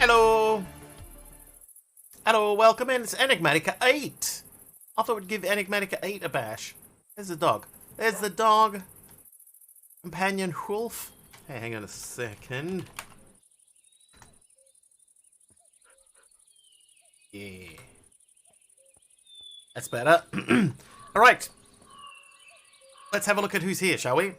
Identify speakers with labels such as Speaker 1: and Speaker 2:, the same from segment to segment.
Speaker 1: Hello! Hello, welcome in. It's Enigmatica 8. I thought we'd give Enigmatica 8 a bash. There's the dog. There's the dog. Companion wolf. Hey, hang on a second. Yeah. That's better. Alright. Let's have a look at who's here, shall we?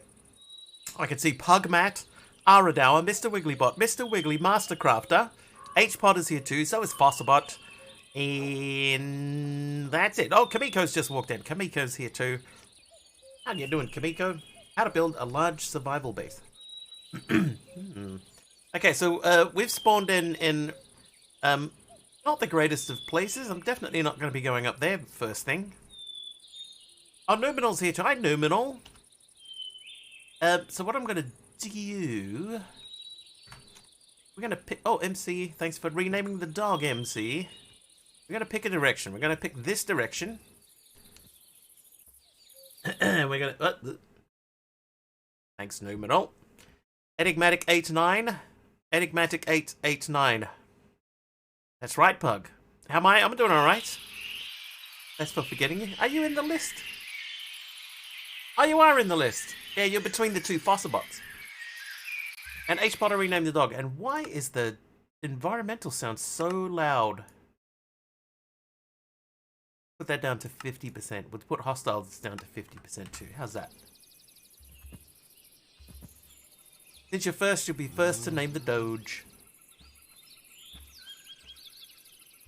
Speaker 1: I can see Pugmat, Aradower, Mr. Wigglybot, Mr. Wiggly, Mastercrafter. H-Pod is here too, so is Fossilbot. And that's it. Oh, Kamiko's just walked in. Kamiko's here too. How you doing, Kamiko? How to build a large survival base. Okay, so we've spawned in not the greatest of places. I'm definitely not going to be going up there first thing. Oh, Numinal's here too. Hi, Numinal. So what I'm going to do... We're going to pick... Oh, MC, thanks for renaming the dog MC. We're going to pick a direction. We're going to pick this direction. We're going to... Thanks, Numinal. Enigmatic 89. Enigmatic 889. That's right, Pug. How am I? I'm doing alright. Thanks for forgetting you. Are you in the list? Oh, you are in the list. Yeah, you're between the two Fossilbots. And H-Potter renamed the dog. And why is the environmental sound so loud? Put that down to 50%. We'll put hostiles down to 50% too. How's that? Since you're first, you'll be first to name the Doge.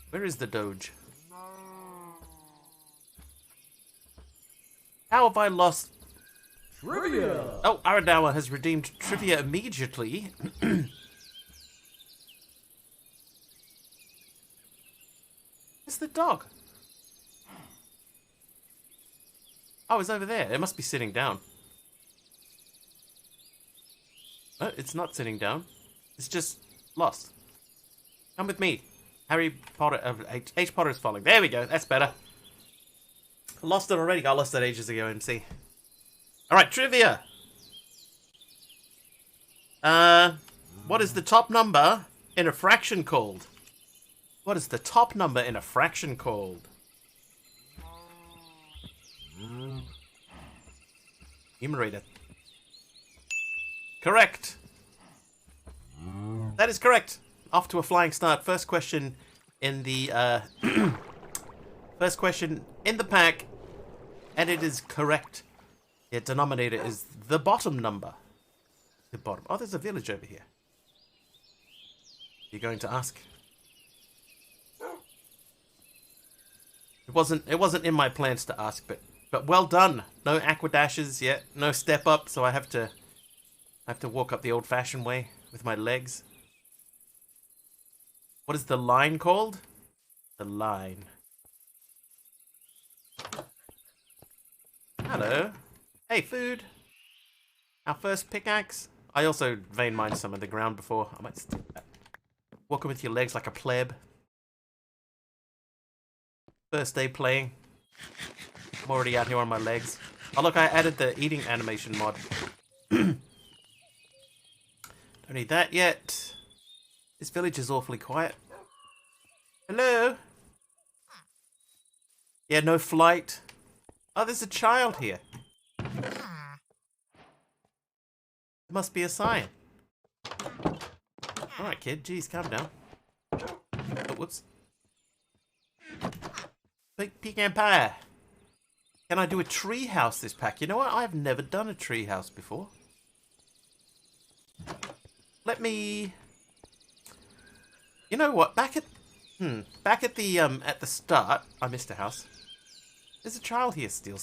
Speaker 1: Where is the Doge? How have I lost...
Speaker 2: Trivia!
Speaker 1: Oh, Aradawa has redeemed trivia immediately. Where's the dog? Oh, it's over there. It must be sitting down. Oh, it's not sitting down. It's just lost. Come with me. Harry Potter... H. Potter is following. There we go. That's better. I lost it already. I lost it ages ago, MC. Alright, trivia. What is the top number in a fraction called? What is the top number in a fraction called? Numerator. Correct. That is correct. Off to a flying start. First question in the first question in the pack, and it is correct. The denominator is the bottom number. The bottom. Oh, there's a village over here. You're going to ask? It wasn't in my plans to ask, but well done. No aqua dashes yet. No step up, so I have to walk up the old-fashioned way with my legs. What is the line called? The line. Hello. Hey, food. Our first pickaxe. I also vein mined some of the ground before. I might stick that. Walking with your legs like a pleb. First day playing. I'm already out here on my legs. Oh look, I added the eating animation mod. Don't need that yet. This village is awfully quiet. Hello? Yeah, no flight. Oh, there's a child here. There must be a sign. Alright, kid. Jeez, calm down. Oh, whoops. Pecan pie. Can I do a tree house this pack? You know what? I've never done a tree house before. Let me... You know what? Back at the start, I missed a house. There's a child here still.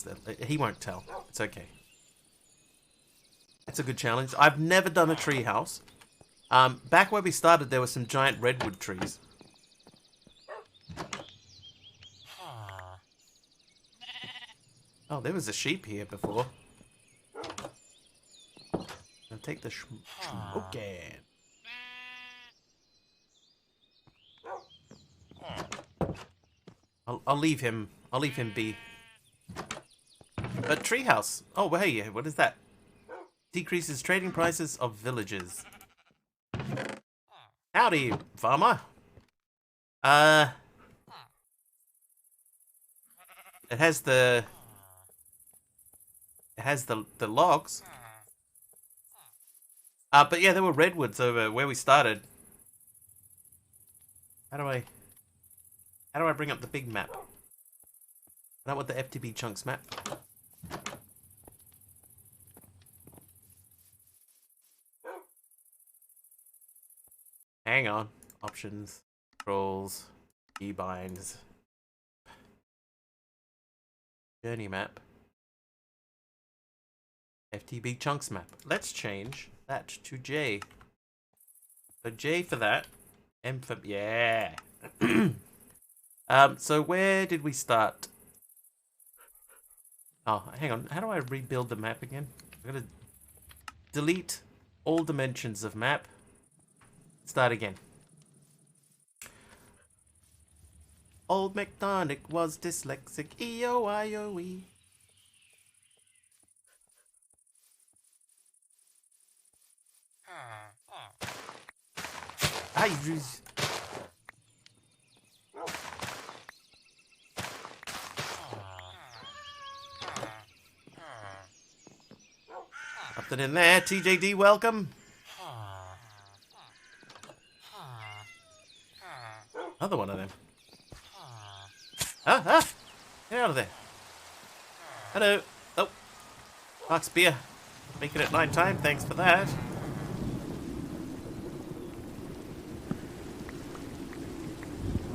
Speaker 1: He won't tell. It's okay. It's a good challenge. I've never done a tree house. Back where we started, there were some giant redwood trees. Oh, there was a sheep here before. I'll take the okay. I'll leave him. I'll leave him be. But treehouse. Oh, well, hey, what is that? Decreases trading prices of villages. Howdy, farmer. It has the logs. But yeah, there were redwoods over where we started. How do I bring up the big map? I don't want the FTB chunks map. Hang on. Options, controls, keybinds, journey map, FTB chunks map. Let's change that to J. So J for that. M for yeah. So where did we start? Oh, hang on. How do I rebuild the map again? I'm gonna delete all dimensions of map. Start again. Old MacDonald was dyslexic. E-O-I-O-E. Ah, you just... Something in there. TJD, welcome. Another one of them. Get out of there. Hello. Oh. Mark's beer. Make it at night time. Thanks for that.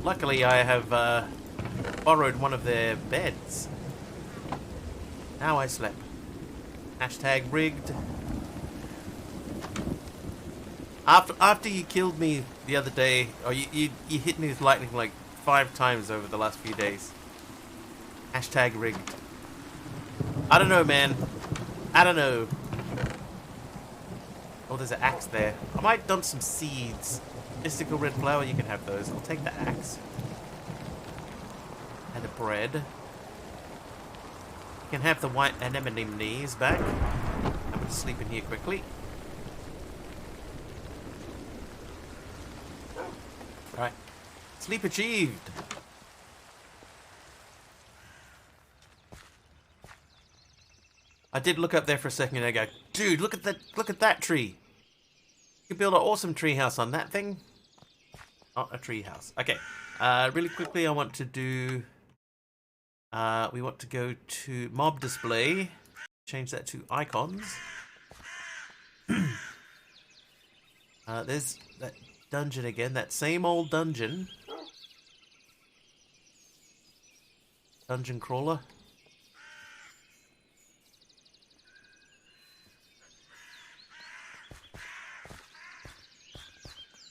Speaker 1: Luckily, I have borrowed one of their beds. Now I slept. Hashtag rigged. After you killed me the other day, or you hit me with lightning like 5 times over the last few days. Hashtag rigged. I don't know, man. I don't know. Oh, there's an axe there. I might dump some seeds. Mystical red flower, you can have those. I'll take the axe. And the bread. You can have the white anemones back. I'm gonna sleep in here quickly. Alright. Sleep achieved. I did look up there for a second and I go, dude, look at that tree. You could build an awesome tree house on that thing. Not a tree house. Okay. Really quickly I want to do we want to go to mob display. Change that to icons. There's that dungeon again, that same old dungeon. Dungeon crawler.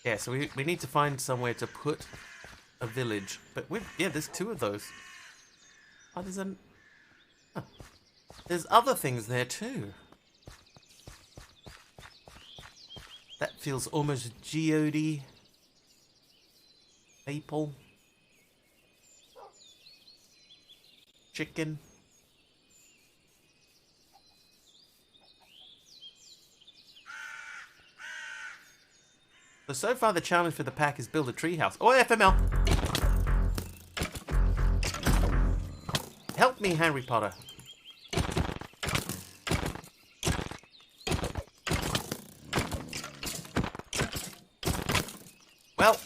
Speaker 1: Yeah, so we need to find somewhere to put a village. But yeah, there's 2 of those. Oh, there's other things there too. That feels almost geody. Maple. Chicken. So far the challenge for the pack is build a treehouse. Oh, FML! Help me, Harry Potter. Well.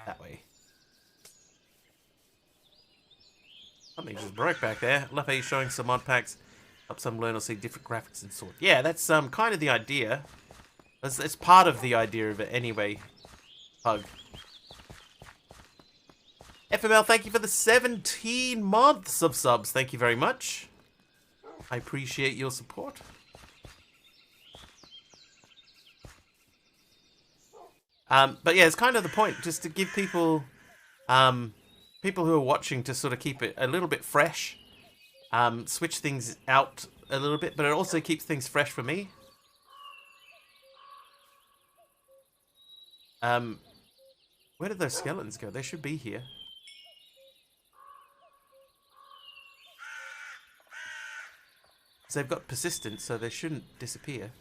Speaker 1: That way. Something just broke back there. Love how you're showing some mod packs. Help some learn or see different graphics and sort. Yeah, that's kind of the idea. It's part of the idea of it anyway. Pug. FML, thank you for the 17 months of subs. Thank you very much. I appreciate your support. But yeah, it's kind of the point, just to give people, people who are watching, to sort of keep it a little bit fresh. Switch things out a little bit, but it also keeps things fresh for me. Where did those skeletons go? They should be here. 'Cause they've got persistence, so they shouldn't disappear.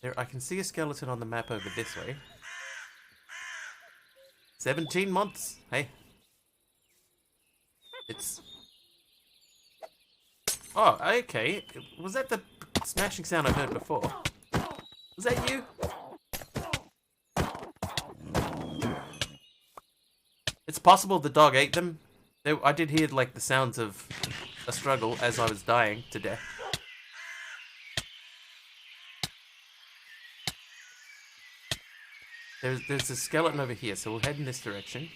Speaker 1: There, I can see a skeleton on the map over this way. 17 months. Hey. It's... Oh, okay. Was that the smashing sound I heard before? Was that you? It's possible the dog ate them. I did hear like the sounds of a struggle as I was dying to death. There's a skeleton over here, so we'll head in this direction.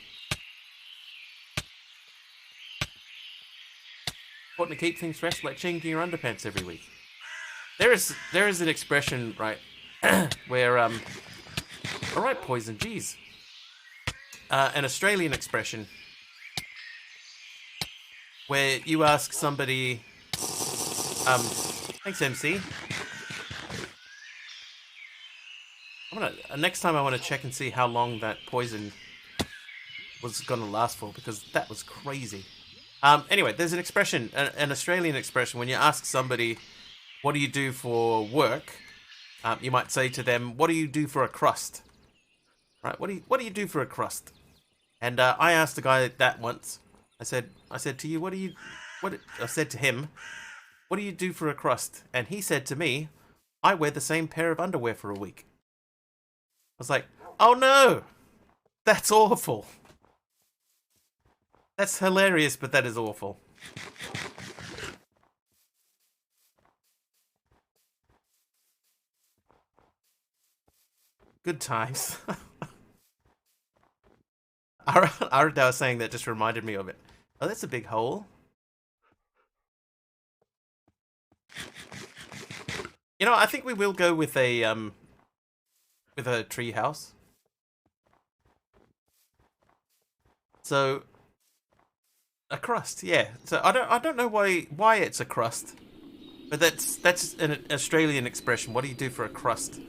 Speaker 1: Important to keep things fresh, like changing your underpants every week. There is an expression, right, where alright, Poison, geez. An Australian expression where you ask somebody, thanks MC. Next time I want to check and see how long that poison was gonna last for, because that was crazy. Anyway, there's an expression, an Australian expression, when you ask somebody, what do you do for work? You might say to them, what do you do for a crust? Right? What do you do for a crust? And I asked a guy that once. I said to you, I said to him, what do you do for a crust? And he said to me, I wear the same pair of underwear for a week. I was like, oh no, that's awful. That's hilarious, but that is awful. Good times. Arda was saying that just reminded me of it. Oh, that's a big hole. You know, I think we will go with a tree house. So a crust, yeah. So I don't know why it's a crust, but that's an Australian expression. What do you do for a crust?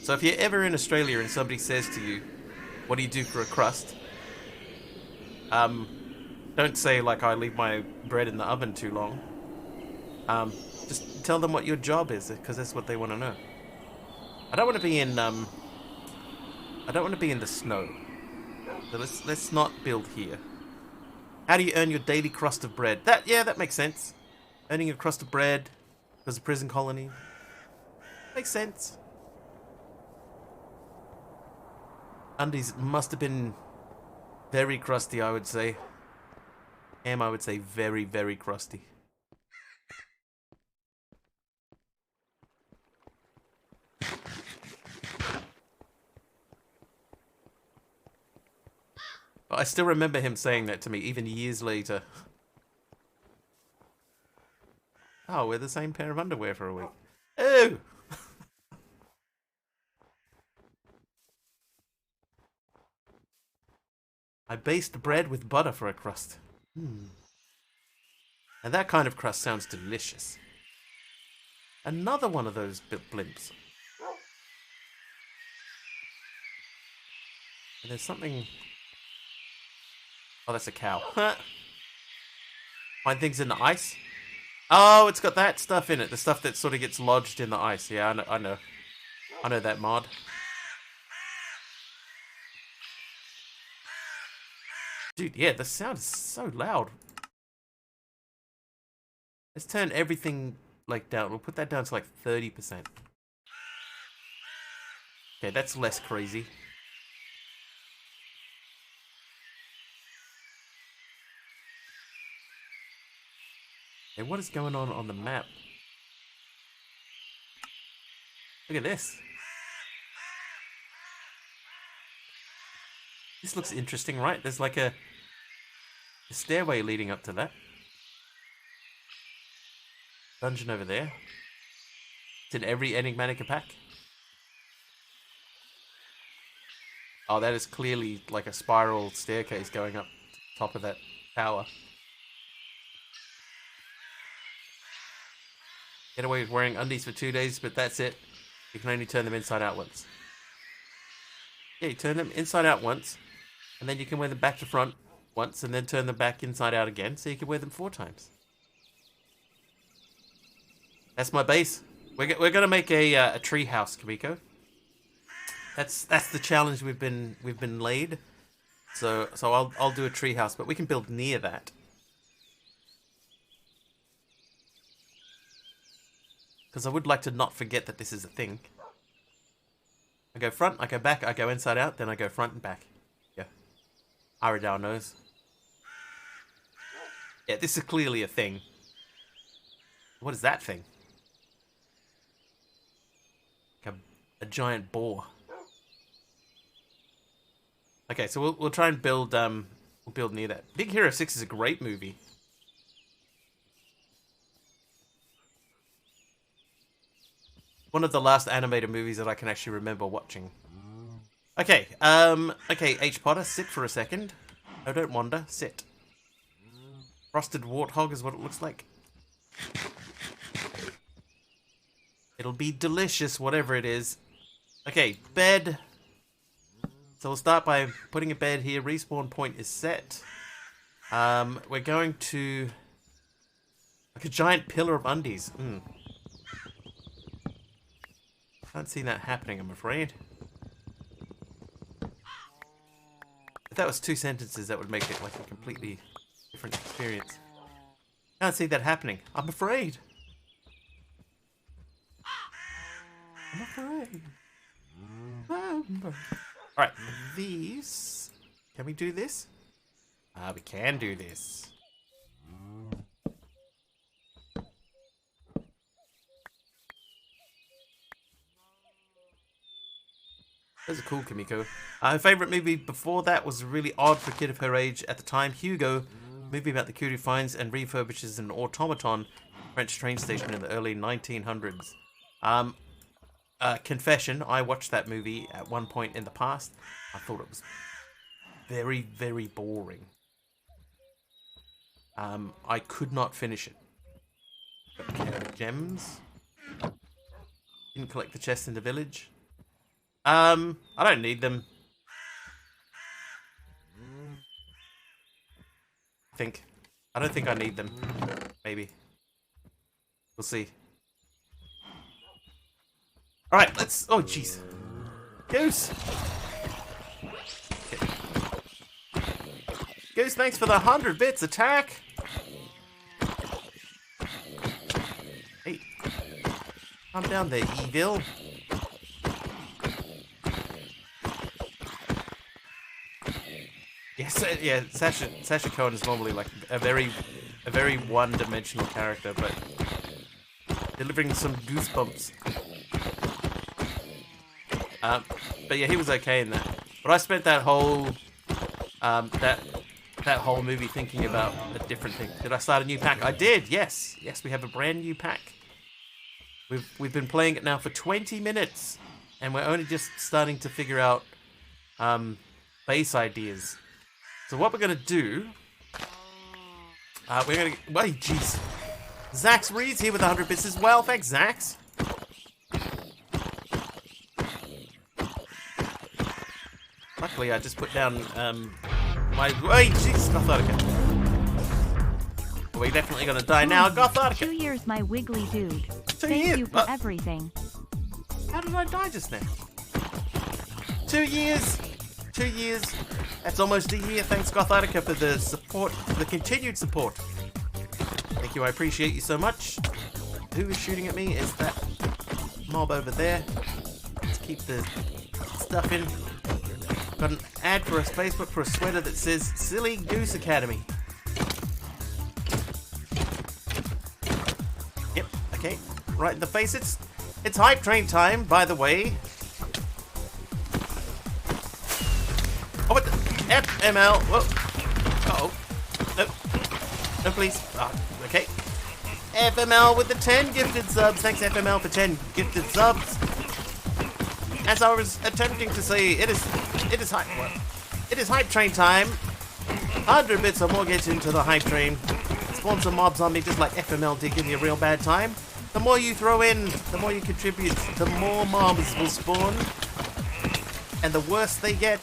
Speaker 1: So if you're ever in Australia and somebody says to you, "What do you do for a crust?" Don't say like I leave my bread in the oven too long. Just tell them what your job is, because that's what they want to know. I don't want to be in the snow. So let's not build here. How do you earn your daily crust of bread? That makes sense. Earning a crust of bread because of prison colony. Makes sense. Undies must have been very crusty, I would say. I would say very, very crusty. I still remember him saying that to me, even years later. Oh, we're the same pair of underwear for a week. Ew! I basted bread with butter for a crust. And that kind of crust sounds delicious. Another one of those blimps. And there's something... Oh, that's a cow. Find things in the ice? Oh, it's got that stuff in it. The stuff that sort of gets lodged in the ice. Yeah, I know. I know that mod. Dude, yeah, the sound is so loud. Let's turn everything, like, down. We'll put that down to, like, 30%. Okay, that's less crazy. Hey, what is going on the map? Look at this. This looks interesting, right? There's like a stairway leading up to that. Dungeon over there. It's in every Enigmatica pack. Oh, that is clearly like a spiral staircase going up top of that tower. Get away with wearing undies for 2 days, but that's it. You can only turn them inside out once. Yeah, you turn them inside out once, and then you can wear them back to front once and then turn them back inside out again so you can wear them 4 times. That's my base. We're gonna make a tree house, Kamiko. That's the challenge we've been laid. So I'll do a tree house, but we can build near that. Because I would like to not forget that this is a thing. I go front, I go back, I go inside out, then I go front and back. Yeah. Aradal knows. Yeah, this is clearly a thing. What is that thing? Like a giant boar. Okay, so we'll try and build we'll build near that. Big Hero 6 is a great movie. One of the last animated movies that I can actually remember watching. Okay, okay, H. Potter, sit for a second. No, don't wander, sit. Frosted warthog is what it looks like. It'll be delicious, whatever it is. Okay, bed. So we'll start by putting a bed here. Respawn point is set. We're going to... like a giant pillar of undies. Can't see that happening, I'm afraid. If that was 2 sentences, that would make it like a completely different experience. Can't see that happening, I'm afraid. I'm afraid. Alright, these... can we do this? We can do this. Those are cool, Kamiko. Her favourite movie before that was really odd for a kid of her age at the time. Hugo, a movie about the kid who finds and refurbishes an automaton French train station in the early 1900s. Confession, I watched that movie at one point in the past. I thought it was very, very boring. I could not finish it. Got gems. Didn't collect the chest in the village. I don't need them. I don't think I need them. Maybe. We'll see. Alright, let's... oh, jeez. Goose! Okay. Goose, thanks for the 100 bits. Attack! Hey. Calm down there, evil. Yes, yeah, Sacha Cohen is normally like a very one-dimensional character, but delivering some goosebumps. But yeah, he was okay in that. But I spent that whole that whole movie thinking about a different thing. Did I start a new pack? I did. Yes, we have a brand new pack. We've been playing it now for 20 minutes, and we're only just starting to figure out base ideas. So what we're gonna do? We're gonna... wait, jeez. Zax Reed's here with 100 bits as well. Thanks, Zax. Luckily, I just put down my... wait, jeez, Gothardica. We're definitely gonna die now, Gothardica.
Speaker 3: 2 years, my wiggly dude.
Speaker 1: 2
Speaker 3: Thank
Speaker 1: years?
Speaker 3: you for everything.
Speaker 1: How did I die just now? 2 years. 2 years. That's almost a year. Thanks, Gothardica, for the support, the continued support. Thank you, I appreciate you so much. Who is shooting at me? Is that mob over there? Let's keep the stuff in. Got an ad for a Facebook for a sweater that says Silly Goose Academy. Yep, okay. Right in the face. It's hype train time, by the way. Oh, what the FML? Whoa. Uh-oh. No. No, please. Oh, okay. FML with the 10 gifted subs. Thanks, FML, for 10 gifted subs. As I was attempting to say, it is hype. Well, it is hype train time. 100 bits or more gets into the hype train. Spawn some mobs on me, just like FML did, give me a real bad time. The more you throw in, the more you contribute, the more mobs will spawn. And the worse they get,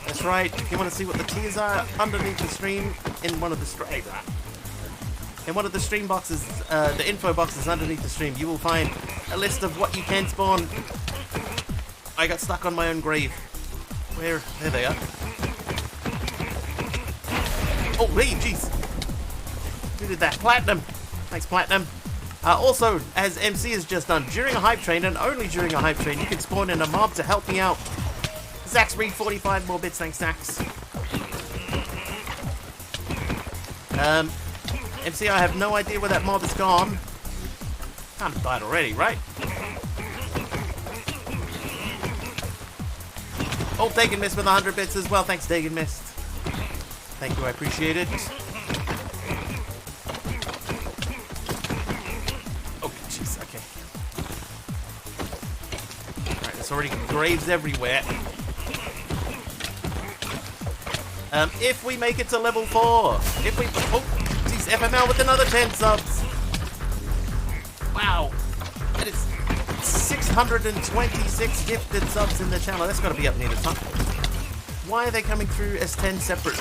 Speaker 1: the That's right. If you want to see what the tiers are underneath the stream, in one of the stream boxes, the info boxes underneath the stream, you will find a list of what you can spawn. I got stuck on my own grave. Where? There they are. Oh, hey, jeez. Who did that? Platinum. Thanks, Platinum. Also, as MC has just done, during a hype train, and only during a hype train, you can spawn in a mob to help me out. Zax Reed, 45 more bits. Thanks, Zax. MC, I have no idea where that mob has gone. Can't have died already, right? Oh, Dagon Mist with 100 bits as well. Thanks, Dagon Mist. Thank you, I appreciate it. Oh, jeez, okay. Alright, there's already graves everywhere. If we make it to level 4, if we... Oh, jeez, FML with another 10 subs. Wow. That is 626 gifted subs in the channel. That's got to be up near the top. Why are they coming through as 10 separate?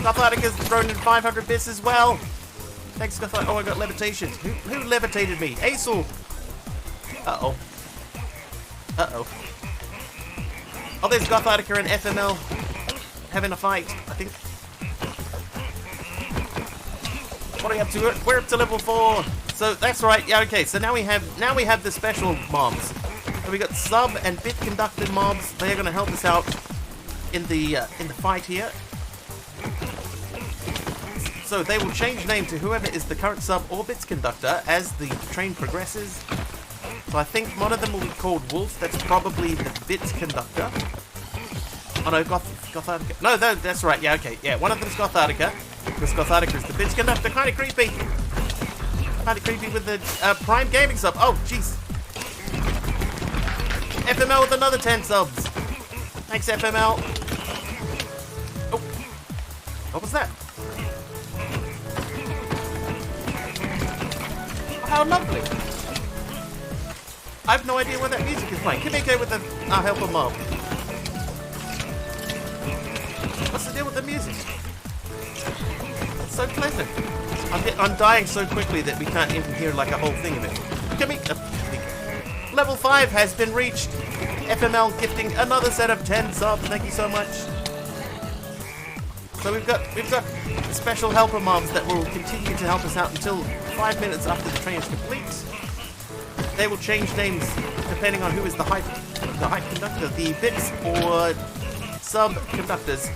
Speaker 1: Gothatica's thrown in 500 bits as well. Thanks, Gothatica. Oh, I got levitation. Who levitated me? Acel. Uh-oh. Uh-oh. Oh, there's Gothatica and FML having a fight, I think. What are you up to? We're up to level 4. So that's right. Yeah, okay. So now we have the special mobs. So we got sub and bit conducted mobs. They are going to help us out in the fight here. So they will change name to whoever is the current sub or bits conductor as the train progresses. So I think one of them will be called Wolf. That's probably the bits conductor. Oh no, Gothatica. No, that's right. Yeah, okay. Yeah, one of them's Gothatica. Because Gothatica is the bits conductor. Kind of creepy. Kind of creepy with the Prime Gaming sub. Oh, jeez. FML with another 10 subs. Thanks, FML. Oh. What was that? Oh, how lovely. I have no idea where that music is playing. Kimiko with the helper mob. What's the deal with the music? It's so pleasant. I'm dying so quickly that we can't even hear like a whole thing of it. Kimiko. Level 5 has been reached. FML gifting another set of 10 subs. Thank you so much. So we've got special helper mobs that will continue to help us out until 5 minutes after the train is complete. They will change names depending on who is the hype conductor, the bits or sub conductors.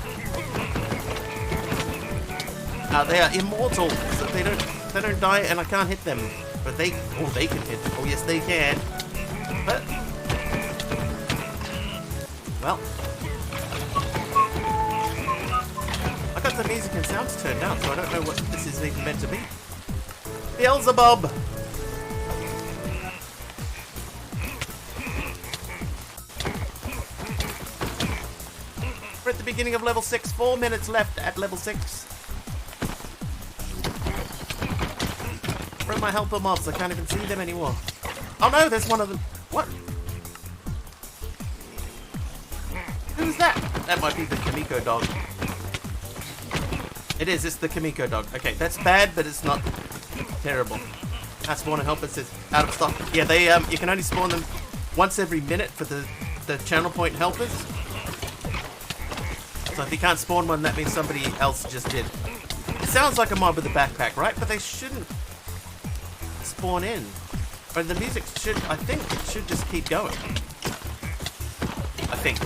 Speaker 1: They are immortal, so they don't die, and I can't hit them. But they can hit. Oh yes, they can. But well, I got the music and sounds turned down, so I don't know what this is even meant to be. Beelzebub. We're at the beginning of level 6. 4 minutes left at level 6. Where are my helper mobs? I can't even see them anymore. Oh no, there's one of them. What? Who's that? That might be the Kimiko dog. It is, it's the Kimiko dog. Okay, that's bad, but it's not terrible. Our spawner helpers is out of stock. Yeah, they you can only spawn them once every minute for the channel point helpers. So if you can't spawn one, that means somebody else just did. It sounds like a mob with a backpack, right? But they shouldn't spawn in. But the music should, I think, it should just keep going. I think.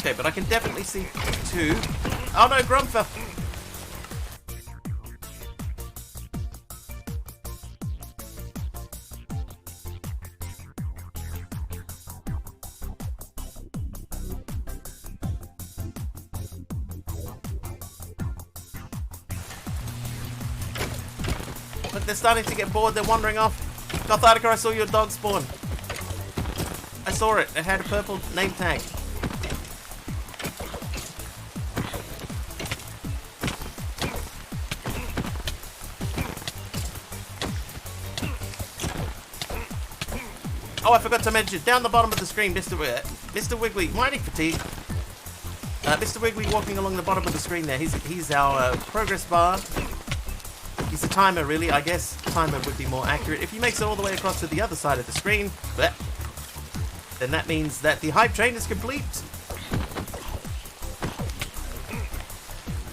Speaker 1: Okay, but I can definitely see 2. Oh no, Grumpfer! But they're starting to get bored, they're wandering off. Gothatica, I saw your dog spawn. I saw it, it had a purple name tag. Oh, I forgot to mention, down the bottom of the screen, Mr. Wiggly, mighty fatigue. Mr. Wiggly walking along the bottom of the screen there. He's our progress bar. He's a timer, really. I guess timer would be more accurate. If he makes it all the way across to the other side of the screen, then that means that the hype train is complete.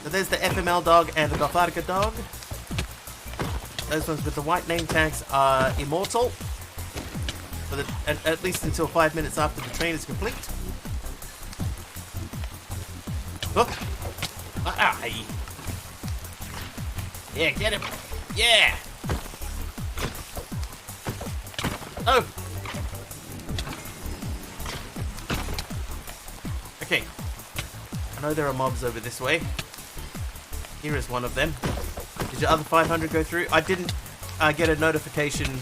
Speaker 1: So there's the FML dog and the Gothardica dog. Those ones with the white name tags are immortal. For at least until 5 minutes after the train is complete. Oh. Aye. Yeah, get him. Yeah. Oh. Okay. I know there are mobs over this way. Here is one of them. Did your other 500 go through? I didn't get a notification.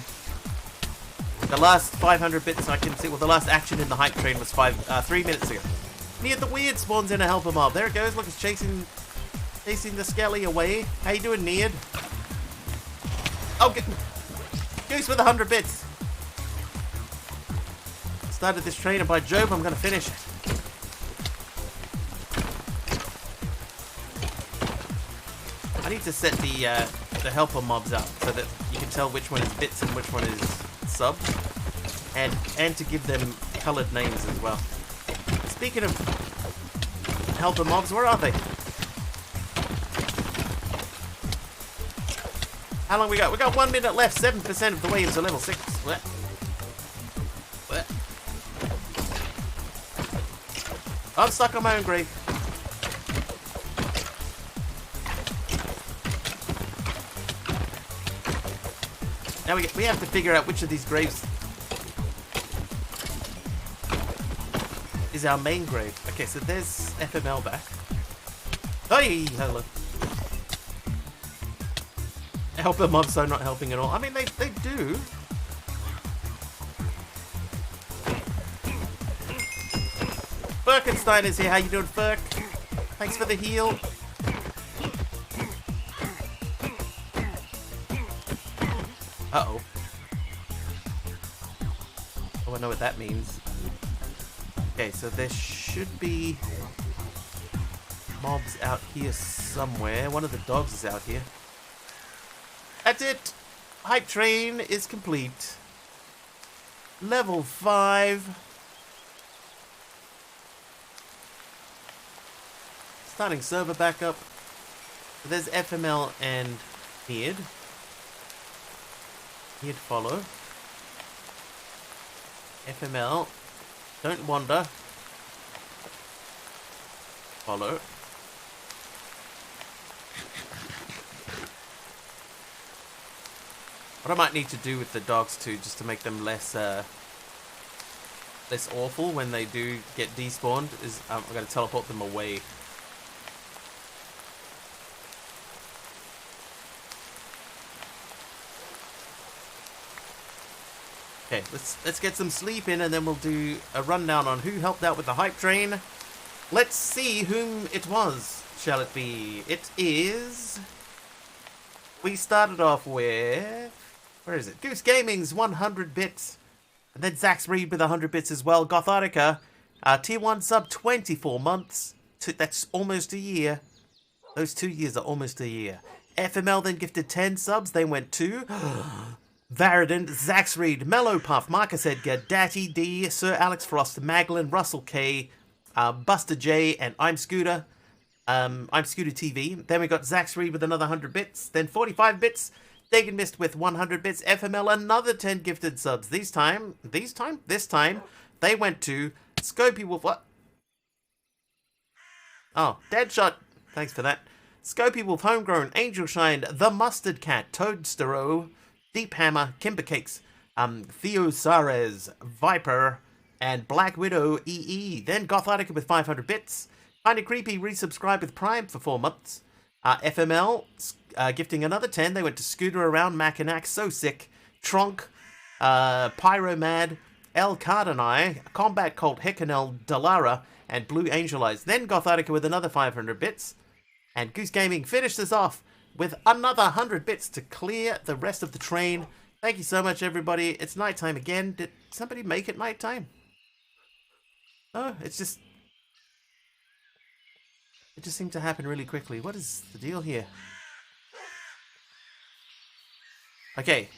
Speaker 1: The last 500 bits I can see, well, the last action in the hype train was 3 minutes ago. Near the weird spawns in a helper mob. There it goes. Look, it's chasing the skelly away. How you doing, Neard? Oh, Goose with 100 bits. Started this train, and by Jove, I'm going to finish it. I need to set the helper mobs up so that you can tell which one is bits and which one is subs, and to give them coloured names as well. Speaking of helper mobs, where are they? How long we got? We got 1 minute left. 7% of the way into level 6. What? I'm stuck on my own grave. Now we have to figure out which of these graves is our main grave. Okay, so there's FML back. Hey, hello. Helper mobs are not helping at all. I mean, they do. Birkenstein is here. How you doing, Ferk? Thanks for the heal. Uh-oh. Oh, I know what that means. Okay, so there should be mobs out here somewhere. One of the dogs is out here. That's it! Hype train is complete. Level 5. Starting server backup. So there's FML and Beard. He'd follow. FML. Don't wander. Follow. What I might need to do with the dogs too, just to make them less awful when they do get despawned, is I'm going to teleport them away. Okay, let's get some sleep in, and then we'll do a rundown on who helped out with the hype train. Let's see whom it was. Shall it be? It is. We started off with, where is it? Goose Gaming's 100 bits, and then Zax Reed with 100 bits as well. Gothardica, tier 1 sub, 24 months. That's almost a year. Those 2 years are almost a year. FML then gifted 10 subs. They went to Varadin, Zax Reed, Mellow Puff, Marcus Edgar, Datty D, Sir Alex Frost, Maglin, Russell K, Buster J, and I'm Scooter. I'm Scooter TV. Then we got Zax Reed with another 100 bits. Then 45 bits. Dagan Mist with 100 bits. FML another 10 gifted subs. This time, they went to Scopy Wolf. What? Oh, Deadshot. Thanks for that. Scopy Wolf, Homegrown, Angel Shine, The Mustard Cat, Toadstero, Deep Hammer, Kimber Cakes, Theo Sares, Viper, and Black Widow EE. Then Gothardica with 500 bits. Kinda Creepy resubscribed with Prime for 4 months. FML gifting another 10. They went to Scooter Around, Mackinac, So Sick, Tronk, Pyromad, El Cardinai, Combat Cult, Hickanel, Dalara, and Blue Angel Eyes. Then Gothardica with another 500 bits. And Goose Gaming finished us off with another 100 bits to clear the rest of the train Thank you so much, everybody. It's nighttime again. Did somebody make it nighttime? Oh, it just seemed to happen really quickly. What is the deal here? Okay.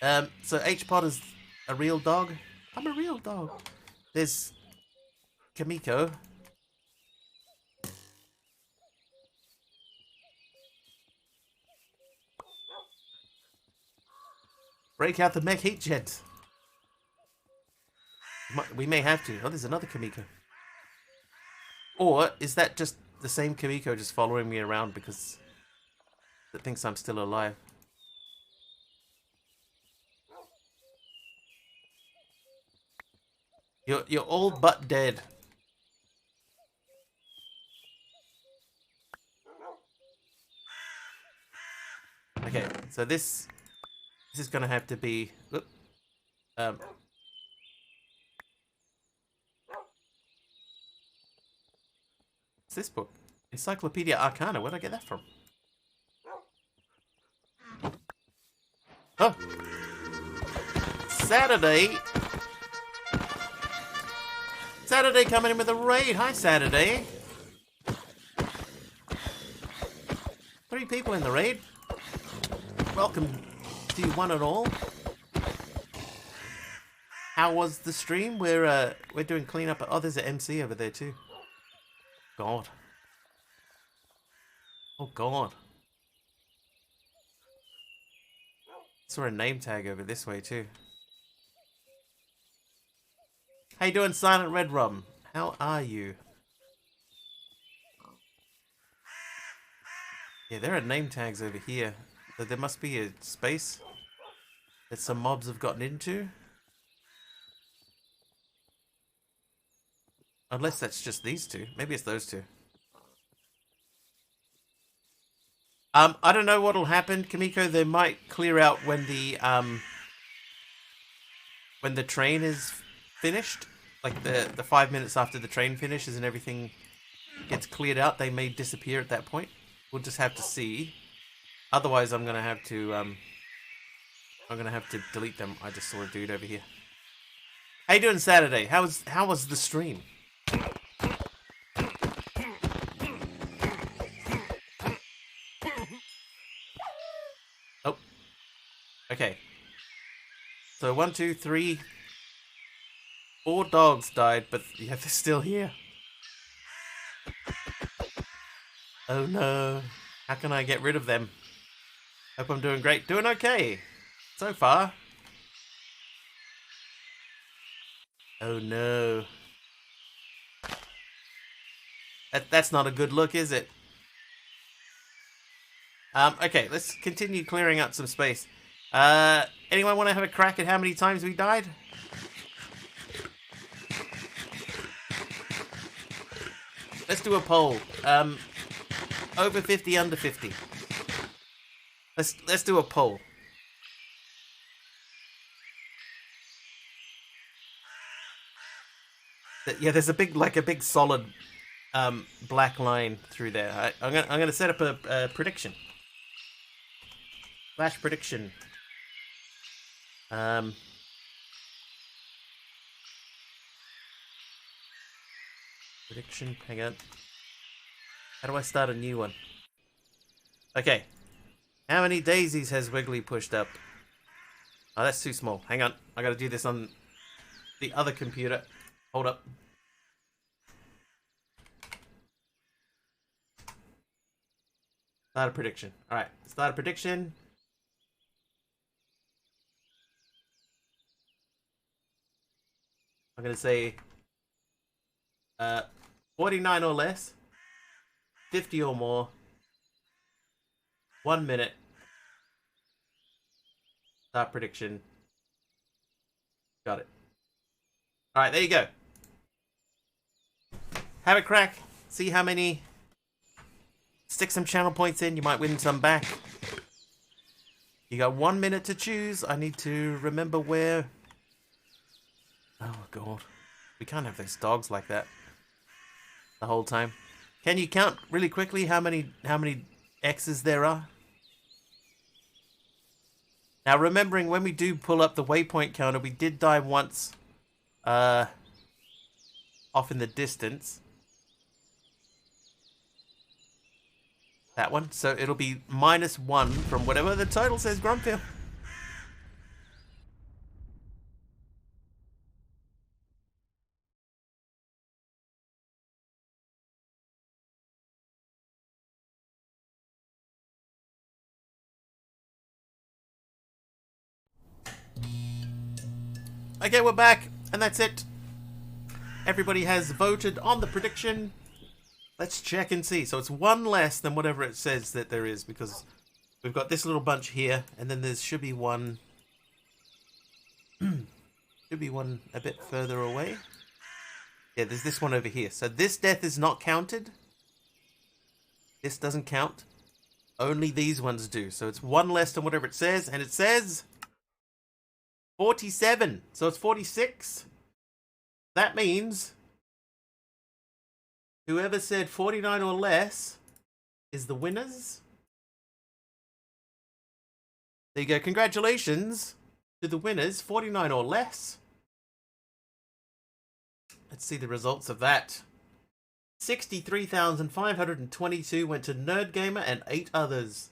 Speaker 1: So H-Pod is a real dog. I'm a real dog. There's Kamiko. Break out the mech heat jet. We may have to. Oh, there's another Kamiko. Or is that just the same Kamiko just following me around because it thinks I'm still alive? You're all but dead. Okay, so this is gonna have to be. Whoop, what's this book? Encyclopedia Arcana. Where'd I get that from? Oh, Saturday. Saturday coming in with a raid. Hi, Saturday. 3 people in the raid. Welcome to you one and all. How was the stream? We're doing cleanup. Oh, there's an MC over there too. God. Oh God. Saw a name tag over this way too. How you doing, Silent Red Rum? How are you? Yeah, there are name tags over here. So there must be a space that some mobs have gotten into. Unless that's just these two. Maybe it's those two. I don't know what'll happen, Kamiko. They might clear out when the train is finished. Like the 5 minutes after the train finishes and everything gets cleared out, they may disappear at that point. We'll just have to see. Otherwise, I'm gonna have to delete them. I just saw a dude over here. How you doing, Saturday? How was the stream? Oh, okay. So 1, 2, 3, 4 dogs died, but yeah, they're still here. Oh no! How can I get rid of them? Hope I'm doing great. Doing okay so far. Oh no. That's not a good look, is it? Okay, let's continue clearing out some space. Anyone want to have a crack at how many times we died? Let's do a poll. Over 50, under 50. Let's do a poll. Yeah, there's a big solid black line through there. I'm gonna set up a prediction. Flash prediction. Prediction. Hang on. How do I start a new one? Okay. How many daisies has Wiggly pushed up? Oh, that's too small. Hang on. I gotta do this on the other computer. Hold up. Start a prediction. Alright. Start a prediction. I'm gonna say 49 or less. 50 or more. 1 minute. Start prediction. Got it. Alright, there you go. Have a crack. See how many. Stick some channel points in. You might win some back. You got 1 minute to choose. I need to remember where. Oh God. We can't have those dogs like that the whole time. Can you count really quickly how many X's there are? Now, remembering when we do pull up the waypoint counter, we did die once off in the distance. That one. So it'll be -1 from whatever the title says, Grumpy. Okay, we're back, and that's it. Everybody has voted on the prediction. Let's check and see. So it's one less than whatever it says that there is, because we've got this little bunch here, and then there should be one. Should be one a bit further away. Yeah, there's this one over here. So this death is not counted. This doesn't count. Only these ones do. So it's one less than whatever it says, and it says 47. So it's 46. That means whoever said 49 or less is the winners. There you go. Congratulations to the winners, 49 or less. Let's see the results of that. 63,522 went to Nerd Gamer and 8 others.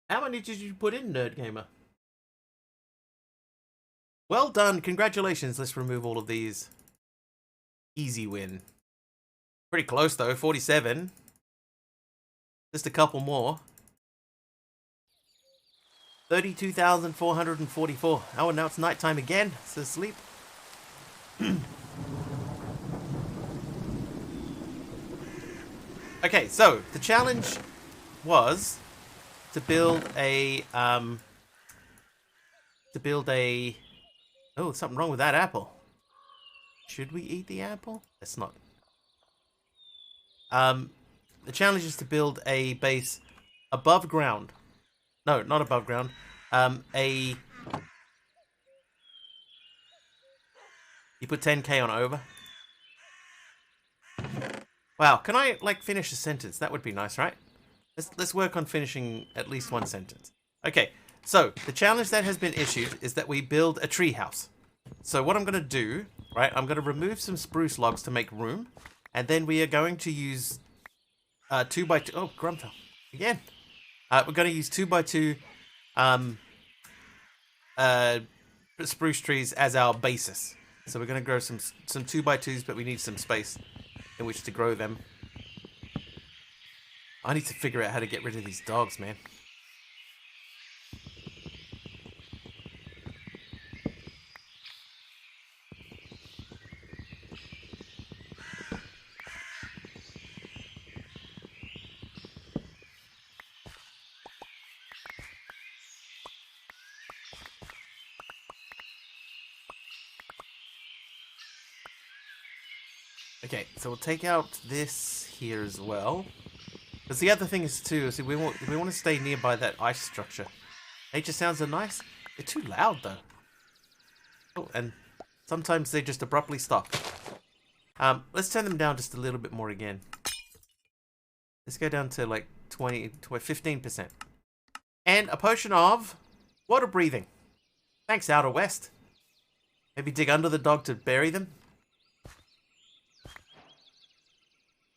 Speaker 1: How many did you put in, Nerd Gamer? Well done. Congratulations. Let's remove all of these. Easy win. Pretty close, though. 47. Just a couple more. 32,444. Oh, and now it's nighttime again. So sleep. Okay, so the challenge was to build a oh, something wrong with that apple. Should we eat the apple? Let's not. The challenge is to build a base above ground. No, not above ground. You put 10k on over. Wow, can I like finish a sentence? That would be nice, right? Let's work on finishing at least one sentence. Okay, so the challenge that has been issued is that we build a tree house. So what I'm going to do, right? I'm going to remove some spruce logs to make room, and then we are going to use 2x2. Oh, Grumfell again. We're going to use 2x2 spruce trees as our basis. So we're going to grow some 2x2s, but we need some space in which to grow them. I need to figure out how to get rid of these dogs, man. Okay, so we'll take out this here as well. Because the other thing is too, we want to stay nearby that ice structure. Nature sounds are nice. They're too loud though. Oh, and sometimes they just abruptly stop. Let's turn them down just a little bit more again. Let's go down to like 15%. And a potion of water breathing. Thanks, Outer West. Maybe dig under the dog to bury them.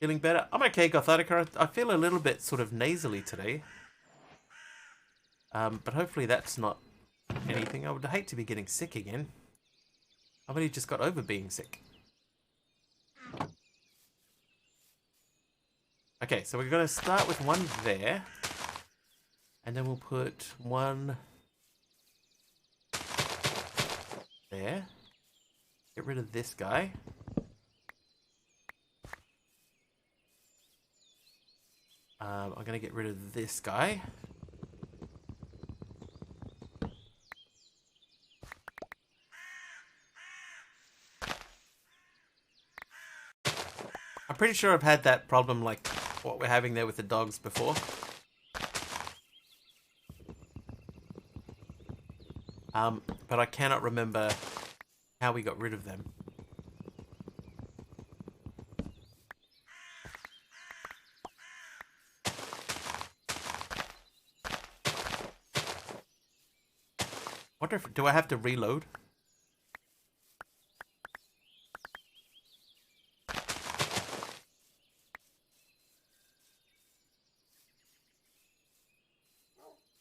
Speaker 1: Feeling better? I'm okay, Gothatica. I feel a little bit sort of nasally today. But hopefully that's not anything. I would hate to be getting sick again. I've only just got over being sick. Okay, so we're going to start with one there. And then we'll put one there. Get rid of this guy. I'm going to get rid of this guy. I'm pretty sure I've had that problem like what we're having there with the dogs before. But I cannot remember how we got rid of them. Wonder if do I have to reload?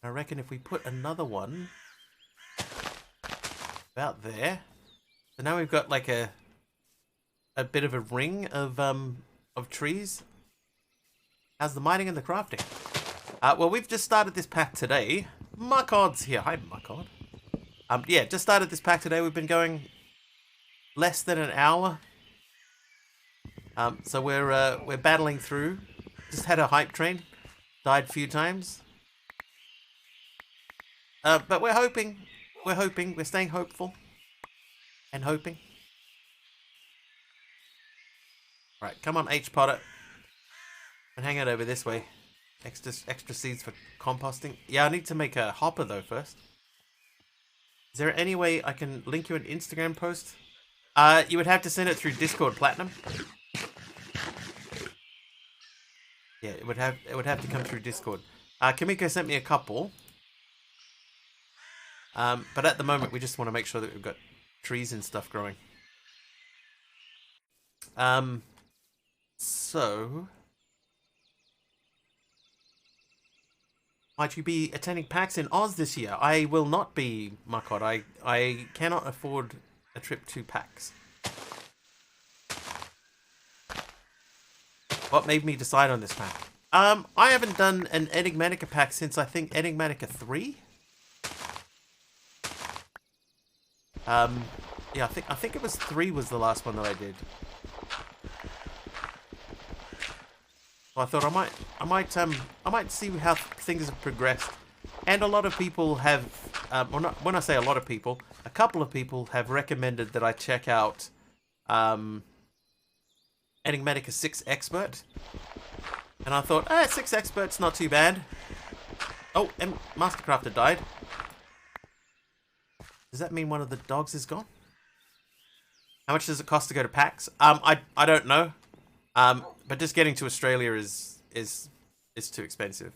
Speaker 1: I reckon if we put another one about there, so now we've got like a bit of a ring of trees. How's the mining and the crafting? Well, we've just started this pack today. Markod's here. Hi, Markod. Yeah, just started this pack today. We've been going less than an hour. So we're battling through. Just had a hype train. Died a few times. But we're hoping. We're staying hopeful. And hoping. Right, come on, H Potter. And hang out over this way. Extra seeds for composting. Yeah, I need to make a hopper though first. Is there any way I can link you an Instagram post? You would have to send it through Discord Platinum. Yeah, it would have to come through Discord. Kamiko sent me a couple. But at the moment we just want to make sure that we've got trees and stuff growing. So might you be attending PAX in Oz this year? I will not be, Markod. I cannot afford a trip to PAX. What made me decide on this pack? I haven't done an Enigmatica pack since I think Enigmatica 3. Yeah, I think it was 3 was the last one that I did. So I thought I might see how things have progressed. And a lot of people have, well, not, when I say a lot of people, a couple of people have recommended that I check out Enigmatica 6 Expert. And I thought, 6 Expert's not too bad. Oh, and Mastercrafter died. Does that mean one of the dogs is gone? How much does it cost to go to PAX? I don't know. But just getting to Australia is too expensive.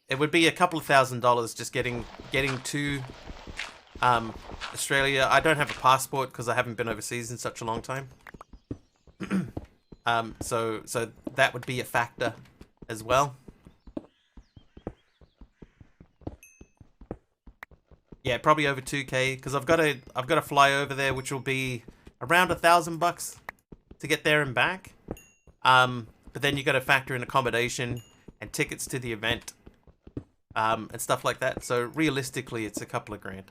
Speaker 1: It would be a couple of $1,000s just getting to Australia. I don't have a passport because I haven't been overseas in such a long time. So that would be a factor as well. Yeah, probably over 2K because I've got to fly over there, which will be around $1,000 to get there and back. But then you got to factor in accommodation and tickets to the event, and stuff like that. So realistically, it's a couple of grand.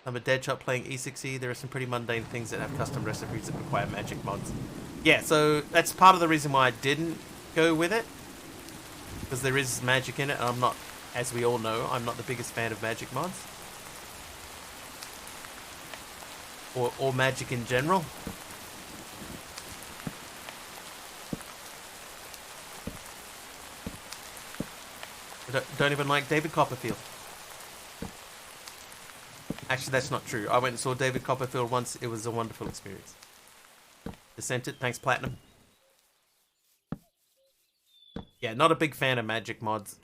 Speaker 1: I'm a dead shot playing E6E. There are some pretty mundane things that have custom recipes that require magic mods. Yeah, so that's part of the reason why I didn't go with it, because there is magic in it, and I'm not, as we all know, I'm not the biggest fan of magic mods. Or magic in general. I don't even like David Copperfield. Actually, that's not true. I went and saw David Copperfield once. It was a wonderful experience. Dissented, thanks Platinum. Yeah, not a big fan of magic mods.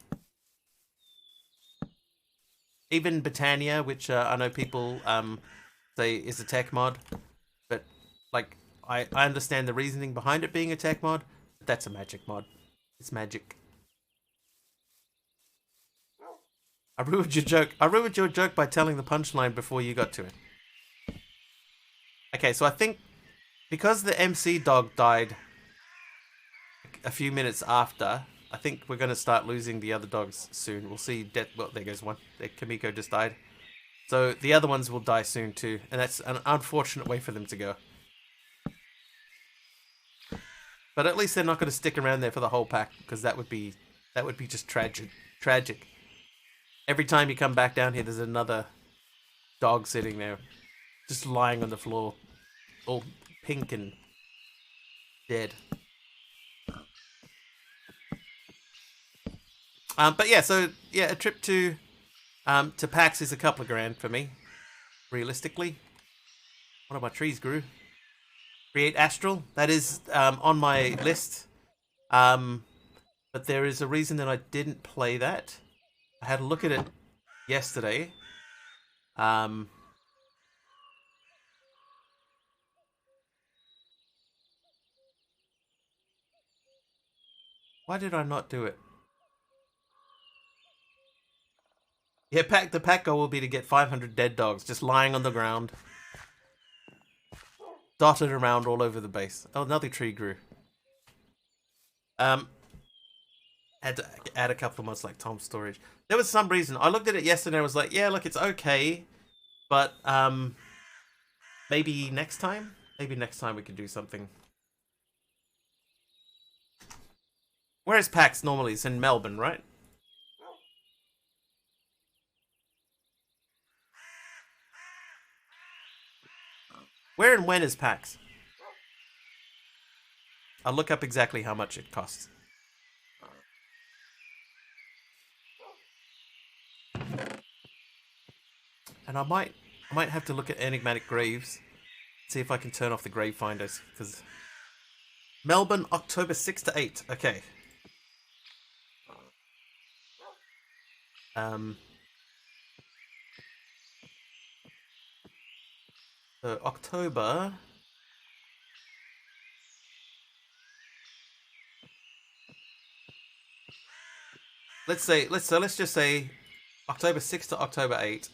Speaker 1: Even Britannia, which I know people say is a tech mod, but like I understand the reasoning behind it being a tech mod, but that's a magic mod. It's magic. I ruined your joke. I ruined your joke by telling the punchline before you got to it. Okay, so I think because the MC dog died a few minutes after, I think we're going to start losing the other dogs soon. We'll see. Well, there goes one. Kamiko just died. So the other ones will die soon too, and that's an unfortunate way for them to go. But at least they're not going to stick around there for the whole pack, because that would be just tragic. Every time you come back down here, there's another dog sitting there, just lying on the floor, all pink and dead. But yeah, so yeah, a trip to PAX is a couple of grand for me, realistically. One of my trees grew. Create Astral, that is on my list. But there is a reason that I didn't play that. I had a look at it yesterday. Why did I not do it? Yeah, the pack goal will be to get 500 dead dogs just lying on the ground, dotted around all over the base. Oh, another tree grew. Had to add a couple of mods like Tom's storage. There was some reason I looked at it yesterday. And I was like, yeah, look, it's okay, but maybe next time. Maybe next time we could do something. Where is PAX normally? It's in Melbourne, right? Where and when is PAX? I'll look up exactly how much it costs. And I might have to look at enigmatic graves, see if I can turn off the grave finders, because Melbourne, October 6 to 8. Okay. So October. Let's just say October 6 to October 8.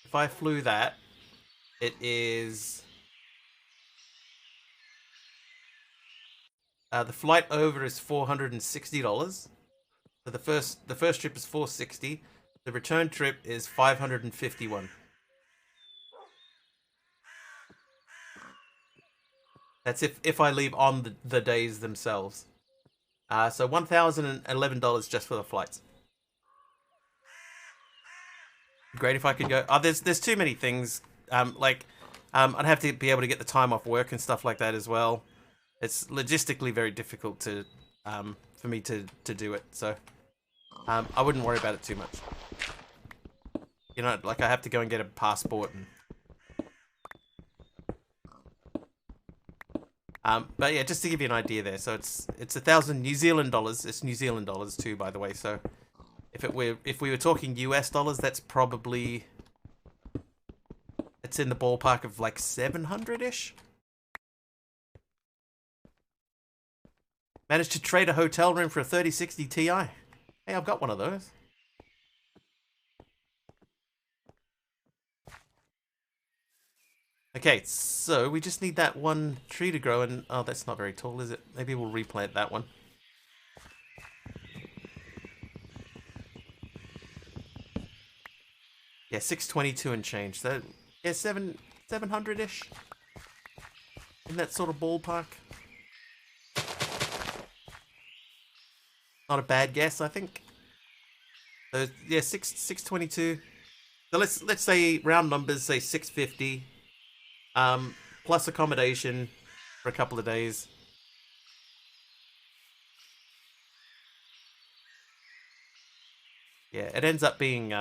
Speaker 1: If I flew that, it is the flight over is $460. So the first trip is $460. The return trip is $551. That's if I leave on the days themselves. So $1,011 just for the flights. Great if I could go. Oh, there's too many things. I'd have to be able to get the time off work and stuff like that as well. It's logistically very difficult to for me to do it. So I wouldn't worry about it too much. You know, like I have to go and get a passport and. But yeah, just to give you an idea there. So it's 1,000 New Zealand dollars. It's New Zealand dollars too, by the way. So if we were talking US dollars, that's probably it's in the ballpark of like 700-ish. Managed to trade a hotel room for a 3060 Ti. Hey, I've got one of those. Okay, so we just need that one tree to grow, and oh, that's not very tall, is it? Maybe we'll replant that one. Yeah, 622 and change. So yeah, 700-ish. In that sort of ballpark. Not a bad guess, I think. So yeah, 622. So let's say round numbers, say 650. Plus accommodation for a couple of days. Yeah, it ends up being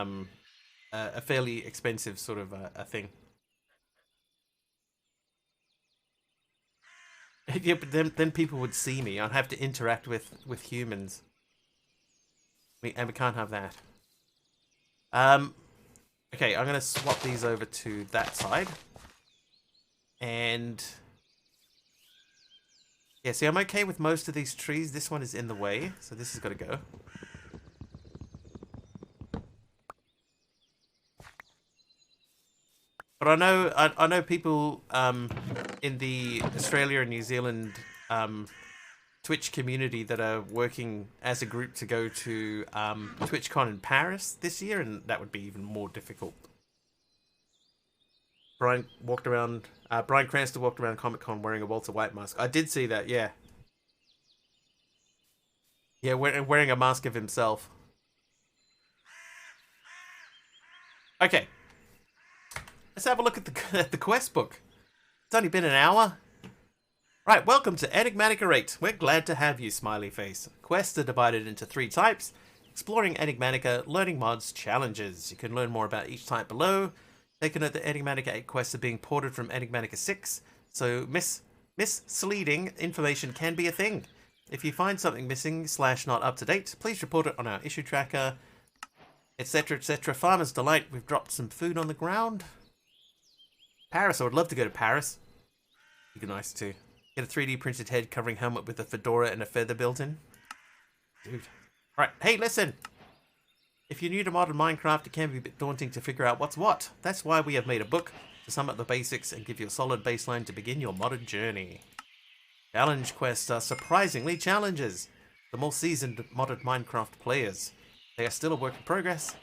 Speaker 1: a fairly expensive sort of a thing. Yeah, but then people would see me. I'd have to interact with humans. And we can't have that. Okay, I'm gonna swap these over to that side. And yeah, see, I'm okay with most of these trees. This one is in the way, so this has got to go. But I know people in the Australia and New Zealand Twitch community that are working as a group to go to TwitchCon in Paris this year, and that would be even more difficult. Brian Cranston walked around Comic-Con wearing a Walter White mask. I did see that, yeah. Yeah, wearing a mask of himself. Okay. Let's have a look at the quest book. It's only been an hour. Right, welcome to Enigmatica 8. We're glad to have you, smiley face. Quests are divided into 3 types. Exploring Enigmatica, learning mods, challenges. You can learn more about each type below. Take a note that Enigmatica 8 quests are being ported from Enigmatica 6, so misleading information can be a thing. If you find something missing / not up to date, please report it on our issue tracker, etc, etc. Farmer's Delight, we've dropped some food on the ground. Paris, I would love to go to Paris. Be nice too. Get a 3D printed head covering helmet with a fedora and a feather built in. Dude. Alright, hey listen! If you're new to modern Minecraft, it can be a bit daunting to figure out what's what. That's why we have made a book to sum up the basics and give you a solid baseline to begin your modded journey. Challenge quests are surprisingly challenges. The more seasoned modded Minecraft players. They are still a work in progress.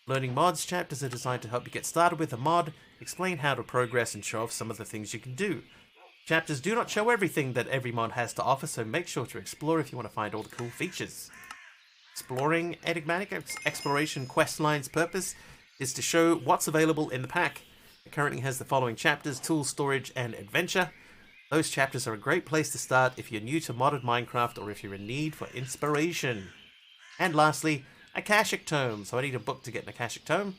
Speaker 1: Learning mods chapters are designed to help you get started with a mod, explain how to progress and show off some of the things you can do. Chapters do not show everything that every mod has to offer, so make sure to explore if you want to find all the cool features. Exploring Enigmatica exploration questline's purpose is to show what's available in the pack. It currently has the following chapters: tools, storage, and adventure. Those chapters are a great place to start if you're new to modded Minecraft or if you're in need for inspiration. And lastly, Akashic Tome. So I need a book to get an Akashic Tome,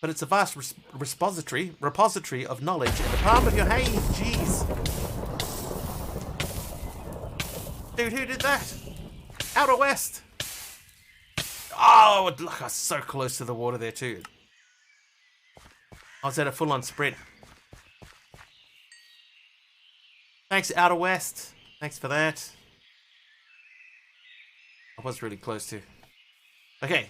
Speaker 1: but it's a vast repository of knowledge in the palm of your hand. Jeez. Dude, who did that? Outer West. Oh, look, I was so close to the water there too. I was at a full-on sprint. Thanks, Outer West. Thanks for that. I was really close to. Okay,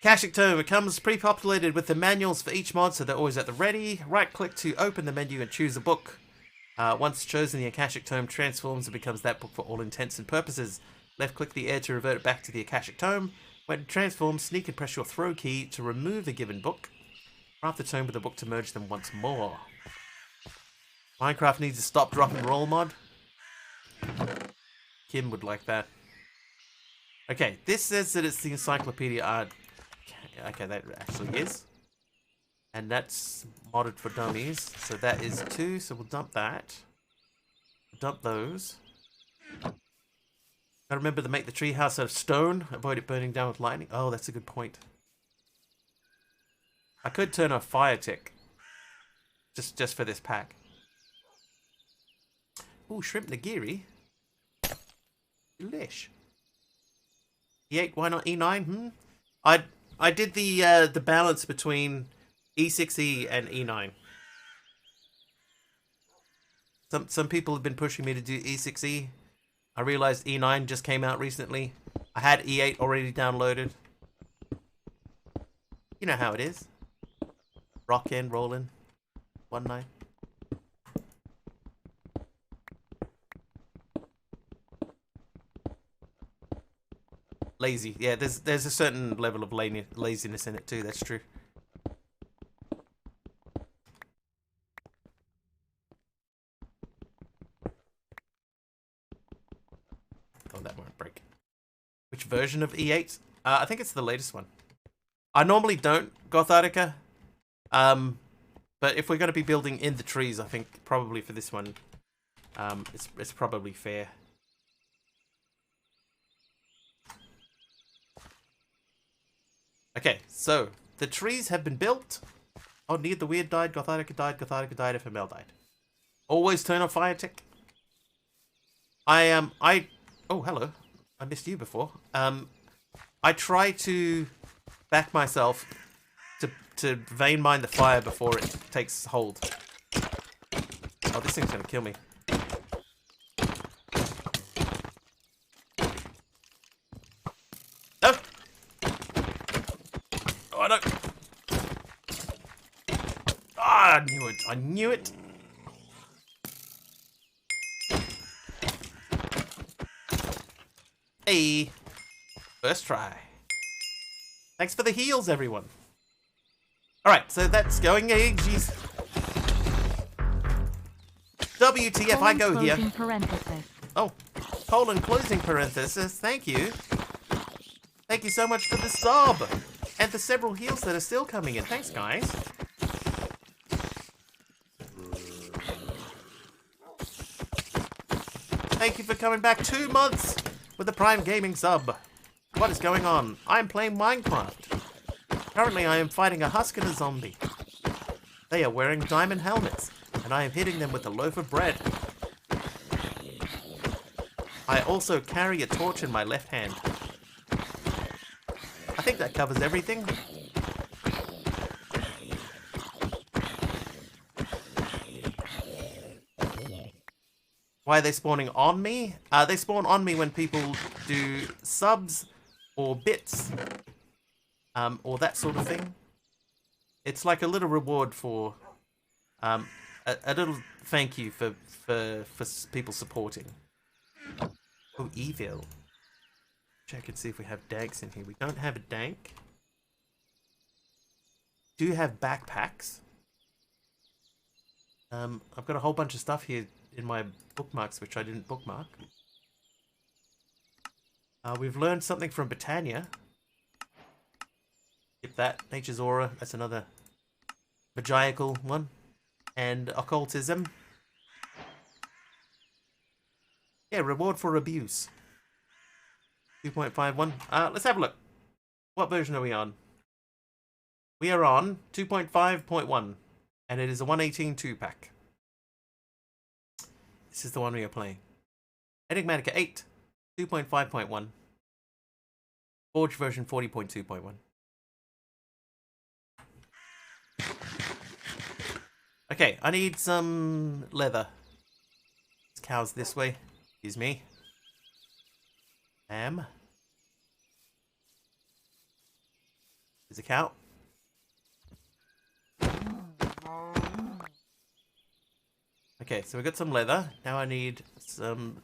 Speaker 1: Akashic Tome. It comes pre-populated with the manuals for each mod, so they're always at the ready. Right-click to open the menu and choose a book. Once chosen, the Akashic Tome transforms and becomes that book for all intents and purposes. Left-click the air to revert it back to the Akashic Tome. When it transforms, sneak and press your throw key to remove the given book. Craft the tome with the book to merge them once more. Minecraft needs a stop, drop, and roll mod. Kim would like that. Okay, this says that it's the Encyclopedia Art. Okay, that actually is. And that's modded for dummies. So that is 2, so we'll dump that. Dump those. Gotta remember to make the treehouse out of stone. Avoid it burning down with lightning. Oh, that's a good point. I could turn off fire tick. Just for this pack. Ooh, shrimp nigiri. Delish. E8, why not E9? I did the balance between E6E and E9. Some people have been pushing me to do E6E. I realized E9 just came out recently. I had E8 already downloaded. You know how it is. Rockin', rollin', 1-9. Lazy. Yeah, there's a certain level of laziness in it too, that's true. Oh, that won't break. Which version of E8? I think it's the latest one. I normally don't Gothartica. But if we're going to be building in the trees, I think probably for this one, it's probably fair. Okay, so the trees have been built. Oh, Need the Weird died, Gothartica died, FML died. Always turn on fire tick. Oh, hello. I missed you before. I try to back myself to vein mine the fire before it takes hold. Oh, this thing's gonna kill me. No! Oh, no! Ah, I knew it. I knew it. Hey. First try. Thanks for the heals, everyone. Alright, so that's going. Hey, jeez. WTF, I go here.
Speaker 3: Parenthesis.
Speaker 1: Oh, colon closing parenthesis. Thank you. Thank you so much for the sub. And the several heals that are still coming in. Thanks, guys. Thank you for coming back 2 months with the Prime Gaming sub. What is going on? I'm playing Minecraft. Currently, I am fighting a husk and a zombie. They are wearing diamond helmets, and I am hitting them with a loaf of bread. I also carry a torch in my left hand. I think that covers everything. Why are they spawning on me? They spawn on me when people do subs or bits, or that sort of thing. It's like a little reward for, a little thank you for people supporting. Oh, evil. Check and see if we have danks in here. We don't have a dank. Do have backpacks. I've got a whole bunch of stuff here in my bookmarks which I didn't bookmark. We've learned something from Britannia. Skip that. Nature's Aura. That's another magical one. And occultism. Yeah, reward for abuse. 2.51. Let's have a look. What version are we on? We are on 2.5.1. And it is a 118 2-pack. This is the one we are playing. Enigmatica 8. 2.5.1. Forge version 40.2.1. Okay, I need some leather. This cow's this way. Excuse me. There's a cow. Okay, so we got some leather. Now I need some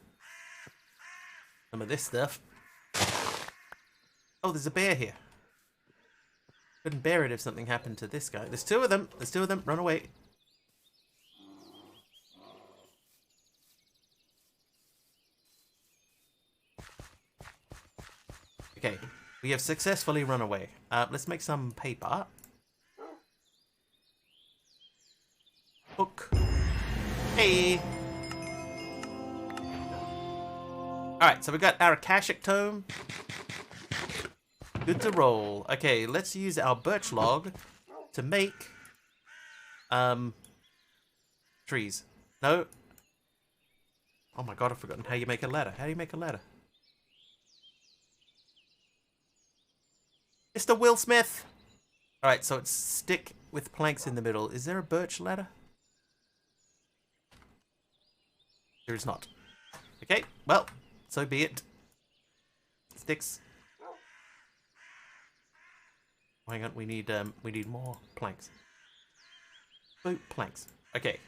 Speaker 1: of this stuff. Oh, there's a bear here. Couldn't bear it if something happened to this guy. There's two of them. There's two of them. Run away. Okay, we have successfully run away. Let's make some paper. Book. Hey! Alright, so we got our Akashic Tome. Good to roll. Okay, let's use our birch log to make trees. No. Oh my god, I've forgotten how you make a ladder. How do you make a ladder? Mr. Will Smith! Alright, so it's stick with planks in the middle. Is there a birch ladder? There is not. Okay, well, so be it. Sticks. Hang on, we need more planks. Boot planks. Okay.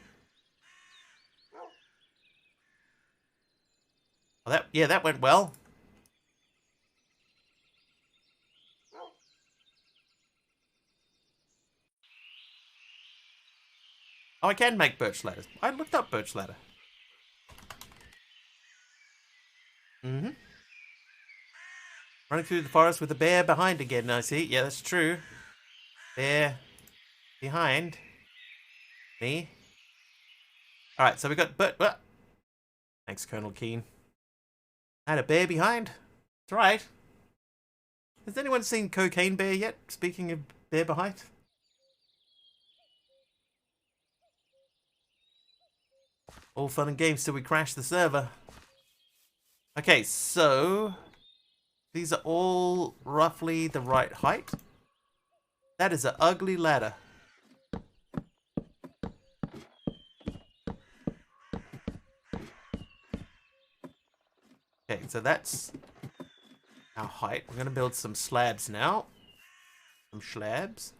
Speaker 1: Well, that went well. Oh, I can make birch ladders. I looked up birch ladder. Running through the forest with a bear behind again, I see. Yeah, that's true. Bear behind me. Alright, so we got thanks, Colonel Keane. And a bear behind. That's right. Has anyone seen Cocaine Bear yet? Speaking of bear behind. All fun and games till we crash the server. Okay, so these are all roughly the right height. That is an ugly ladder. Okay, so that's our height. We're going to build some slabs now. Some slabs.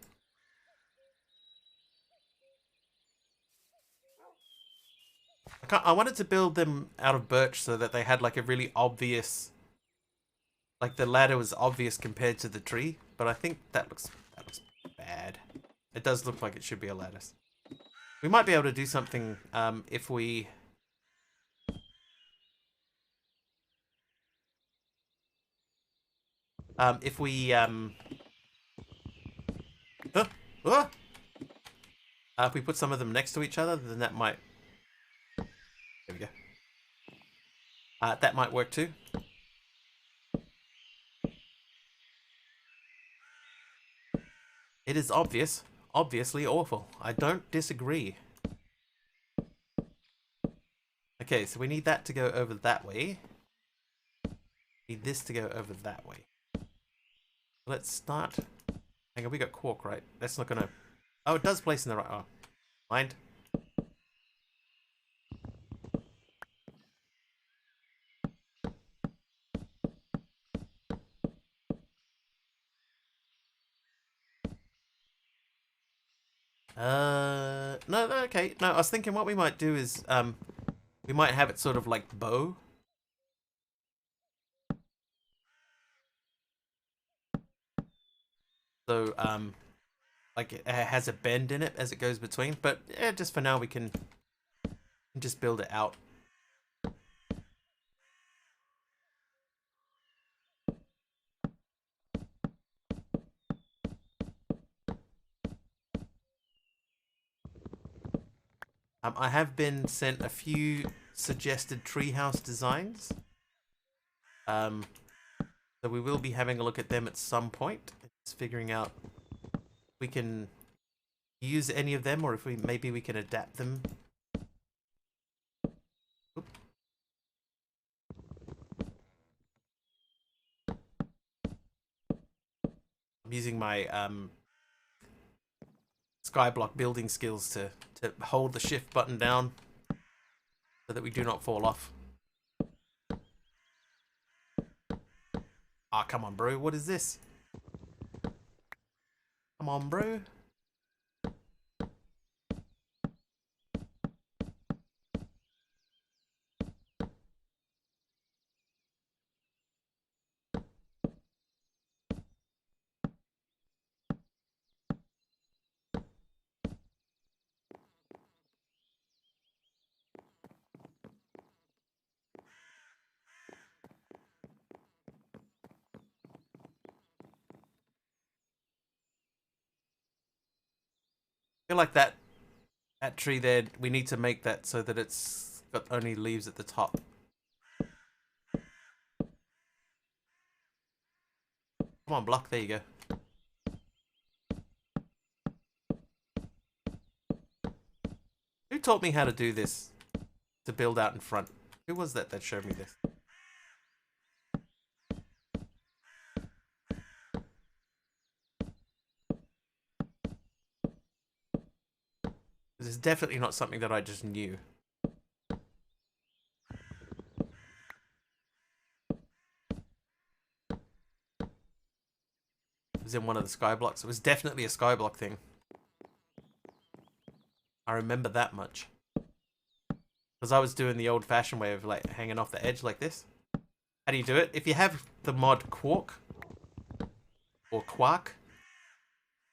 Speaker 1: I wanted to build them out of birch so that they had like a really obvious, like the ladder was obvious compared to the tree, but I think that looks bad. It does look like it should be a lattice. We might be able to do something if we if we put some of them next to each other, then that might. There we go. That might work too. It is obviously awful. I don't disagree. Okay, so we need that to go over that way. Need this to go over that way. Let's start. Hang on, we got cork, right? That's not gonna... Oh, it does place in the right... Oh, mind. No, okay. No, I was thinking what we might do is, we might have it sort of like bow. So, like it has a bend in it as it goes between. But yeah, just for now we can just build it out. I have been sent a few suggested treehouse designs. So we will be having a look at them at some point. Just figuring out if we can use any of them or if maybe we can adapt them. Oop. I'm using my skyblock building skills to hold the shift button down so that we do not fall off. Ah, come on, bro. What is this? Come on, bro. I feel like that tree there, we need to make that so that it's got only leaves at the top. Come on, block. There you go. Who taught me how to do this? To build out in front? Who was that showed me this? This is definitely not something that I just knew. It was in one of the skyblocks. It was definitely a skyblock thing. I remember that much. Because I was doing the old-fashioned way of like hanging off the edge like this. How do you do it? If you have the mod Quark or Quark,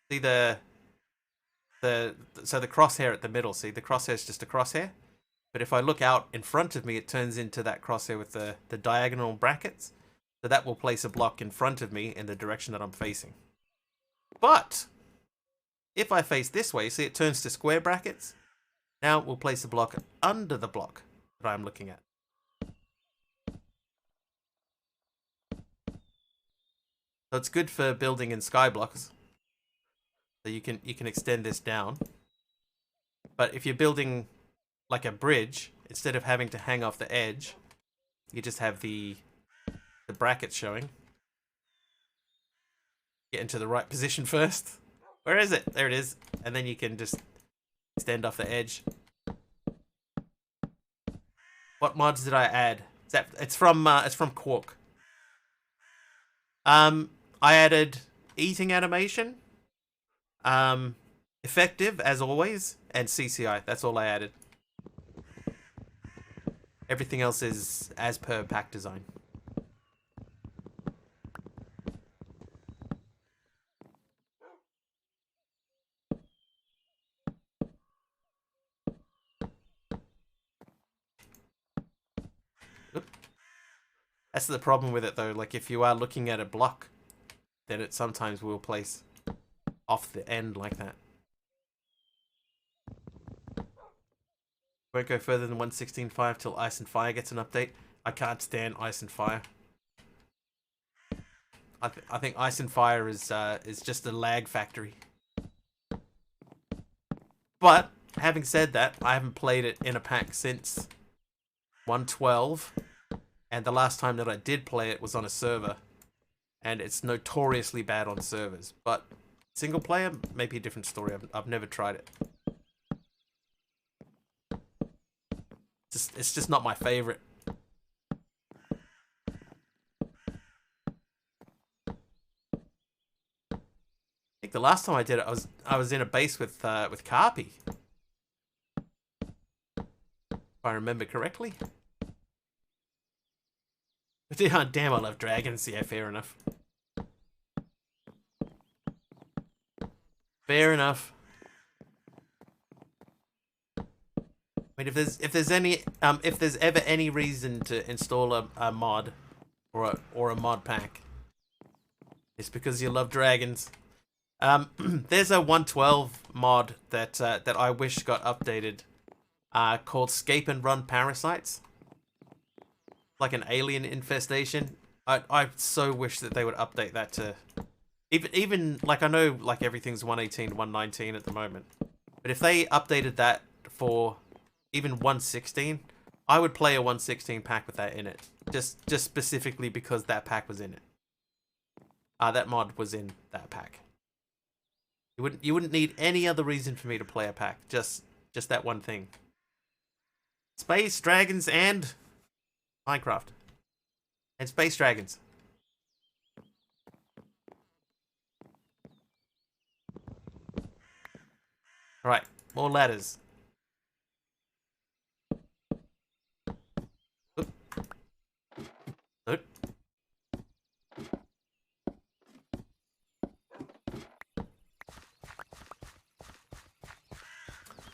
Speaker 1: see the crosshair at the middle. See, the crosshair is just a crosshair. But if I look out in front of me, it turns into that crosshair with the diagonal brackets. So that will place a block in front of me in the direction that I'm facing. But if I face this way, see, it turns to square brackets. Now we'll place a block under the block that I'm looking at. So it's good for building in skyblocks. So you can extend this down. But if you're building like a bridge, instead of having to hang off the edge, you just have the brackets showing. Get into the right position first. Where is it? There it is. And then you can just extend off the edge. What mods did I add? It's from Quark. I added eating animation, effective as always, and CCI. That's all I added. Everything else is as per pack design. That's the problem with it though, like if you are looking at a block, then it sometimes will place off the end like that. Won't go further than 1.16.5 till Ice and Fire gets an update. I can't stand Ice and Fire. I think Ice and Fire is just a lag factory. But having said that, I haven't played it in a pack since 1.12. And the last time that I did play it was on a server. And it's notoriously bad on servers. But single player, maybe a different story. I've never tried it. It's just not my favorite. I think the last time I did it, I was in a base with Carpy. If I remember correctly. But damn, I love dragons. Yeah, fair enough. Fair enough. I mean, if there's ever any reason to install a mod or a mod pack, it's because you love dragons. There's a 112 mod that I wish got updated, called Scape and Run Parasites. Like an alien infestation. I so wish that they would update that to even like, I know like everything's 118, 119 at the moment, but if they updated that for even 116, I would play a 116 pack with that in it. Just specifically because that pack was in it. That mod was in that pack. You wouldn't need any other reason for me to play a pack. Just that one thing. Space, dragons, and Minecraft. And space dragons. Alright, more ladders. Oop. Oop.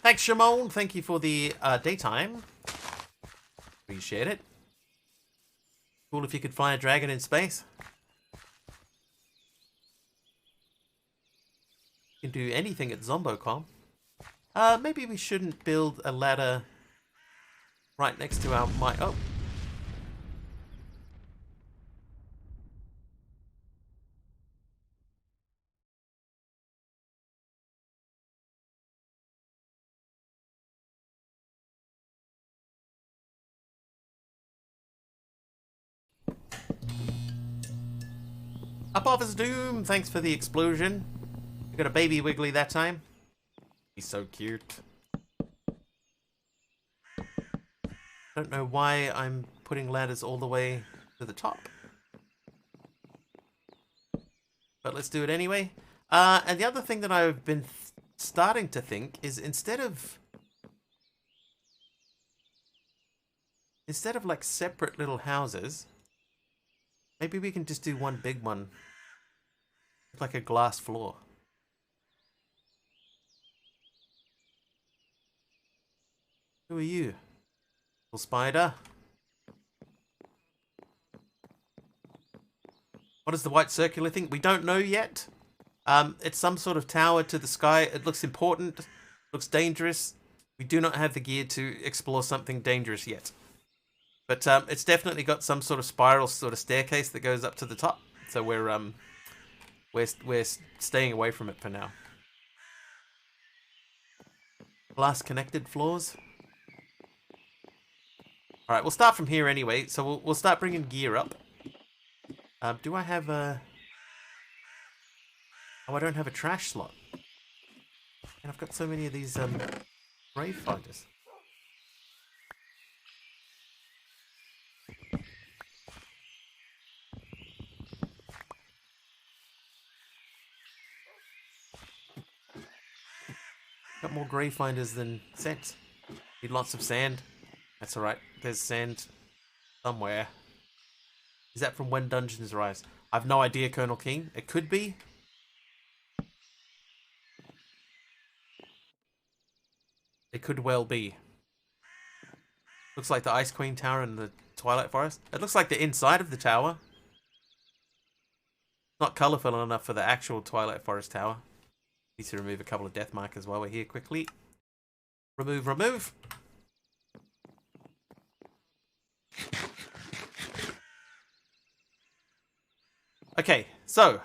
Speaker 1: Thanks, Shimon. Thank you for the daytime. Appreciate it. Cool if you could fly a dragon in space. You can do anything at ZomboCom. Maybe we shouldn't build a ladder right next to our oh. Up Office Doom, thanks for the explosion. We got a baby Wiggly that time. He's so cute. Don't know why I'm putting ladders all the way to the top. But let's do it anyway. And the other thing that I've been starting to think is instead of like separate little houses, maybe we can just do one big one. Like a glass floor. Who are you? Little spider. What is the white circular thing? We don't know yet. It's some sort of tower to the sky. It looks important. Looks dangerous. We do not have the gear to explore something dangerous yet. But it's definitely got some sort of spiral sort of staircase that goes up to the top. So we're staying away from it for now. Glass connected floors. All right, we'll start from here anyway. So we'll start bringing gear up. Do I have a? Oh, I don't have a trash slot. And I've got so many of these grave finders. Got more grave finders than sense. Need lots of sand. That's alright. There's sand somewhere. Is that from When Dungeons Rise? I've no idea, Colonel King. It could be. It could well be. Looks like the Ice Queen Tower in the Twilight Forest. It looks like the inside of the tower. Not colourful enough for the actual Twilight Forest tower. Need to remove a couple of death markers while we're here quickly. Remove, remove. Okay, so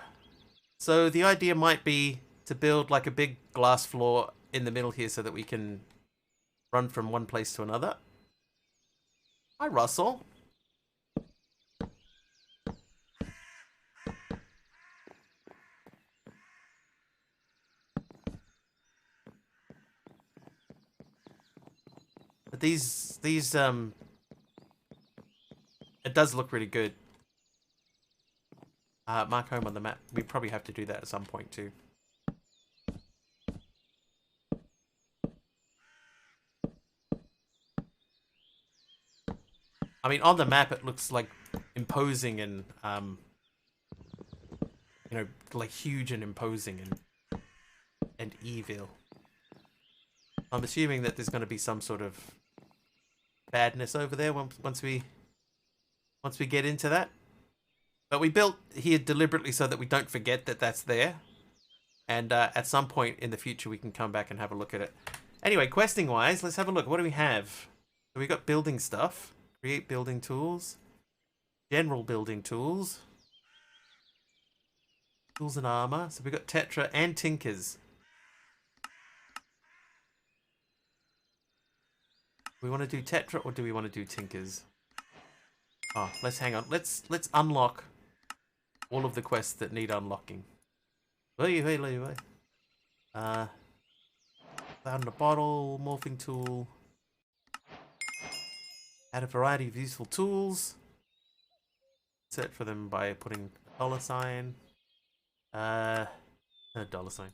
Speaker 1: the idea might be to build like a big glass floor in the middle here so that we can run from one place to another. Hi, Russell. these it does look really good. Mark home on the map. We probably have to do that at some point too. I mean, on the map it looks like imposing and you know, like huge and imposing and evil. I'm assuming that there's going to be some sort of badness over there once we get into that. But we built here deliberately so that we don't forget that that's there. And at some point in the future, we can come back and have a look at it. Anyway, questing wise, let's have a look. What do we have? So we got building stuff. Create building tools. General building tools. Tools and armor. So we got Tetra and Tinkers. Do we want to do Tetra or do we want to do Tinkers? Oh, let's hang on. Let's unlock all of the quests that need unlocking. Wait. Found a bottle, morphing tool. Add a variety of useful tools. Search for them by putting a $sign. A $sign.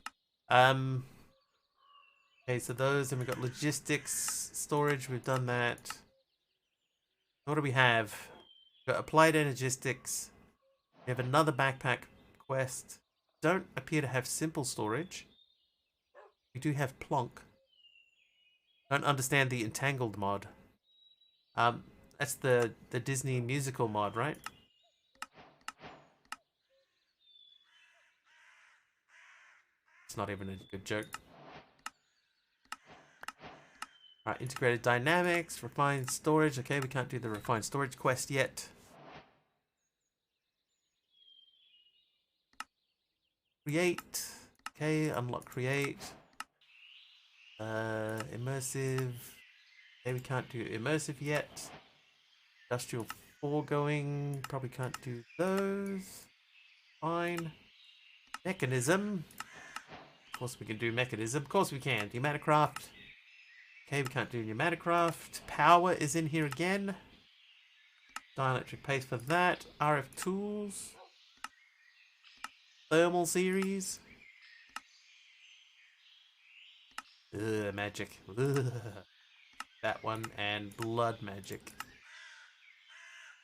Speaker 1: Okay, so those, and we've got logistics, storage, we've done that. What do we have? We've got applied energistics. We have another backpack quest. Don't appear to have simple storage. We do have plonk. Don't understand the entangled mod. That's the Disney musical mod, right? It's not even a good joke. Alright, integrated dynamics, refined storage. Okay, we can't do the refined storage quest yet. Create. Okay, unlock create. Immersive. Okay, we can't do immersive yet. Industrial foregoing. Probably can't do those. Fine. Mechanism. Of course we can do mechanism. Of course we can. Pneumaticraft. Okay, we can't do pneumaticraft. Power is in here again. Dielectric paste for that. RF tools. Thermal series. Ugh, magic. Ugh. That one and blood magic.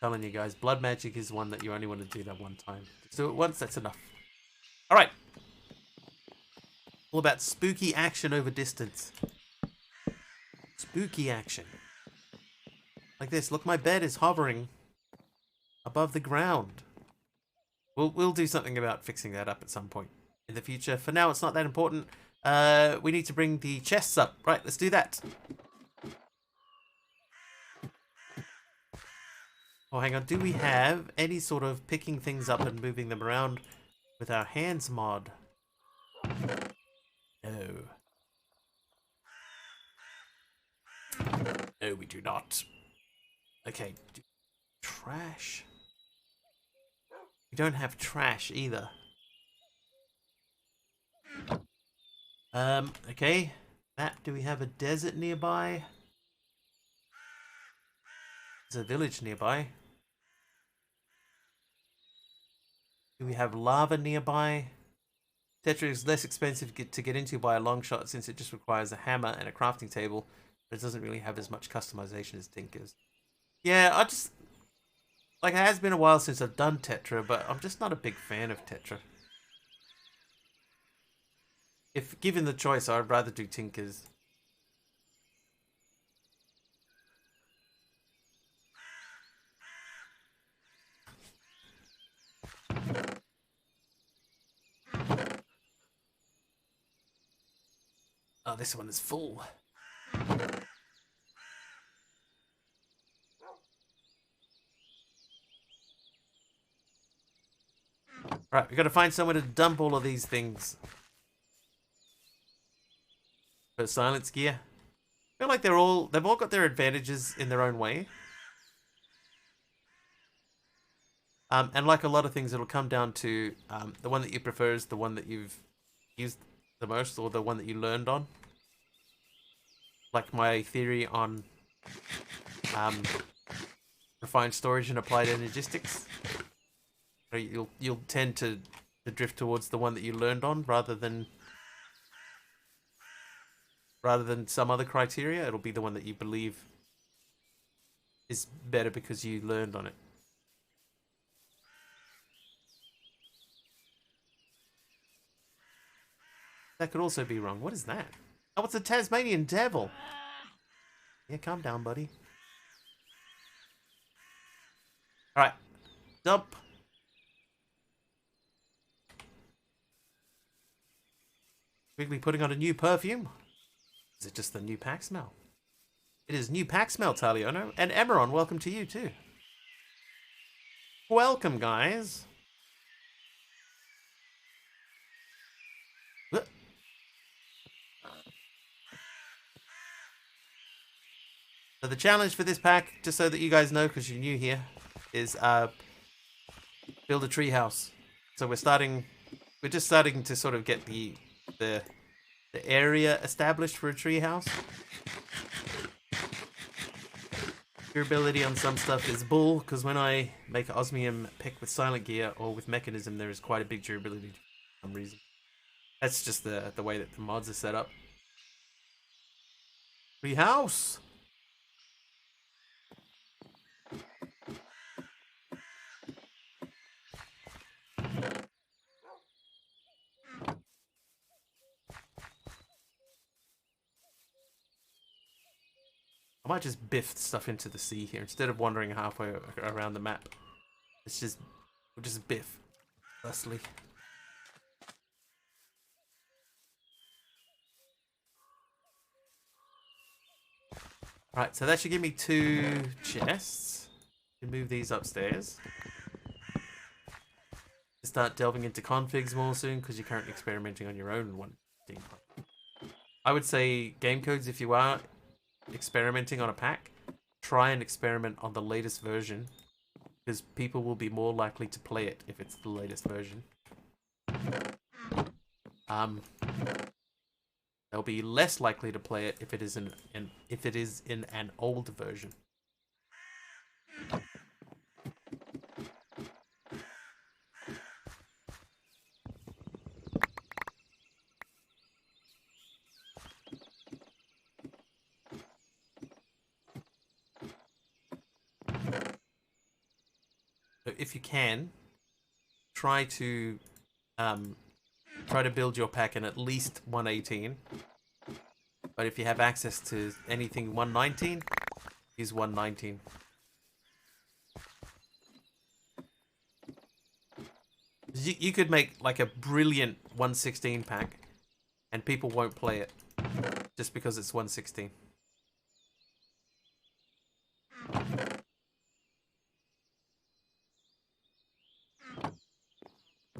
Speaker 1: Telling you guys, blood magic is one that you only want to do that one time. Just do it once, that's enough. Alright. All about spooky action over distance. Spooky action. Like this. Look, my bed is hovering above the ground. We'll do something about fixing that up at some point in the future. For now, it's not that important. We need to bring the chests up. Right, let's do that. Oh, hang on. Do we have any sort of picking things up and moving them around with our hands mod? No. No, we do not. Okay. Trash. We don't have trash either. Okay. Map, do we have a desert nearby? There's a village nearby. Do we have lava nearby? Tetra is less expensive to get into by a long shot since it just requires a hammer and a crafting table, but it doesn't really have as much customization as Tinkers. Yeah, I just... Like, it has been a while since I've done Tetra, but I'm just not a big fan of Tetra. If given the choice, I'd rather do Tinkers. Oh, this one is full. Right, we got to find somewhere to dump all of these things. For silence gear. I feel like they've all got their advantages in their own way. And like a lot of things, it'll come down to the one that you prefer is the one that you've used the most or the one that you learned on. Like my theory on refined storage and applied energistics. So you'll tend to drift towards the one that you learned on rather than some other criteria. It'll be the one that you believe is better because you learned on it. That could also be wrong. What is that? Oh, it's a Tasmanian devil. Yeah, calm down, buddy. Alright. Dump. Quickly putting on a new perfume. Is it just the new pack smell? It is new pack smell, Taliono. And Emeron, welcome to you too. Welcome, guys. So the challenge for this pack, just so that you guys know, because you're new here, is build a tree house. So we're just starting to sort of get the area established for a tree house. Durability on some stuff is bull, because when I make an osmium pick with silent gear or with mechanism, there is quite a big durability for some reason. That's just the way that the mods are set up. Tree house. I might just biff stuff into the sea here instead of wandering halfway around the map. We'll just biff, firstly. Right, so that should give me 2 chests. You can move these upstairs. Start delving into configs more soon because you're currently experimenting on your own one. I would say game codes, if you are experimenting on a pack, try and experiment on the latest version because people will be more likely to play it if it's the latest version. They'll be less likely to play it if it is in an old version. So if you can, try to build your pack in at least 118. But if you have access to anything 119, use 119. You could make like a brilliant 116 pack, and people won't play it just because it's 116.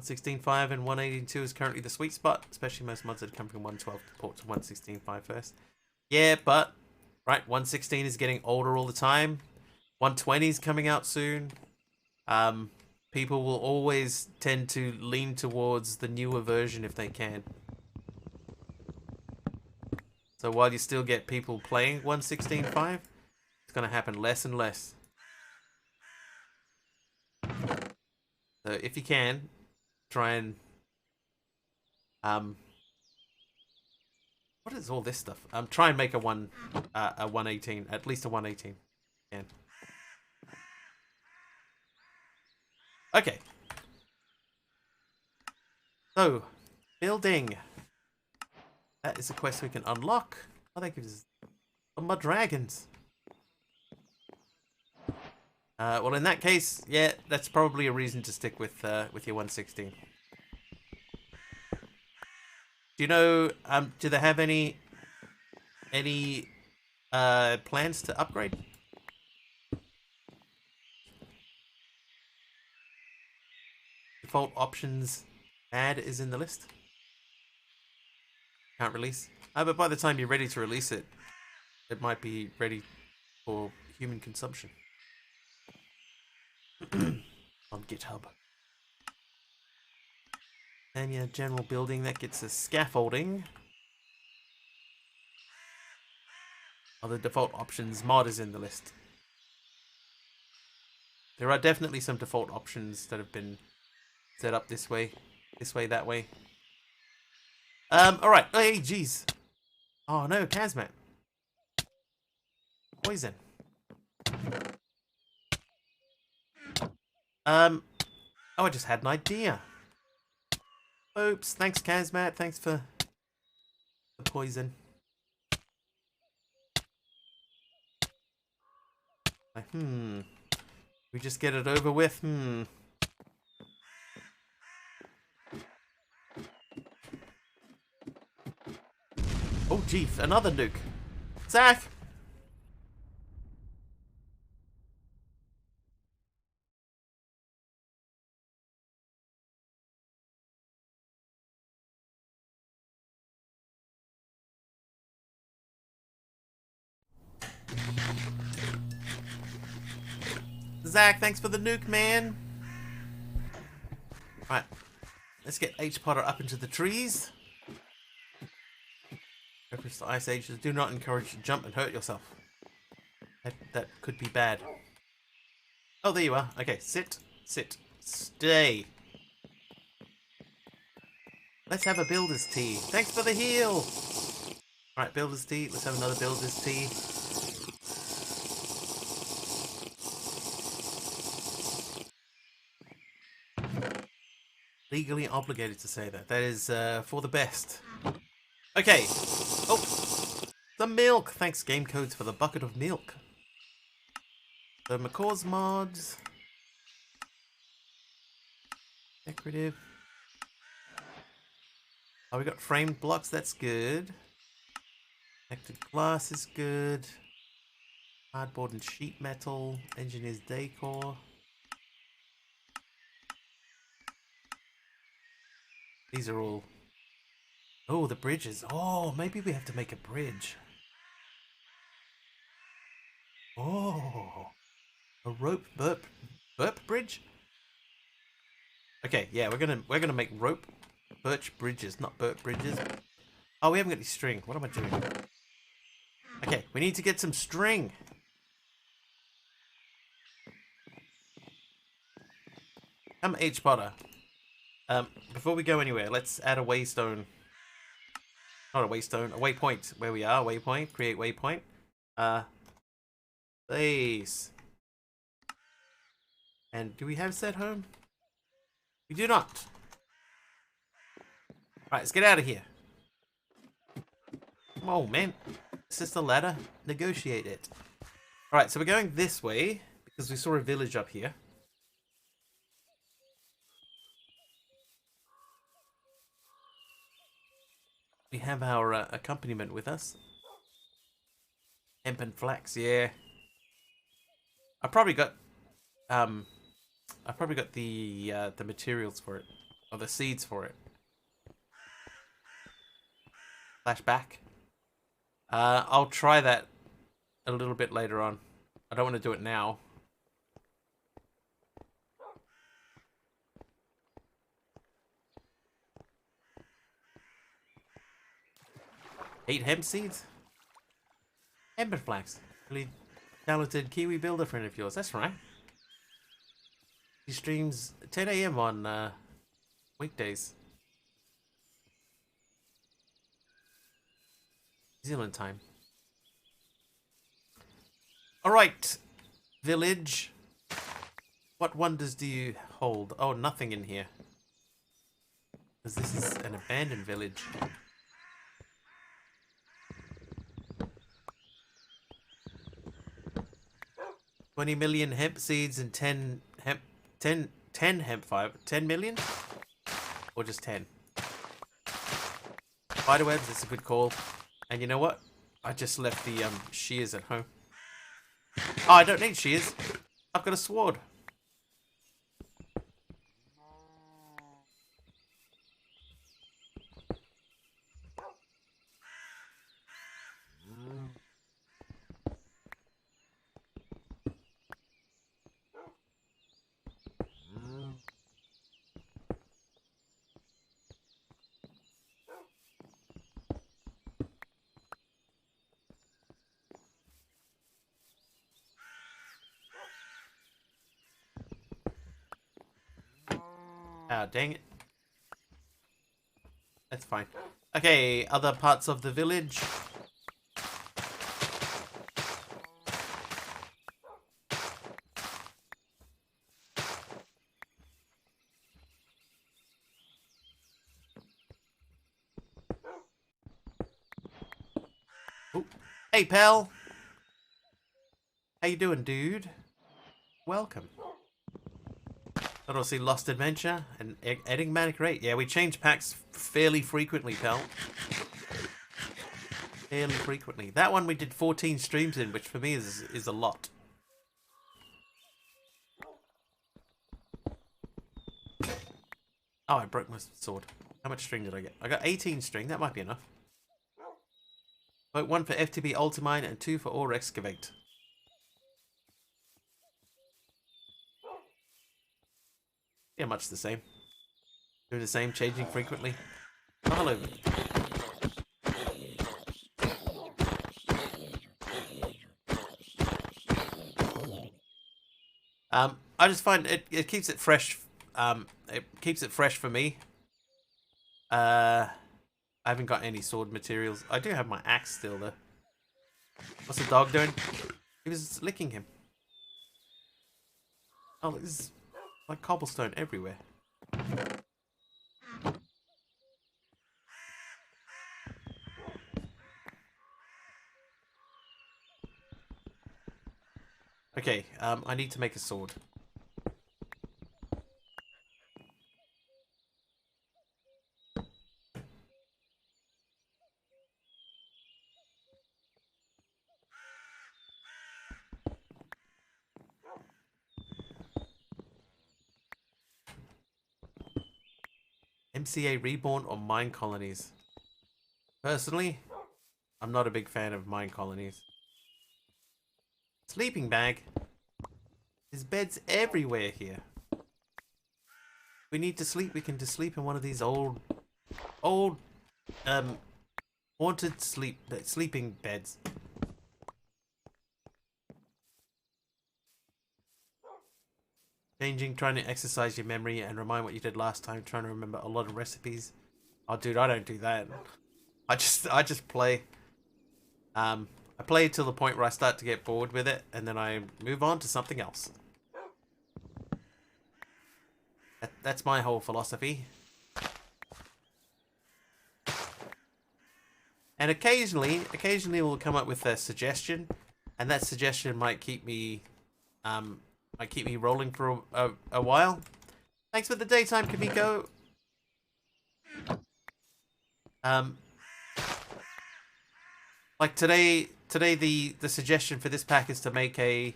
Speaker 1: 116.5 and 182 is currently the sweet spot, especially most mods that come from 112 to port to 116.5 first. Yeah, but, right, 116 is getting older all the time. 120 is coming out soon. People will always tend to lean towards the newer version if they can. So while you still get people playing 116.5, it's going to happen less and less. So if you can, try and what is all this stuff? Try and make a 118, at least a 118. Yeah. Okay. So, building. That is a quest we can unlock. Oh, that gives us more dragons. Well, in that case, yeah, that's probably a reason to stick with your 116. Do you know? Do they have any plans to upgrade? Default options add is in the list. Can't release. But by the time you're ready to release it, it might be ready for human consumption. On GitHub. And yeah, general building, that gets us scaffolding. Other default options. Mod is in the list. There are definitely some default options that have been set up this way, that way. Alright. Hey, jeez. Oh no, Kazmat. Poison. Oh, I just had an idea. Oops, thanks Kazmat, thanks for the poison. We just get it over with? Oh, jeez, another nuke. Zach! Zach, thanks for the nuke, man. Right, let's get H. Potter up into the trees. Reference to Ice Ages. Do not encourage you to jump and hurt yourself. That could be bad. Oh, there you are. Okay, sit, stay. Let's have a builder's tea. Thanks for the heal. Alright, builder's tea. Let's have another builder's tea. Legally obligated to say that. That is for the best. Okay. Oh, the milk. Thanks, Game Codes, for the bucket of milk. The McCaw's mods. Decorative. Oh, we got framed blocks. That's good. Connected glass is good. Cardboard and sheet metal. Engineer's decor. These are all... Oh, the bridges. Oh, maybe we have to make a bridge. Oh, a rope burp bridge. Okay, yeah, we're gonna make rope birch bridges, not burp bridges. Oh, we haven't got any string. What am I doing? Okay, we need to get some string. I'm H. Potter. Before we go anywhere, let's add a waystone. Not a waystone, a waypoint. Where we are, waypoint. Create waypoint. Place. And do we have set home? We do not. Alright, let's get out of here. Come on, man. It's just a ladder. Negotiate it. Alright, so we're going this way because we saw a village up here. We have our accompaniment with us. Hemp and flax, yeah. I probably got the materials for it, or the seeds for it. Flashback. I'll try that a little bit later on. I don't want to do it now. Eight hemp seeds? Hemp and flax. Really talented Kiwi builder friend of yours. That's right. He streams 10 AM on weekdays. New Zealand time. Alright, village. What wonders do you hold? Oh, nothing in here. Because this is an abandoned village. 20 million hemp seeds and 10 hemp fiber. 10 million? Or just 10? Spiderwebs, that's a good call. And you know what? I just left the shears at home. Oh, I don't need shears. I've got a sword. Ah, dang it. That's fine. Okay, other parts of the village. Ooh. Hey, pal. How you doing, dude? Welcome. Obviously, Lost Adventure and Enigmatica 8. Yeah, we change packs fairly frequently, pal. Fairly frequently. That one we did 14 streams in, which for me is a lot. Oh, I broke my sword. How much string did I get? I got 18 string. That might be enough. Vote 1 for FTB Ultimine and 2 for Ore Excavate. Yeah, much the same. Doing the same, changing frequently. Oh, hello. I just find it keeps it fresh. It keeps it fresh for me. I haven't got any sword materials. I do have my axe still though. What's the dog doing? He was licking him. Oh, this is like cobblestone everywhere. Okay, I need to make a sword. MCA Reborn or Mine Colonies? Personally, I'm not a big fan of mine colonies. Sleeping bag? There's beds everywhere here. We need to sleep, we can just sleep in one of these old, haunted sleeping beds. Changing, trying to exercise your memory and remind what you did last time, trying to remember a lot of recipes. Oh dude, I don't do that. I just play. I play till the point where I start to get bored with it, and then I move on to something else. That's my whole philosophy. And occasionally we'll come up with a suggestion, and that suggestion might keep me rolling for a while. Thanks for the daytime, Kamiko. Like today the suggestion for this pack is to make a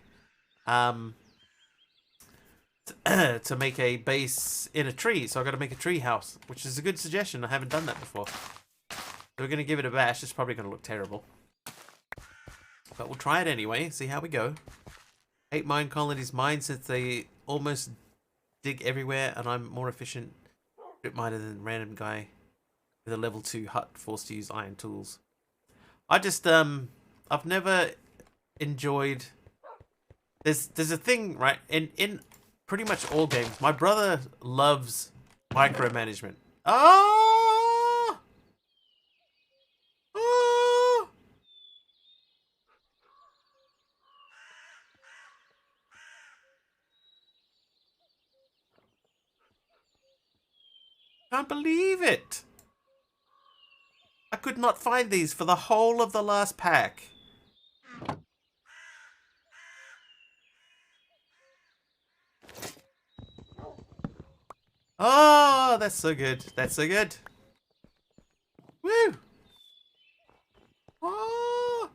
Speaker 1: to make a base in a tree. So I got to make a tree house, which is a good suggestion. I haven't done that before. So we're gonna give it a bash. It's probably gonna look terrible, but we'll try it anyway. See how we go. 8 mine colonies mine since they almost dig everywhere, and I'm more efficient strip miner than random guy with a level 2 hut forced to use iron tools. I just I've never enjoyed. There's a thing, right, in pretty much all games. My brother loves micromanagement. Ah! Ah! Can't believe it. I could not find these for the whole of the last pack. Oh, that's so good. That's so good. Woo! Oh!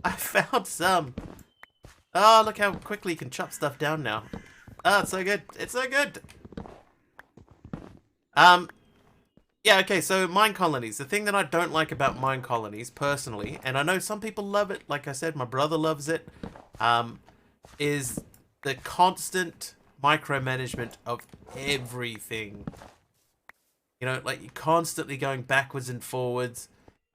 Speaker 1: I found some. Oh, look how quickly you can chop stuff down now. Oh, it's so good. It's so good. Yeah, okay, so mine colonies. The thing that I don't like about mine colonies, personally, and I know some people love it, like I said, my brother loves it, is the constant micromanagement of everything. You know, like you're constantly going backwards and forwards.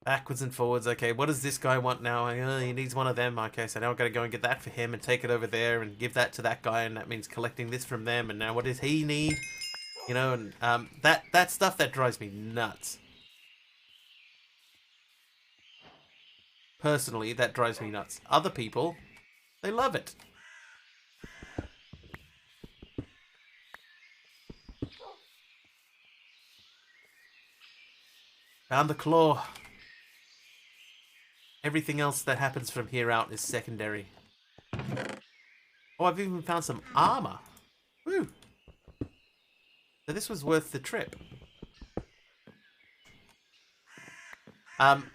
Speaker 1: Backwards and forwards. Okay, what does this guy want now? He needs one of them. Okay, so now I've got to go and get that for him and take it over there and give that to that guy, and that means collecting this from them. And now what does he need? You know, and that stuff that drives me nuts. Personally, that drives me nuts. Other people, they love it. Found the claw. Everything else that happens from here out is secondary. Oh, I've even found some armor. Woo! So this was worth the trip.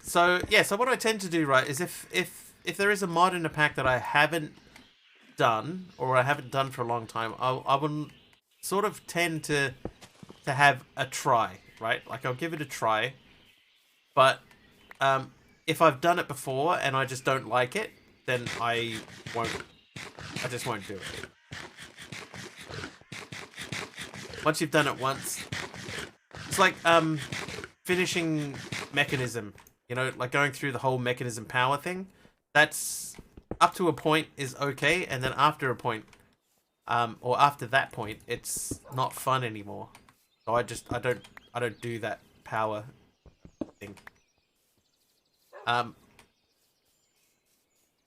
Speaker 1: So yeah, so what I tend to do, right, is if there is a mod in a pack that I haven't done, or I haven't done for a long time, I will sort of tend to have a try, right? Like, I'll give it a try, but if I've done it before and I just don't like it, then I just won't do it. Once you've done it once, it's like finishing Mechanism, you know, like going through the whole Mechanism power thing. That's up to a point is okay, and then after a point, or after that point, it's not fun anymore. So I don't do that power thing. A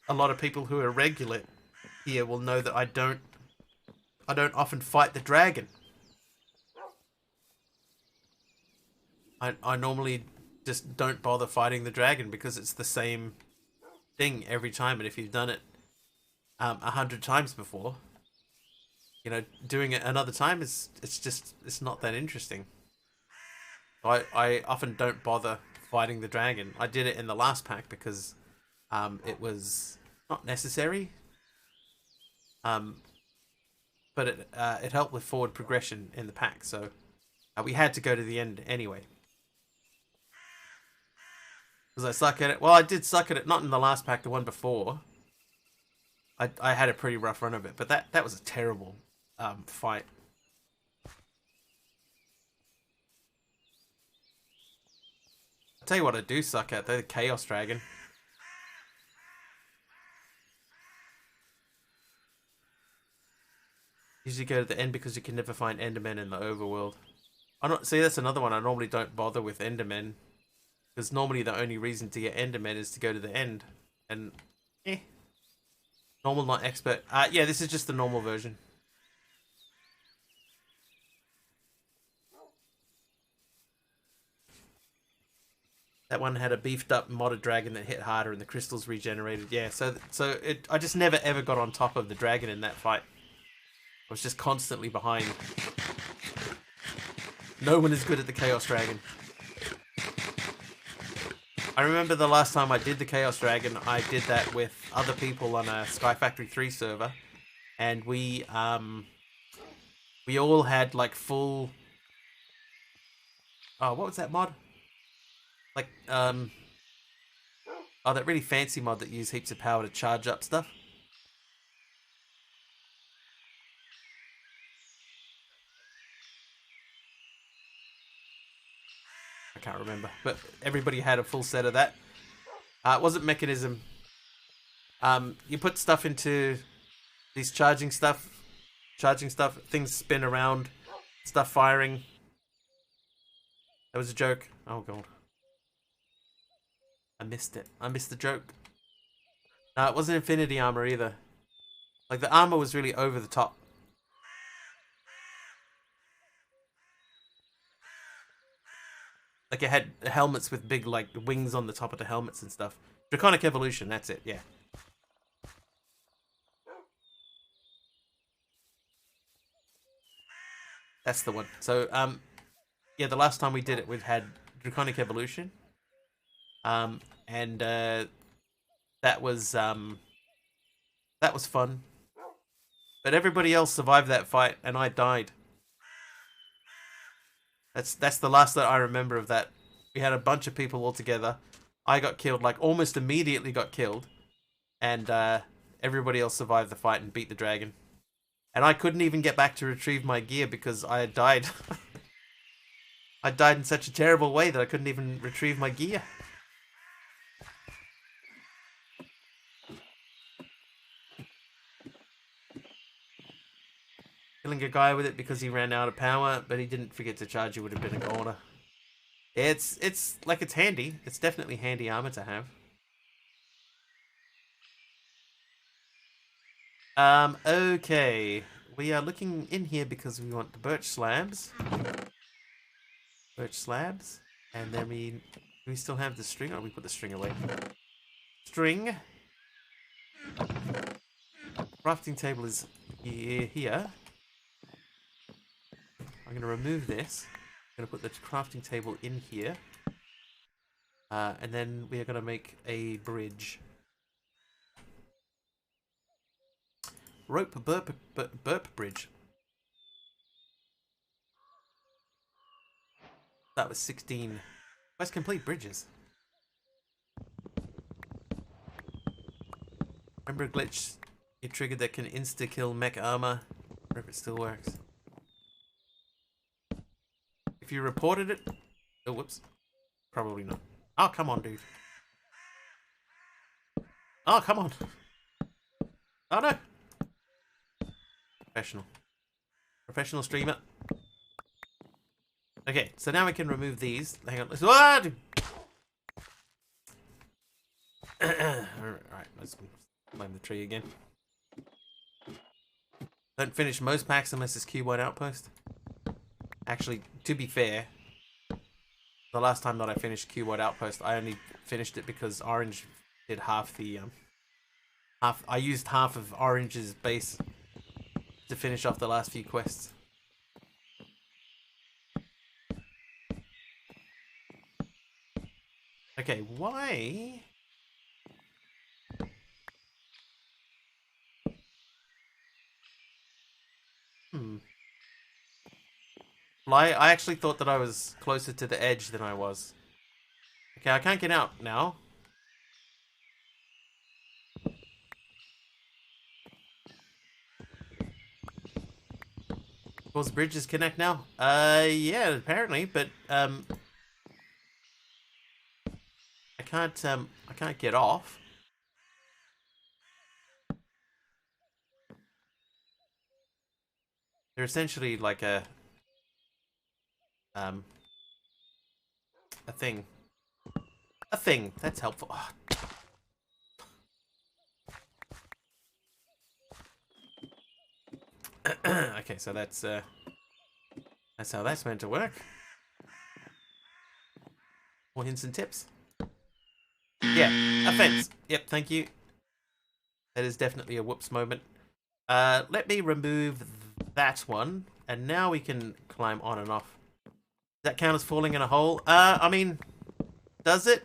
Speaker 1: lot of people who are regular here will know that I don't often fight the dragon. I normally just don't bother fighting the dragon because it's the same thing every time, and if you've done it 100 times before, you know, doing it another time it's not that interesting. I often don't bother fighting the dragon. I did it in the last pack because it was not necessary, but it helped with forward progression in the pack, so we had to go to the end anyway. Because I suck at it. Well, I did suck at it, not in the last pack, the one before. I had a pretty rough run of it, but that was a terrible fight. I'll tell you what I do suck at, though, the Chaos Dragon. Usually go to the end because you can never find Endermen in the overworld. See, that's another one. I normally don't bother with Endermen. Because normally the only reason to get Endermen is to go to the end. And, normal, not expert. Yeah, this is just the normal version. That one had a beefed up modded dragon that hit harder and the crystals regenerated. Yeah, so I just never ever got on top of the dragon in that fight. I was just constantly behind. No one is good at the Chaos Dragon. I remember the last time I did the Chaos Dragon, I did that with other people on a Sky Factory 3 server, and we all had like full. Oh, what was that mod? Like that really fancy mod that used heaps of power to charge up stuff. I can't remember, but everybody had a full set of that. It wasn't Mechanism. You put stuff into these charging stuff, things spin around, stuff firing. That was a joke. Oh god. I missed it. I missed the joke. No, it wasn't Infinity Armor either. Like, the armor was really over the top. Like, it had helmets with big, like, wings on the top of the helmets and stuff. Draconic Evolution, that's it, yeah. That's the one. So, yeah, the last time we did it, we've had Draconic Evolution. And that was fun. But everybody else survived that fight, and I died. That's the last that I remember of that. We had a bunch of people all together. I got killed, like almost immediately got killed, and everybody else survived the fight and beat the dragon. And I couldn't even get back to retrieve my gear because I had died. I died in such a terrible way that I couldn't even retrieve my gear. killing a guy with it because he ran out of power, but he didn't forget to charge. It would have been a goner. It's like it's handy. It's definitely handy armor to have. Okay. We are looking in here because we want the birch slabs. Birch slabs. And then do we still have the string? Oh, we put the string away. String. Crafting table is here. I'm going to remove this. I'm going to put the crafting table in here. And then we are going to make a bridge. Rope burp bridge. That was 16. Quest complete bridges. Remember a glitch you triggered that can insta-kill mech armor? I wonder if it still works. If you reported it... Oh, whoops. Probably not. Oh, come on, dude. Oh, come on. Oh, no. Professional. Professional streamer. Okay, so now we can remove these. Hang on. What? Alright, let's climb the tree again. Don't finish most packs unless it's Q1 Outpost. Actually, to be fair, the last time that I finished Q1 Outpost, I only finished it because Orange did half the I used half of Orange's base to finish off the last few quests. Okay, why? Well, I actually thought that I was closer to the edge than I was. Okay, I can't get out now. Those bridges connect now? Yeah, apparently, but I can't get off. They're essentially like a thing. A thing. That's helpful. Oh. Okay, so that's how that's meant to work. More hints and tips. Yeah, a fence. Yep, thank you. That is definitely a whoops moment. Let me remove that one, and now we can climb on and off. Does that count as falling in a hole? I mean, does it?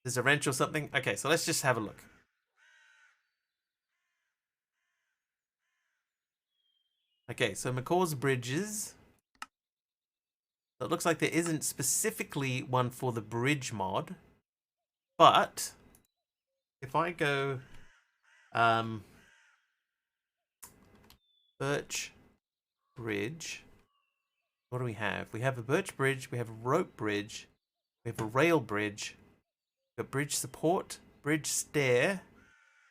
Speaker 1: There's a wrench or something? Okay, so let's just have a look. Okay, so McCaw's bridges. So it looks like there isn't specifically one for the bridge mod. But if I go birch bridge, what do we have? We have a birch bridge, we have a rope bridge, we have a rail bridge, we've got bridge support, bridge stair,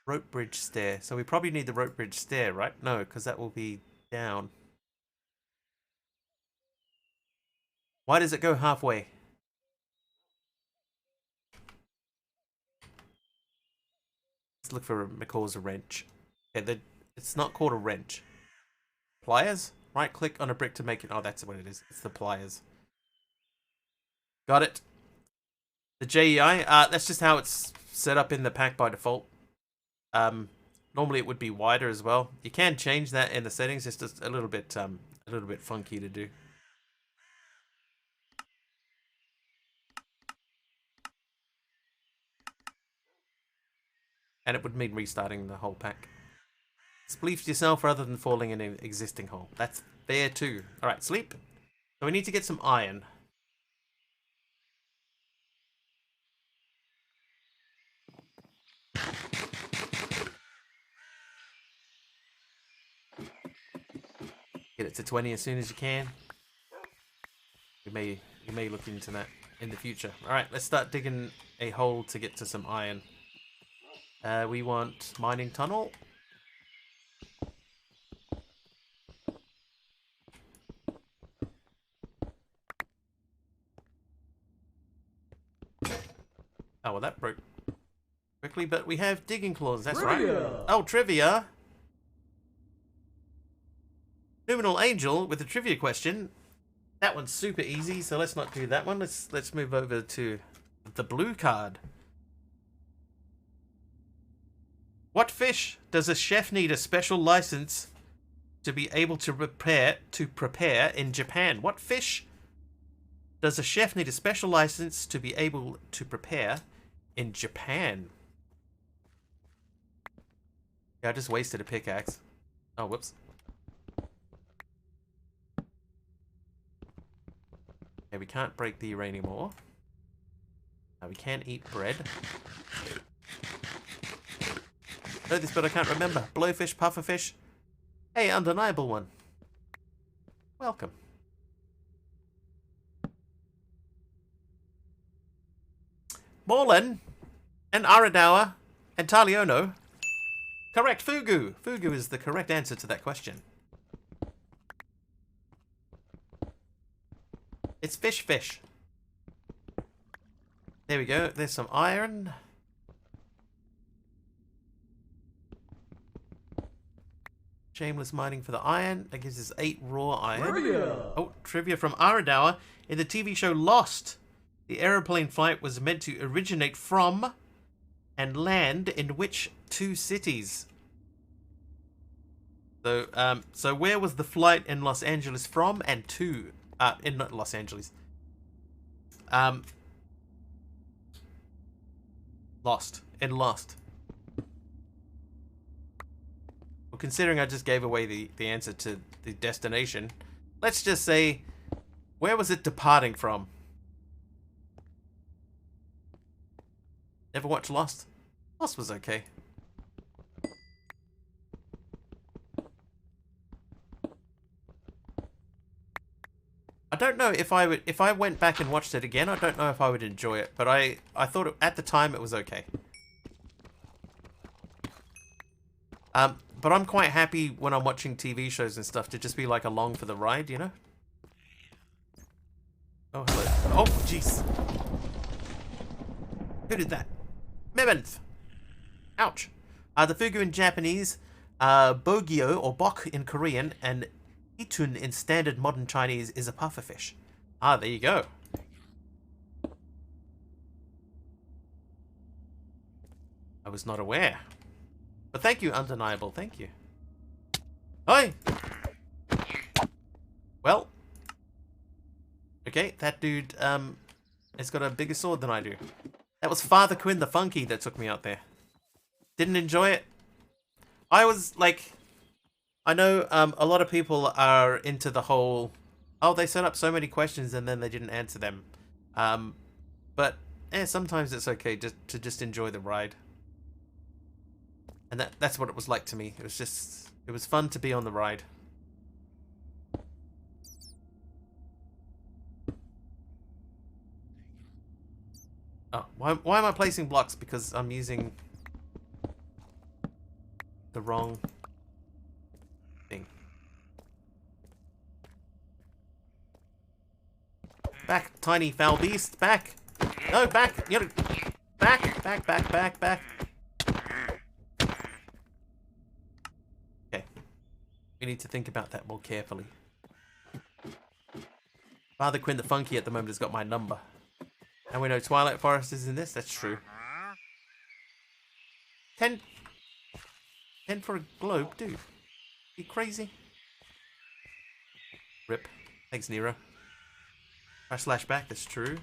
Speaker 1: rope bridge stair. So we probably need the rope bridge stair, right? No, because that will be down. Why does it go halfway? Let's look for McCaw's wrench. Okay, it's not called a wrench. Pliers? Right click on a brick to make it. Oh, that's what it is. It's the pliers. Got it. The JEI, that's just how it's set up in the pack by default. Normally it would be wider as well. You can change that in the settings. It's just a little bit funky to do. And it would mean restarting the whole pack. Spleef yourself rather than falling in an existing hole. That's fair too. Alright, sleep. So we need to get some iron. Get it to 20 as soon as you can. You may look into that in the future. Alright, let's start digging a hole to get to some iron. We want mining tunnel. Oh, well, that broke quickly, but we have digging claws, that's
Speaker 2: Trivia.
Speaker 1: right. Oh, trivia. Numinal Angel with a trivia question. That one's super easy, so let's not do that one. Let's move over to the blue card. What fish does a chef need a special license to be able to prepare in Japan? What fish does a chef need a special license to be able to prepare in Japan? Yeah, I just wasted a pickaxe. Oh, whoops. Okay, we can't break the uranium ore. We can eat bread. Know this, but I can't remember. Blowfish, pufferfish. Hey, undeniable one. Welcome. Morlin and Aradawa and Taliono. Correct, Fugu. Fugu is the correct answer to that question. It's fish. There we go. There's some iron. Shameless mining for the iron. That gives us 8 raw iron.
Speaker 2: Trivia.
Speaker 1: Oh, trivia from Aradawa. In the TV show Lost, the aeroplane flight was meant to originate from and land in which 2 cities? So where was the flight in Los Angeles from and to? In not Los Angeles. Lost. In Lost. Well, considering I just gave away the answer to the destination, let's just say, where was it departing from? Never watched Lost? Lost was okay. I don't know if I went back and watched it again, I don't know if I would enjoy it, but I thought at the time it was okay. But I'm quite happy when I'm watching TV shows and stuff to just be like along for the ride, you know? Oh, hello. Oh, jeez. Who did that? Mementh. Ouch. The fugu in Japanese, bogyo or bok in Korean, and itun in standard modern Chinese is a pufferfish. Ah, there you go. I was not aware. But thank you, Undeniable. Thank you. Hi! Well. Okay, that dude, has got a bigger sword than I do. That was Father Quinn the Funky that took me out there. Didn't enjoy it. I was, like... I know, a lot of people are into the whole... Oh, they set up so many questions and then they didn't answer them. But, sometimes it's okay just to just enjoy the ride. And that's what it was like to me. It was just... It was fun to be on the ride. Oh, why am I placing blocks? Because I'm using the wrong thing. Back, tiny foul beast. Back. No, back. You know, back. Okay. We need to think about that more carefully. Father Quinn the Funky at the moment has got my number. And we know Twilight Forest is in this. That's true. 10 for a globe, dude. You crazy? Rip. Thanks, Nero. I slash back. That's true.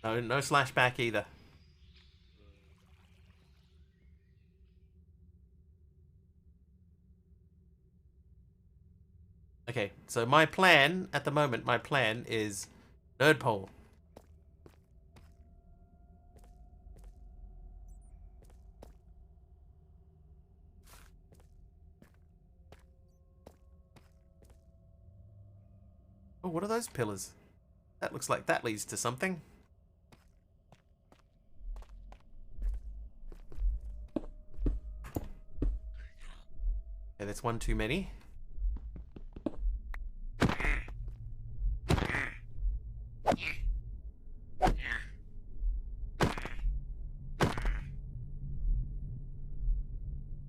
Speaker 1: No slash back either. Okay, so my plan at the moment, is Nerd Pole. Oh, what are those pillars? That looks like that leads to something. Okay, that's one too many.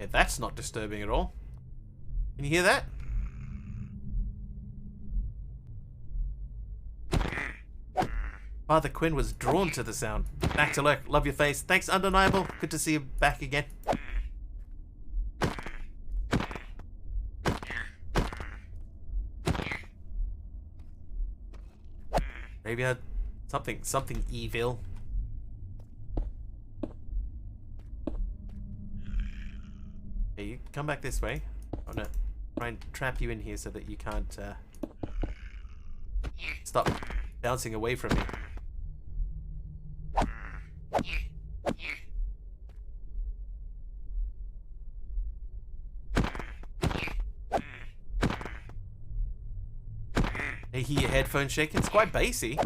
Speaker 1: Yeah, that's not disturbing at all. Can you hear that? Father Quinn was drawn to the sound. Back to lurk. Love your face. Thanks, Undeniable. Good to see you back again. Maybe I had something evil. Hey, you come back this way. I'm gonna try and trap you in here so that you can't stop bouncing away from me. I hear your headphones shaking. It's quite bassy.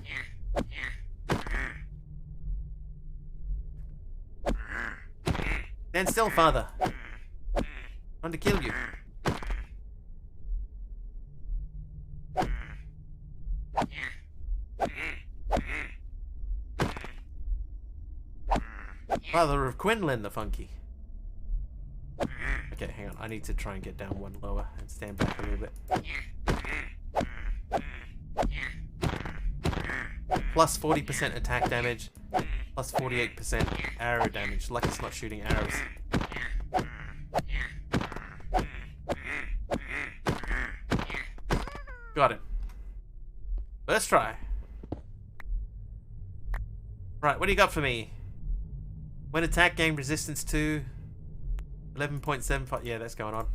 Speaker 1: Stand still, Father. Trying to kill you. Father of Quinlan the Funky. Okay, hang on. I need to try and get down one lower and stand back a little bit. Plus 40% attack damage. Plus 48% arrow damage. Like it's not shooting arrows. Got it. First try. Right, what do you got for me? When attack gain resistance to 11.75. Yeah, that's going on.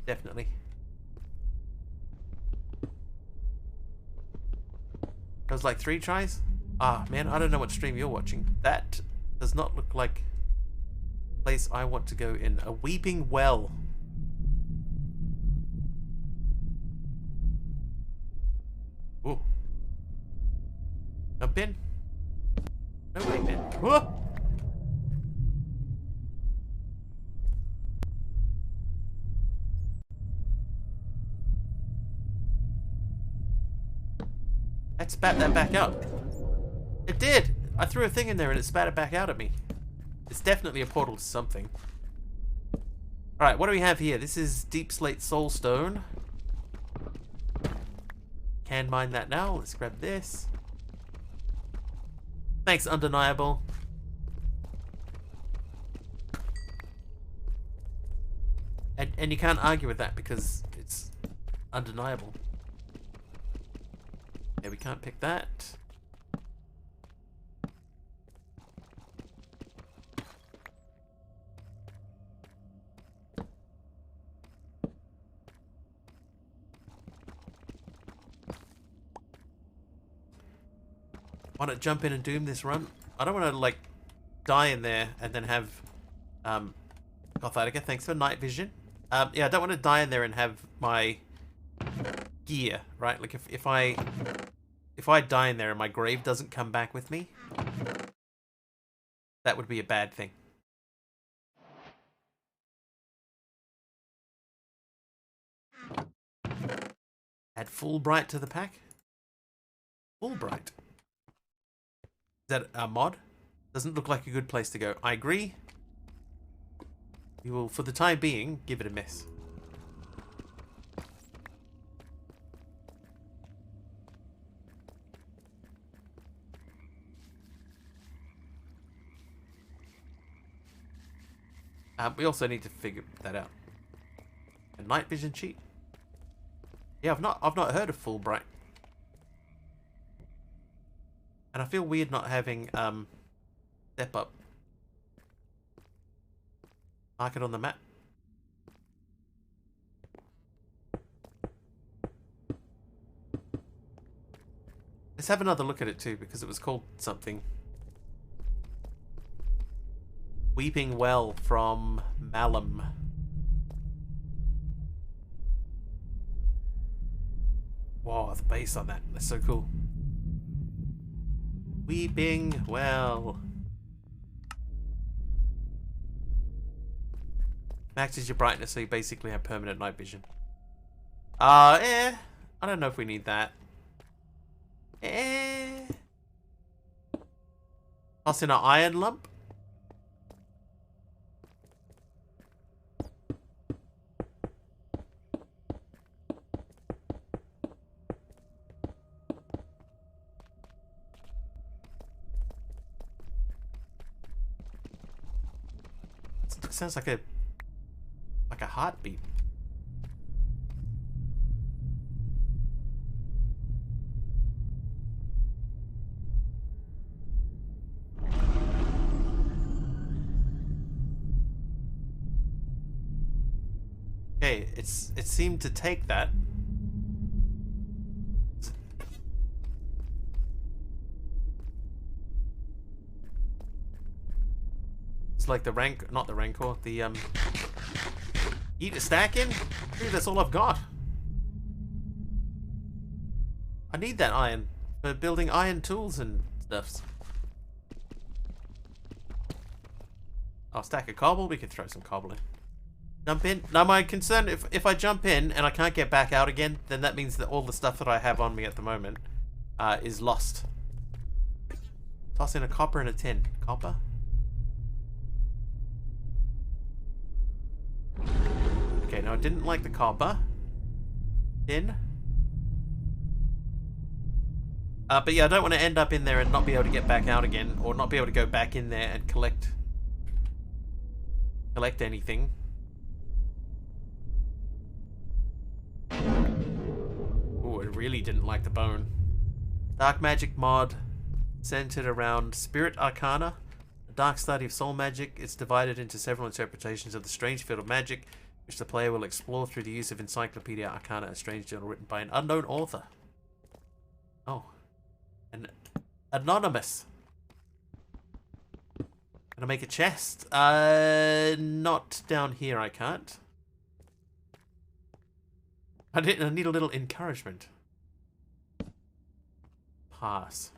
Speaker 1: Definitely. That was like 3 tries? Ah, man, I don't know what stream you're watching. That does not look like a place I want to go in. A weeping well. Ooh. Jump in. No way, man. Whoa! That spat that back out. It did! I threw a thing in there and it spat it back out at me. It's definitely a portal to something. Alright, what do we have here? This is Deep Slate Soulstone. Can mine that now. Let's grab this. Thanks, Undeniable. And you can't argue with that because it's undeniable. Yeah, we can't pick that. Want to jump in and doom this run? I don't want to like die in there and then have Gothitica, thanks for night vision. Yeah, I don't want to die in there and have my gear, right? Like if I die in there and my grave doesn't come back with me, that would be a bad thing. Add Fulbright to the pack. Fulbright. Is that a mod? Doesn't look like a good place to go. I agree. We will, for the time being, give it a miss. We also need to figure that out. A night vision cheat? Yeah, I've not heard of Fulbright. And I feel weird not having step up. Mark it on the map. Let's have another look at it too, because it was called something. Weeping Well from Malum. Wow, the bass on that. That's so cool. Weeping Well. Maxes your brightness so you basically have permanent night vision. I don't know if we need that. Toss in an iron lump. sounds like a heartbeat. Okay, it seemed to take that. It's like the not the rancor, the eat a stack in? Dude, that's all I've got. I need that iron for building iron tools and stuffs. Oh, stack of cobble, we could throw some cobble in. Jump in. Now my concern, if I jump in and I can't get back out again, then that means that all the stuff that I have on me at the moment is lost. Toss in a copper and a tin. Copper? Okay, no, I didn't like the copper. Tin. But yeah, I don't want to end up in there and not be able to get back out again, or not be able to go back in there and collect anything. Oh, I really didn't like the bone. Dark magic mod centered around Spirit Arcana, a dark study of soul magic. It's divided into several interpretations of the strange field of magic, which the player will explore through the use of Encyclopedia Arcana, a strange journal written by an unknown author. Oh. An anonymous. Can I make a chest? Not down here, I can't. I need a little encouragement. Pass.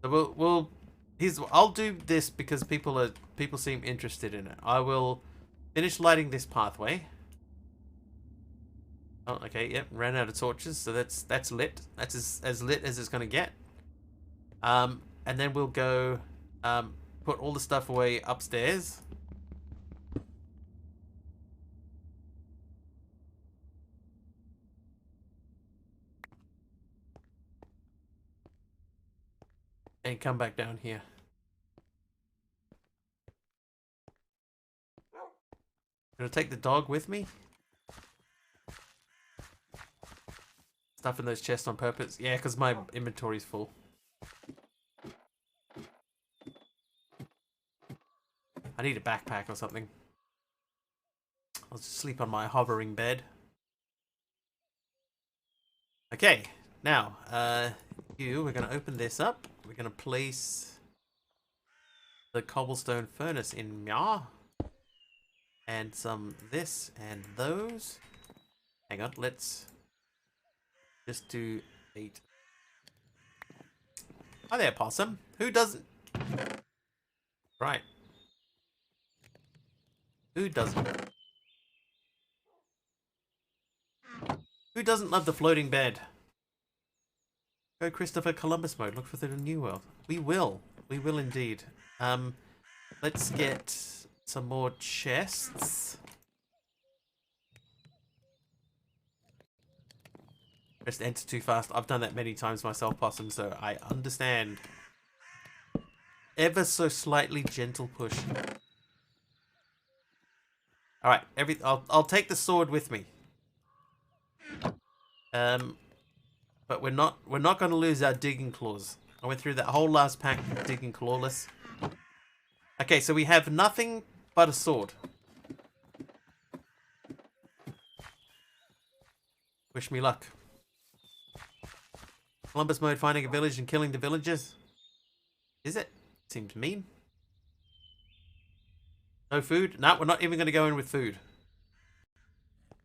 Speaker 1: So I'll do this because people seem interested in it. I will finish lighting this pathway. Oh, okay, yep, ran out of torches, so that's lit. That's as lit as it's gonna get. And then we'll go put all the stuff away upstairs. And come back down here. Gonna take the dog with me? Stuff in those chests on purpose? Yeah, because my inventory's full. I need a backpack or something. I'll just sleep on my hovering bed. Okay, now, we're going to open this up. We're going to place the cobblestone furnace in here. And some this and those. Hang on, let's just do 8. Hi there, possum. Who doesn't? Right. Who doesn't? Who doesn't love the floating bed? Go Christopher Columbus mode. Look for the new world. We will. We will indeed. Let's get some more chests. Just enter too fast. I've done that many times myself, possum, so I understand. Ever so slightly gentle push. All right, I'll take the sword with me. But we're not going to lose our digging claws. I went through that whole last pack digging clawless. Okay, so we have nothing but a sword. Wish me luck. Columbus mode, finding a village and killing the villagers. Is it? Seems mean. No food? No, we're not even going to go in with food.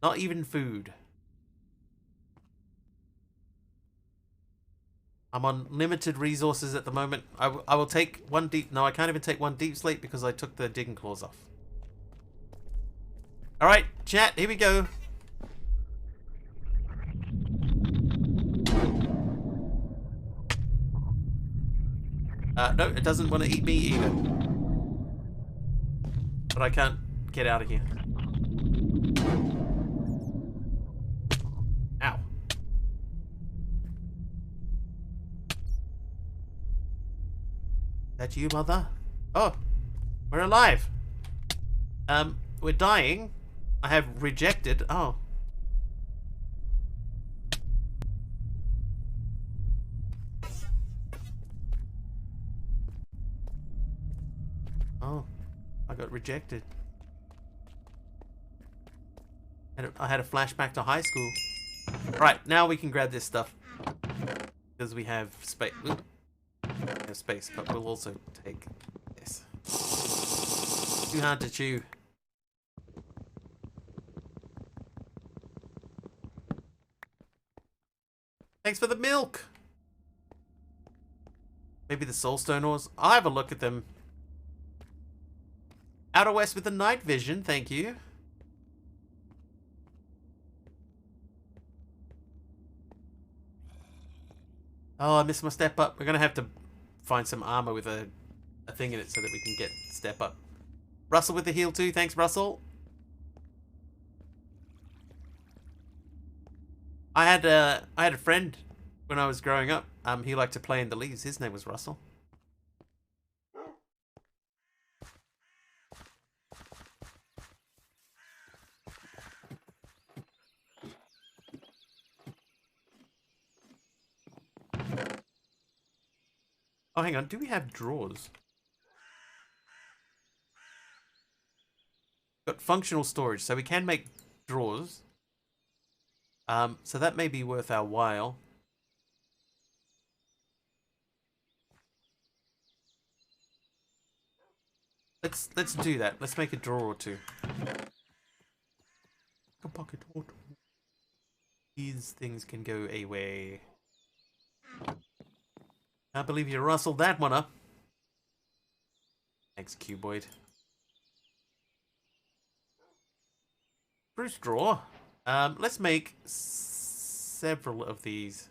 Speaker 1: Not even food. I'm on limited resources at the moment. I will take one deep... No, I can't even take one deep slate because I took the digging claws off. Alright, chat, here we go. No, it doesn't want to eat me either. But I can't get out of here. Ow. That you, mother? Oh, we're alive. We're dying. I have rejected. Oh. Oh, I got rejected. I had a flashback to high school. Right, now we can grab this stuff. Because we have space. We have space, but we'll also take this. Too hard to chew. Thanks for the milk! Maybe the soulstone ores? I'll have a look at them. Outer West with the night vision, thank you. Oh, I missed my step up. We're gonna have to find some armor with a thing in it so that we can get step up. Russell with the heal too, thanks Russell. I had a friend when I was growing up. He liked to play in the leagues. His name was Russell. Oh, hang on. Do we have drawers? Got functional storage, so we can make drawers. So that may be worth our while. Let's do that. Let's make a drawer or two. A pocket water. These things can go away. Can't believe you rustled that one up. Thanks, Cuboid. Spruce drawer. Let's make several of these.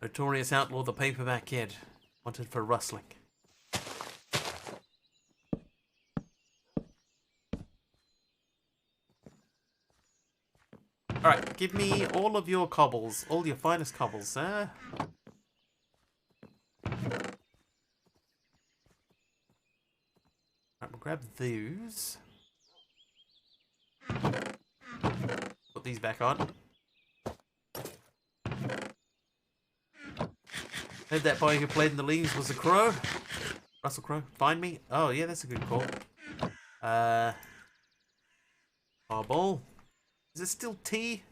Speaker 1: Notorious Outlaw, the Paperback Kid. Wanted for rustling. Alright, give me all of your cobbles. All your finest cobbles, sir. Alright, we'll grab those. Put these back on. Heard that boy who played in the leaves was a crow. Russell Crowe, find me. Oh yeah, that's a good call. Cobble. Is it still T?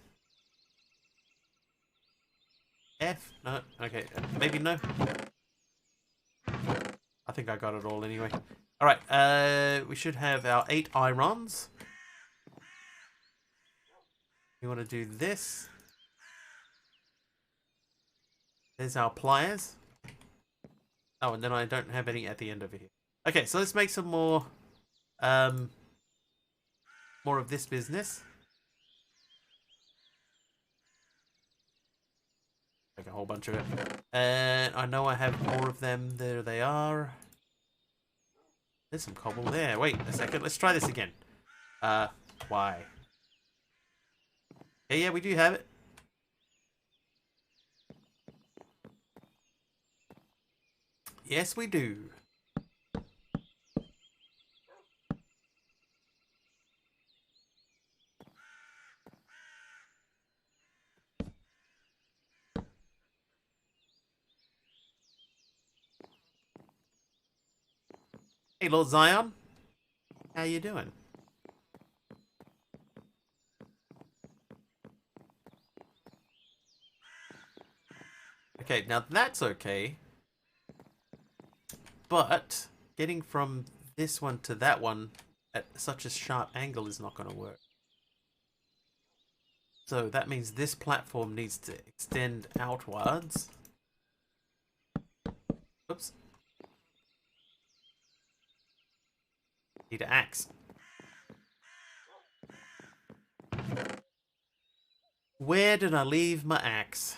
Speaker 1: F? No. Okay. Maybe no. I think I got it all anyway. Alright. We should have our 8 irons. We want to do this. There's our pliers. Oh, and then I don't have any at the end over here. Okay, so let's make some more of this business. Make a whole bunch of it. And I know I have more of them. There they are. There's some cobble there. Wait a second. Let's try this again. Why? Yeah, we do have it. Yes, we do. Hey, Lord Zion. How you doing? Okay, now that's okay. But getting from this one to that one at such a sharp angle is not going to work. So that means this platform needs to extend outwards. Oops. Need an axe. Where did I leave my axe?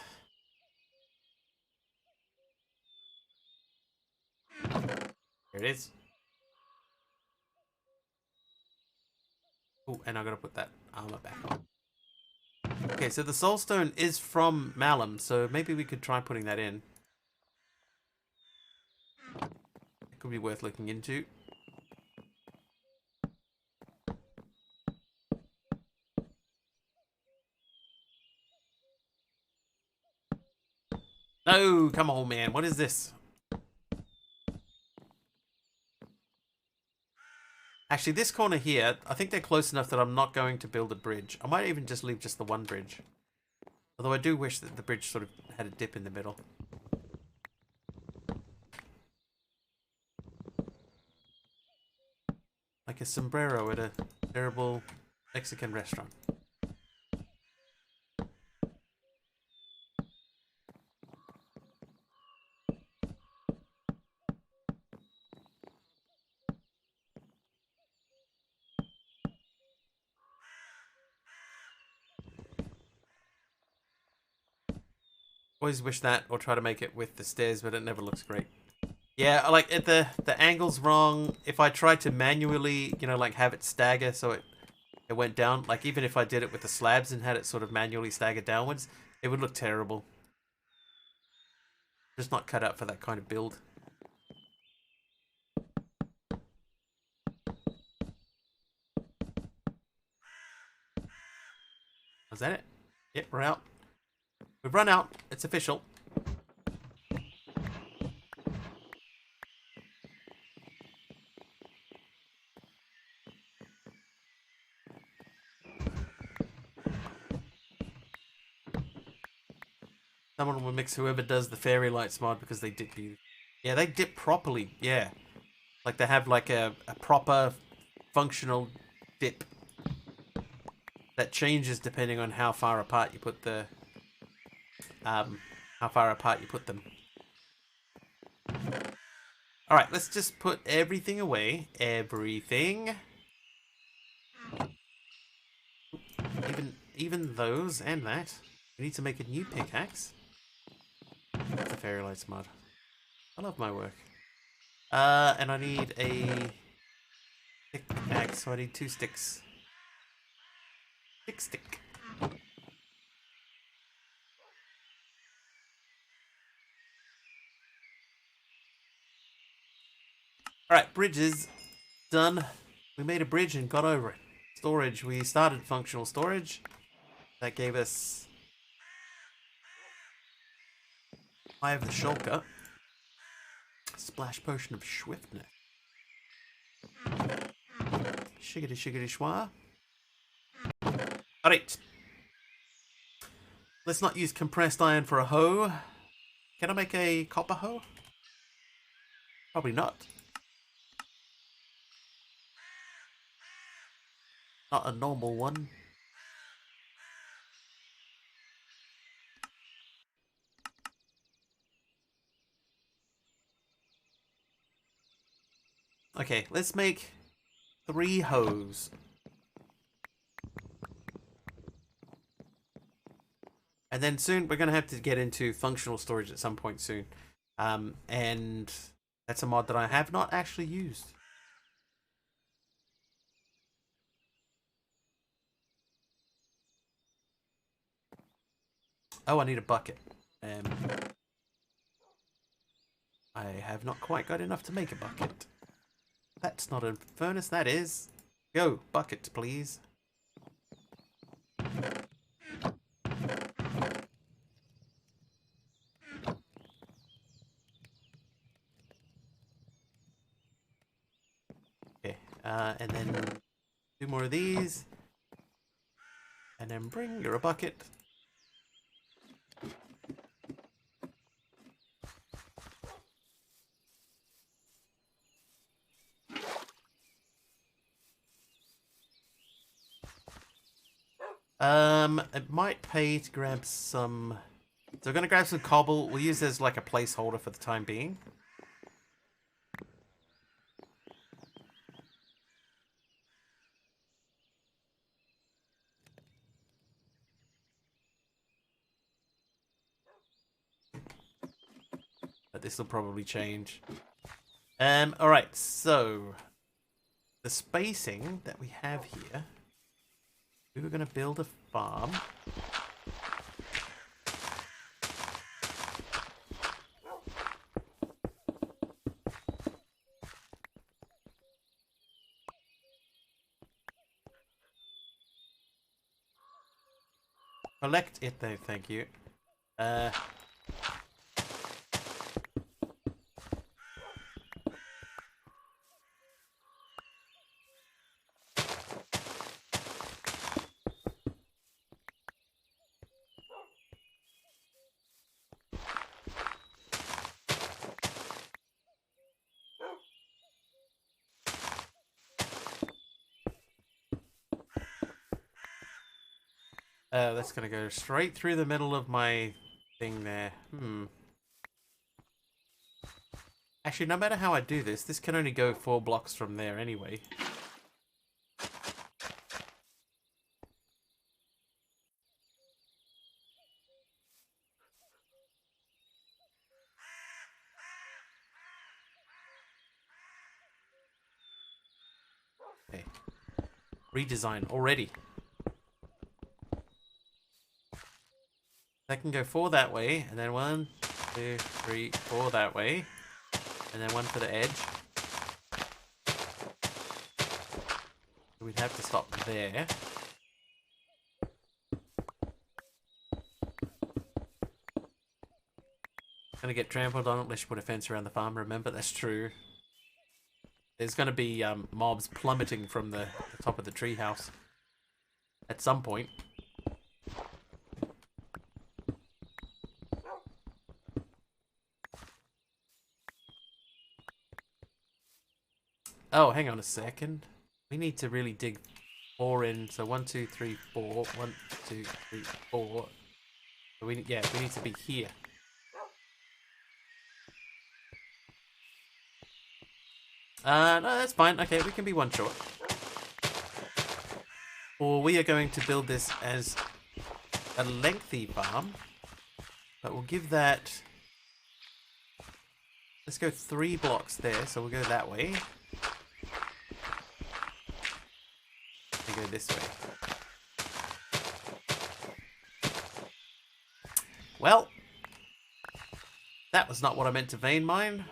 Speaker 1: Here it is. Oh, and I gotta put that armor back on. Okay, so the soul stone is from Malum, so maybe we could try putting that in. It could be worth looking into. No, come on, man. What is this? Actually, this corner here, I think they're close enough that I'm not going to build a bridge. I might even just leave just the one bridge. Although I do wish that the bridge sort of had a dip in the middle. Like a sombrero at a terrible Mexican restaurant. Always wish that, or try to make it with the stairs, but it never looks great. Yeah, like the angle's wrong. If I tried to manually, you know, like have it stagger so it went down, like even if I did it with the slabs and had it sort of manually stagger downwards, it would look terrible. Just not cut out for that kind of build. Was that it? Yep, we're out. We've run out. It's official. Someone will mix whoever does the fairy lights mod because they dip beautifully. Yeah, they dip properly. Yeah. Like they have like a proper functional dip that changes depending on how far apart you put the how far apart you put them. All right, let's just put everything away. Everything. Even those and that. We need to make a new pickaxe. That's a fairy lights mod. I love my work. And I need a pickaxe, so I need 2 sticks. Stick. Alright, bridges done. We made a bridge and got over it. Storage, we started functional storage. That gave us 5 of the shulker. Splash potion of swiftness. Shiggity schwa. Alright. Let's not use compressed iron for a hoe. Can I make a copper hoe? Probably not. Not a normal one. Okay, let's make 3 hoes. And then soon we're going to have to get into functional storage at some point soon. And that's a mod that I have not actually used. Oh, I need a bucket. I have not quite got enough to make a bucket. That's not a furnace, that is. Go, bucket, please. Okay, and then 2 more of these. And then bring your bucket. It might pay to grab some... So we're going to grab some cobble. We'll use it as like a placeholder for the time being. But this will probably change. Alright, so... The spacing that we have here We were going to build a farm. Collect it though, thank you. That's gonna go straight through the middle of my thing there. Actually, no matter how I do this, this can only go 4 blocks from there anyway. Okay. Redesign already. That can go 4 that way, and then 1, 2, 3, 4 that way, and then 1 for the edge. We'd have to stop there. Gonna get trampled on unless you put a fence around the farm. Remember, that's true. There's gonna be mobs plummeting from the top of the treehouse at some point. Oh, hang on a second. We need to really dig 4 in. So 1, 2, 3, 4. 1, 2, 3, 4. So we need to be here. No, that's fine. Okay, we can be 1 short. Or we are going to build this as a lengthy farm. But we'll give that... Let's go 3 blocks there, so we'll go that way. And go this way. Well, that was not what I meant to vein mine.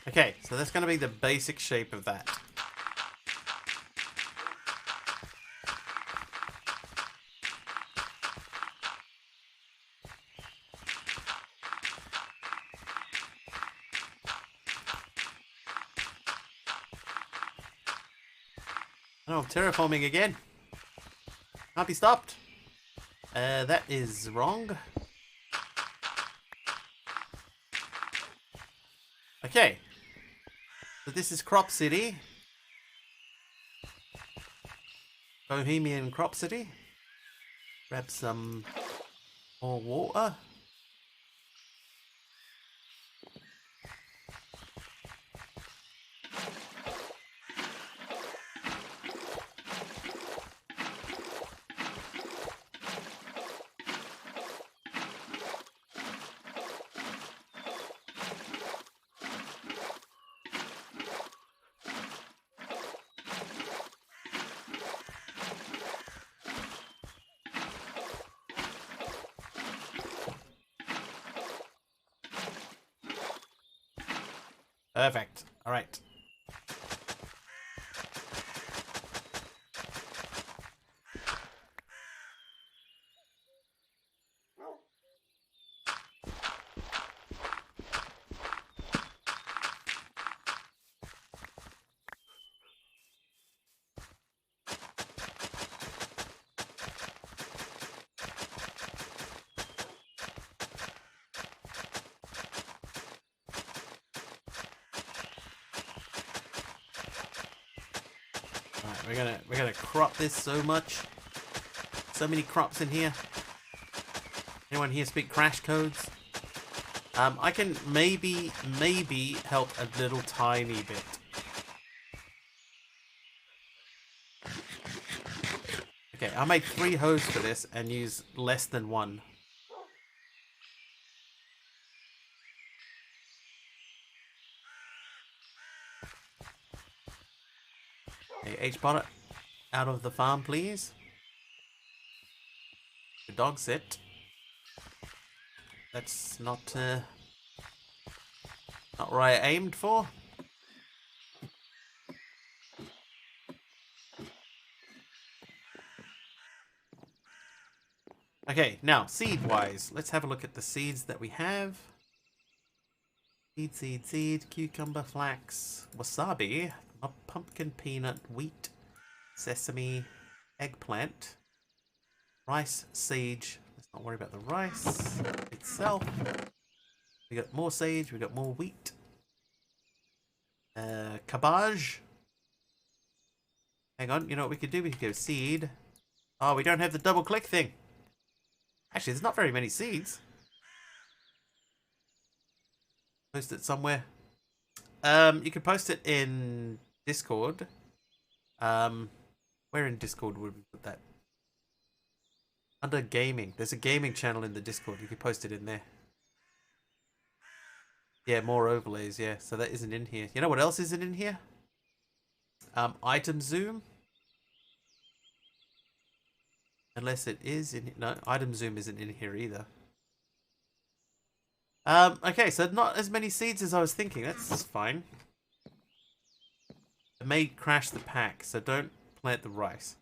Speaker 1: Okay, so that's going to be the basic shape of that. Oh, I'm terraforming again. Can't be stopped. That is wrong. Okay. So this is Crop City. Bohemian Crop City. Grab some more water. Perfect. All right. We're gonna crop this so much. So many crops in here. Anyone here speak Crash codes? I can maybe help a little tiny bit. Okay, I made 3 hoes for this and use less than 1. Hey, H-Bot, out of the farm, please. The dog sit. That's not what I aimed for. Okay, now, seed-wise, let's have a look at the seeds that we have. Seed, cucumber, flax, wasabi, pumpkin, peanut, wheat, sesame, eggplant, rice, sage. Let's not worry about the rice itself. We got more sage, we got more wheat. Cabbage. Hang on, you know what we could do? We could go seed. Oh, we don't have the double click thing. Actually, there's not very many seeds. Post it somewhere. You could post it in Discord. Where in Discord would we put that? Under gaming. There's a gaming channel in the Discord. You could post it in there. Yeah, more overlays, yeah. So that isn't in here. You know what else isn't in here? Item zoom. Unless it is in... No, item zoom isn't in here either. Okay, so not as many seeds as I was thinking. That's fine. It may crash the pack, so don't plant the rice.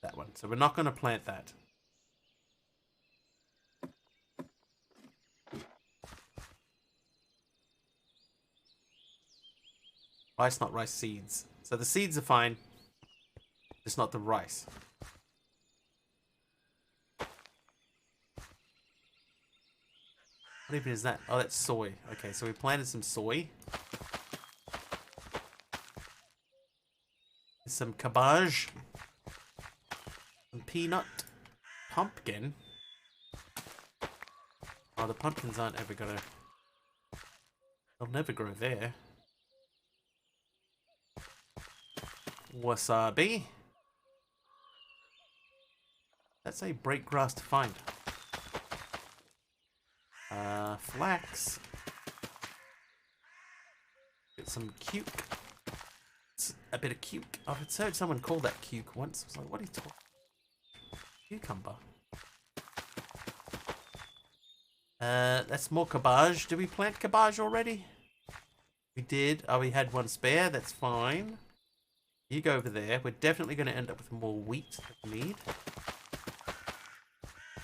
Speaker 1: That one. So we're not going to plant that. Rice, not rice seeds. So the seeds are fine. Just not the rice. What even is that? Oh, that's soy. Okay, so we planted some soy. Some cabbage. Some peanut. Pumpkin. Oh, the pumpkins aren't ever gonna... They'll never grow there. Wasabi. That's a break grass to find. Flax. Get some cuke. A bit of cuke. I've heard someone call that cuke once. I was like, what are you talking? Cucumber. That's more cabbage. Did we plant cabbage already? We did. Oh, we had one spare. That's fine. You go over there. We're definitely going to end up with more wheat that we need.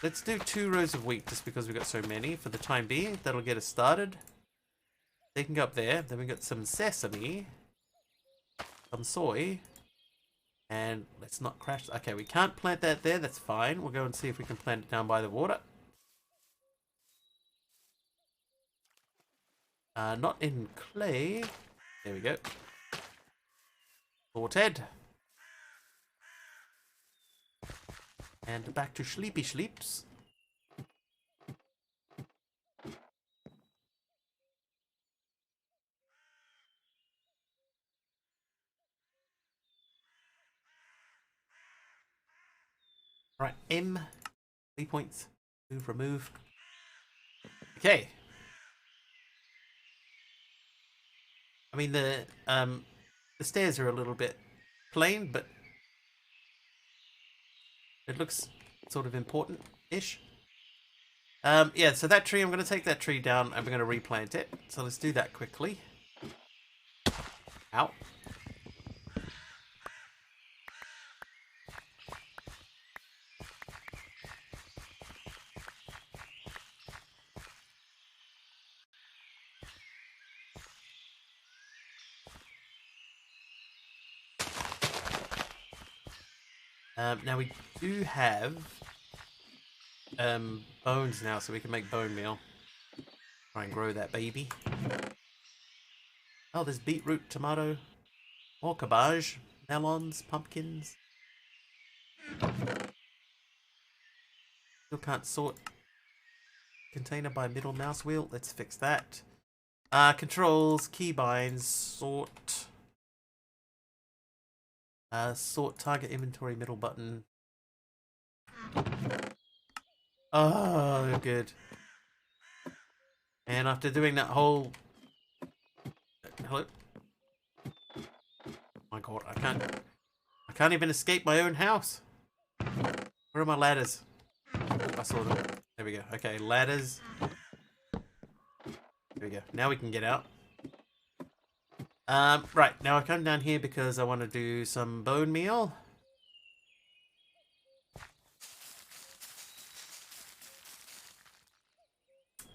Speaker 1: Let's do 2 rows of wheat just because we've got so many for the time being. That'll get us started. They can go up there. Then we got some sesame. Some soy. And let's not crash. Okay, we can't plant that there. That's fine. We'll go and see if we can plant it down by the water. Not in clay. There we go. Sorted. And back to sleepy sleeps. Alright, M. 3 points. Move, remove. Okay. I mean, the stairs are a little bit plain, but it looks sort of important-ish. Yeah, so that tree, I'm going to take that tree down and we're going to replant it. So let's do that quickly. Ow. Now we do have bones now, so we can make bone meal. Try and grow that baby. Oh, there's beetroot, tomato, more cabbage, melons, pumpkins. Still can't sort container by middle mouse wheel. Let's fix that. Controls, keybinds, sort. Sort target inventory middle button. Oh, good. And after doing that whole... Hello? My god, I can't even escape my own house. Where are my ladders? I saw them. There we go. Okay, ladders. There we go. Now we can get out. Right, now I come down here because I want to do some bone meal.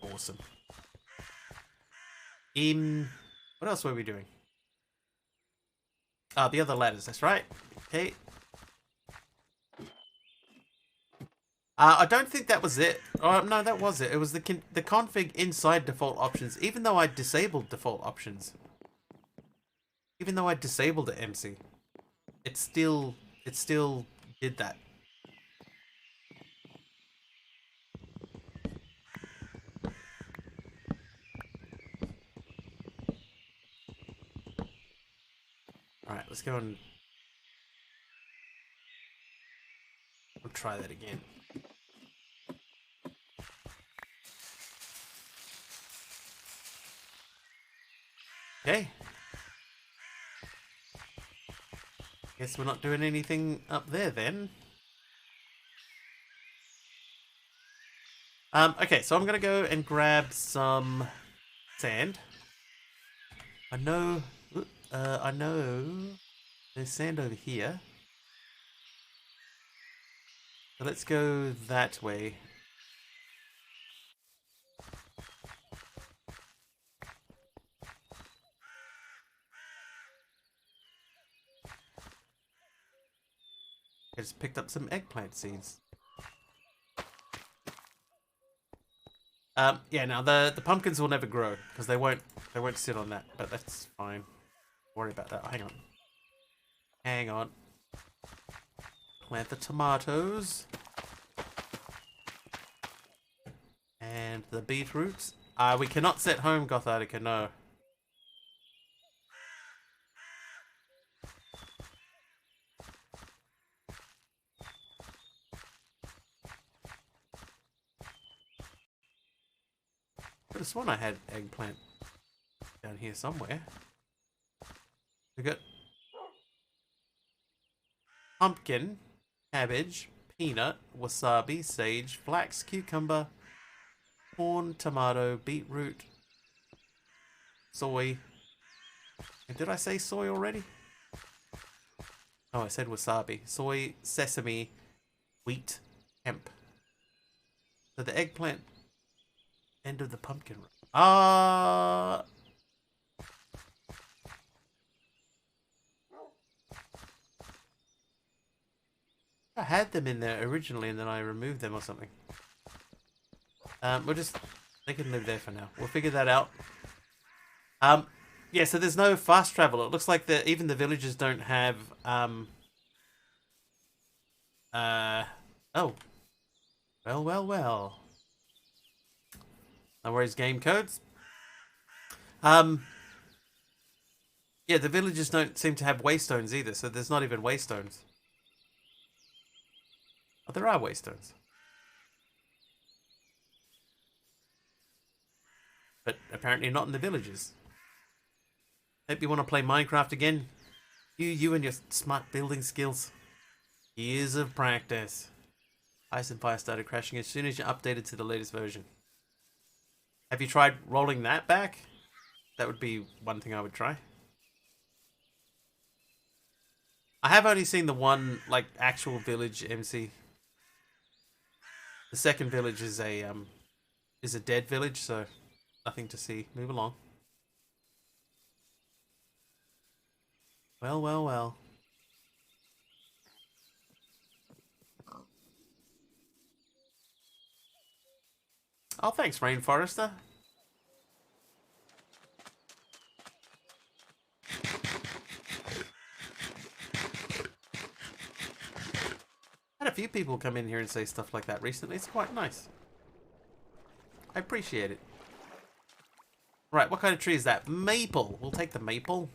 Speaker 1: Awesome. What else were we doing? Ah, the other ladders, that's right. Okay. I don't think that was it. Oh, no, that was it. It was the config inside default options, even though I disabled default options. Even though I disabled the MC, it still did that. Alright, let's go and we'll try that again. Okay. Guess we're not doing anything up there then. Okay, so I'm gonna go and grab some sand. I know there's sand over here. So let's go that way. I just picked up some eggplant seeds. Yeah, now the pumpkins will never grow because they won't sit on that, but that's fine. Don't worry about that. Hang on. Hang on. Plant the tomatoes. And the beetroots. We cannot set home, Gothardica, no. Could have sworn I had eggplant down here somewhere. We got pumpkin, cabbage, peanut, wasabi, sage, flax, cucumber, corn, tomato, beetroot, soy. And did I say soy already? Oh, I said wasabi. Soy, sesame, wheat, hemp. So the eggplant end of the pumpkin. I had them in there originally and then I removed them or something. They can live there for now. We'll figure that out. Yeah, so there's no fast travel. It looks like even the villagers don't have, oh. Well. No worries, game codes. Yeah, the villagers don't seem to have waystones either, so there's not even waystones. Oh, there are waystones. But apparently not in the villages. Hope you want to play Minecraft again. You and your smart building skills. Years of practice. Ice and Fire started crashing as soon as you updated to the latest version. Have you tried rolling that back? That would be one thing I would try. I have only seen the one, like, actual village MC. The second village is a dead village, so nothing to see. Move along. Well, well, well. Oh, thanks, Rainforester. Had a few people come in here and say stuff like that recently. It's quite nice. I appreciate it. Right, what kind of tree is that? Maple. We'll take the maple.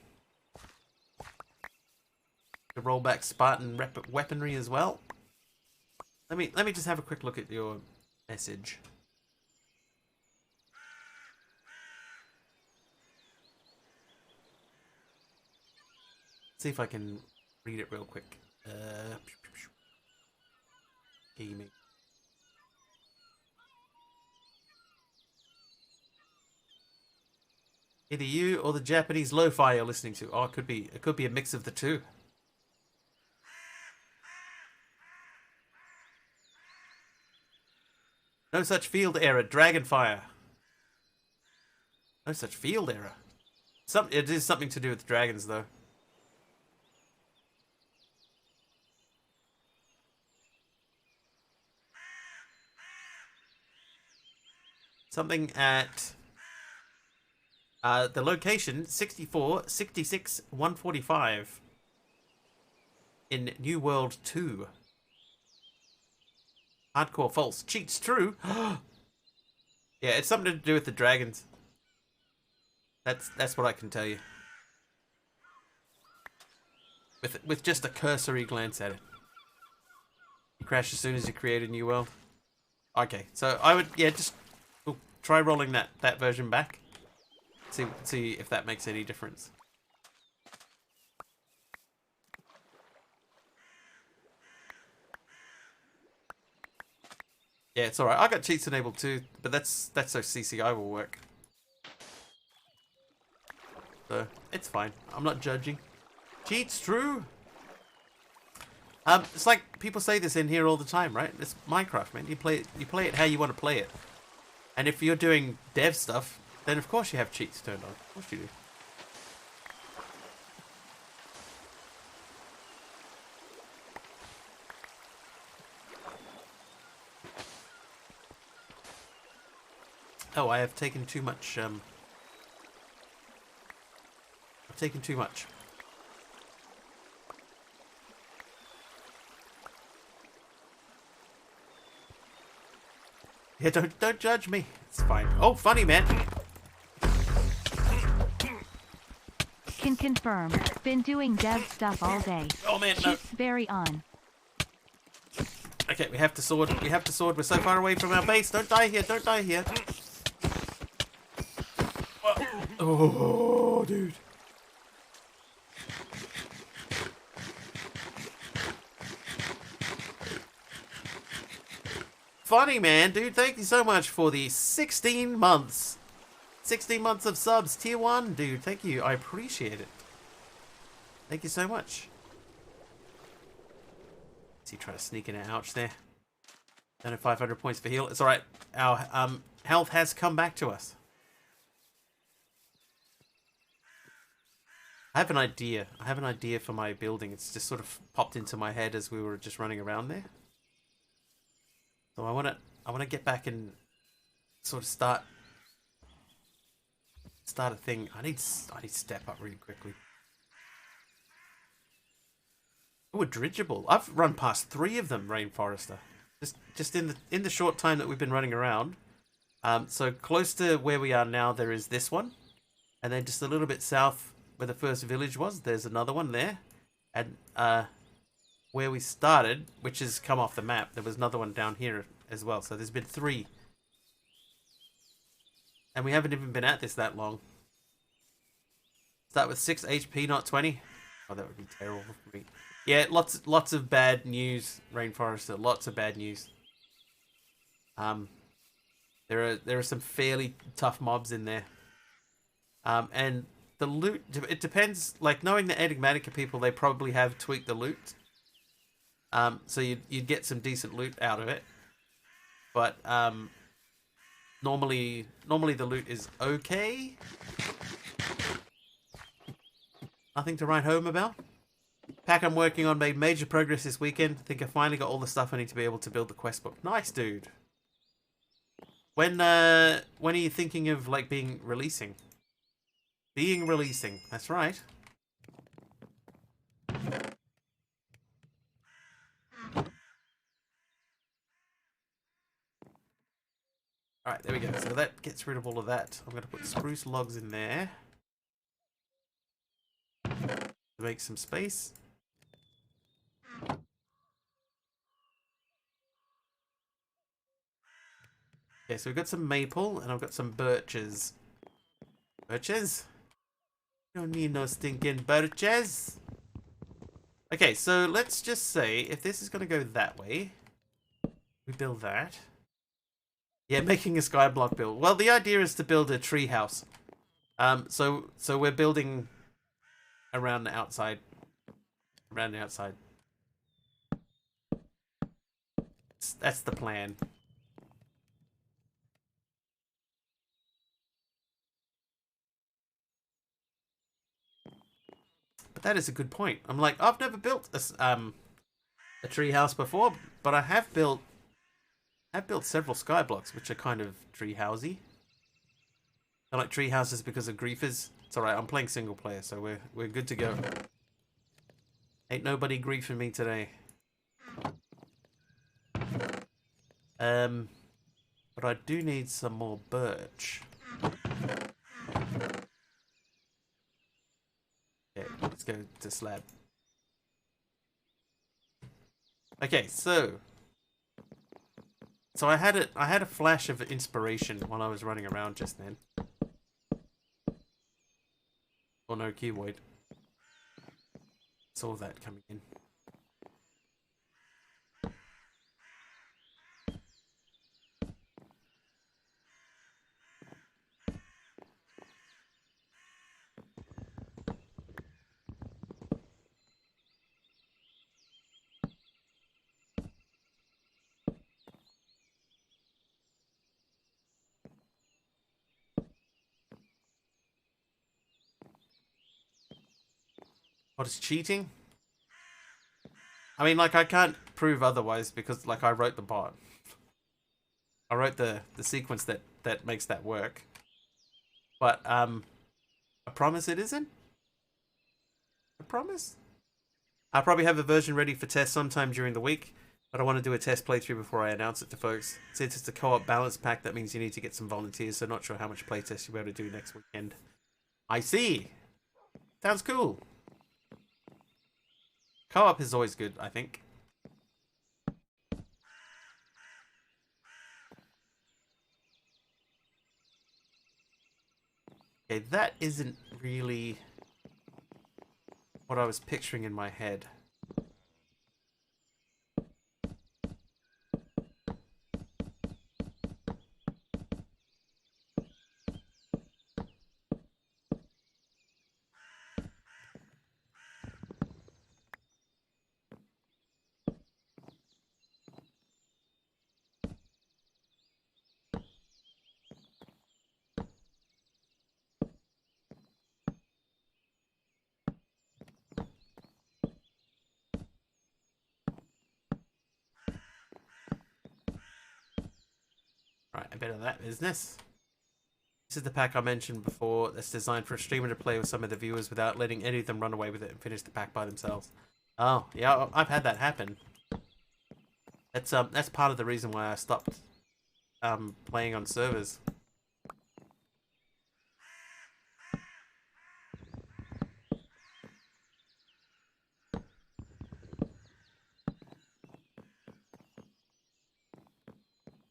Speaker 1: The rollback Spartan weaponry as well. Let me just have a quick look at your message. See if I can read it real quick. Gaming. Either you or the Japanese lo-fi you're listening to. Oh, it could be a mix of the two. No such field error. Dragonfire. No such field error. It is something to do with dragons, though. Something at the location 64, 66, 145 in New World 2. Hardcore false. Cheats true. Yeah, it's something to do with the dragons. That's what I can tell you. With just a cursory glance at it. You crash as soon as you create a new world. Okay, so I would just try rolling that version back. See if that makes any difference. Yeah, it's alright. I got cheats enabled too, but that's so CCI will work. So it's fine. I'm not judging. Cheats true. It's like people say this in here all the time, right? It's Minecraft, man. You play it how you want to play it. And if you're doing dev stuff, then of course you have cheats turned on. Of course you do. Oh, I have taken too much, I've taken too much. Yeah, don't judge me. It's fine. Oh, funny, man.
Speaker 3: Can confirm. Been doing dev stuff all day.
Speaker 1: Oh man, no.
Speaker 3: Cheats very on.
Speaker 1: Okay, we have to sword. We have to sword. We're so far away from our base. Don't die here. Don't die here. Oh, dude. Funny, man, dude. Thank you so much for the 16 months. 16 months of subs. Tier 1, dude. Thank you. I appreciate it. Thank you so much. Is he trying to sneak in an ouch there? Down to 500 points for heal. It's alright. Our health has come back to us. I have an idea. I have an idea for my building. It's just sort of popped into my head as we were just running around there. So I wanna get back and sort of start a thing. I need to step up really quickly. Oh, a dirigible. I've run past 3 of them, Rainforester. Just in the short time that we've been running around. So close to where we are now, there is this one, and then just a little bit south where the first village was, there's another one there, and where we started, which has come off the map, there was another one down here as well. So there's been 3, and we haven't even been at this that long. Start with 6 HP, not 20. Oh, that would be terrible for me. Yeah, lots of bad news, Rainforester. Lots of bad news. Um, there are some fairly tough mobs in there. And the loot, it depends. Like, knowing the Enigmatica people, they probably have tweaked the loot. So you'd get some decent loot out of it. But normally the loot is okay. Nothing to write home about. Pack I'm working on made major progress this weekend. I think I finally got all the stuff I need to be able to build the quest book. Nice, dude. When are you thinking of like being releasing? That's right. Alright, there we go. So that gets rid of all of that. I'm going to put spruce logs in there. To make some space. Okay, so we've got some maple, and I've got some birches. Birches? Don't need no stinking birches. Okay, so let's just say, if this is going to go that way, we build that. Yeah, making a skyblock build. Well, the idea is to build a tree house. So we're building around the outside. Around the outside. That's the plan. But that is a good point. I'm like, I've never built a tree house before, but I have built several skyblocks, which are kind of tree housey. I like tree houses because of griefers. It's alright, I'm playing single player, so we're good to go. Ain't nobody griefing me today. But I do need some more birch. Okay, let's go to slab. Okay, so I had a flash of inspiration while I was running around just then. Oh no, cuboid. Saw that coming in. What is cheating? I mean, like, I can't prove otherwise because, like, I wrote the bot. I wrote the sequence that makes that work. But, I promise it isn't? I promise? I'll probably have a version ready for test sometime during the week, but I want to do a test playthrough before I announce it to folks. Since it's a co-op balance pack, that means you need to get some volunteers, so not sure how much playtest you'll be able to do next weekend. I see! Sounds cool. Co-op is always good, I think. Okay, that isn't really what I was picturing in my head. Right, a bit of that business. This is the pack I mentioned before that's designed for a streamer to play with some of the viewers without letting any of them run away with it and finish the pack by themselves. Oh, yeah, I've had that happen. That's part of the reason why I stopped playing on servers.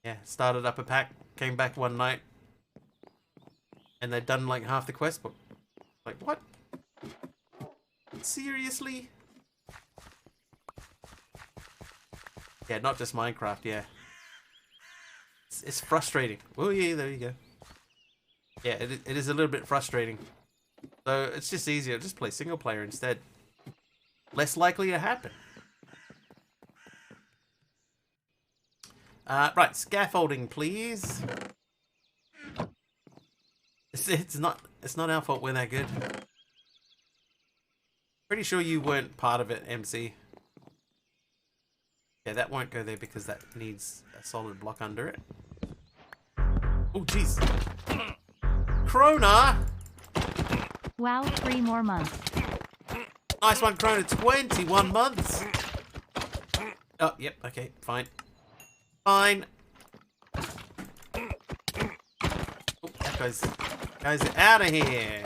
Speaker 1: Yeah, started up a pack, came back one night, and they'd done like half the quest book. Like, what? Seriously? Yeah, not just Minecraft, yeah. It's frustrating. Oh yeah, there you go. Yeah, it is a little bit frustrating. So it's just easier. Just play single player instead. Less likely to happen. Right, scaffolding, please. It's not our fault we're that good. Pretty sure you weren't part of it, MC. Yeah, that won't go there because that needs a solid block under it. Oh, jeez. Krona!
Speaker 3: Wow, 3 more months.
Speaker 1: Nice one, Krona. 21 months. Oh, yep. Okay, fine. Fine. Oh, that guy's out of here.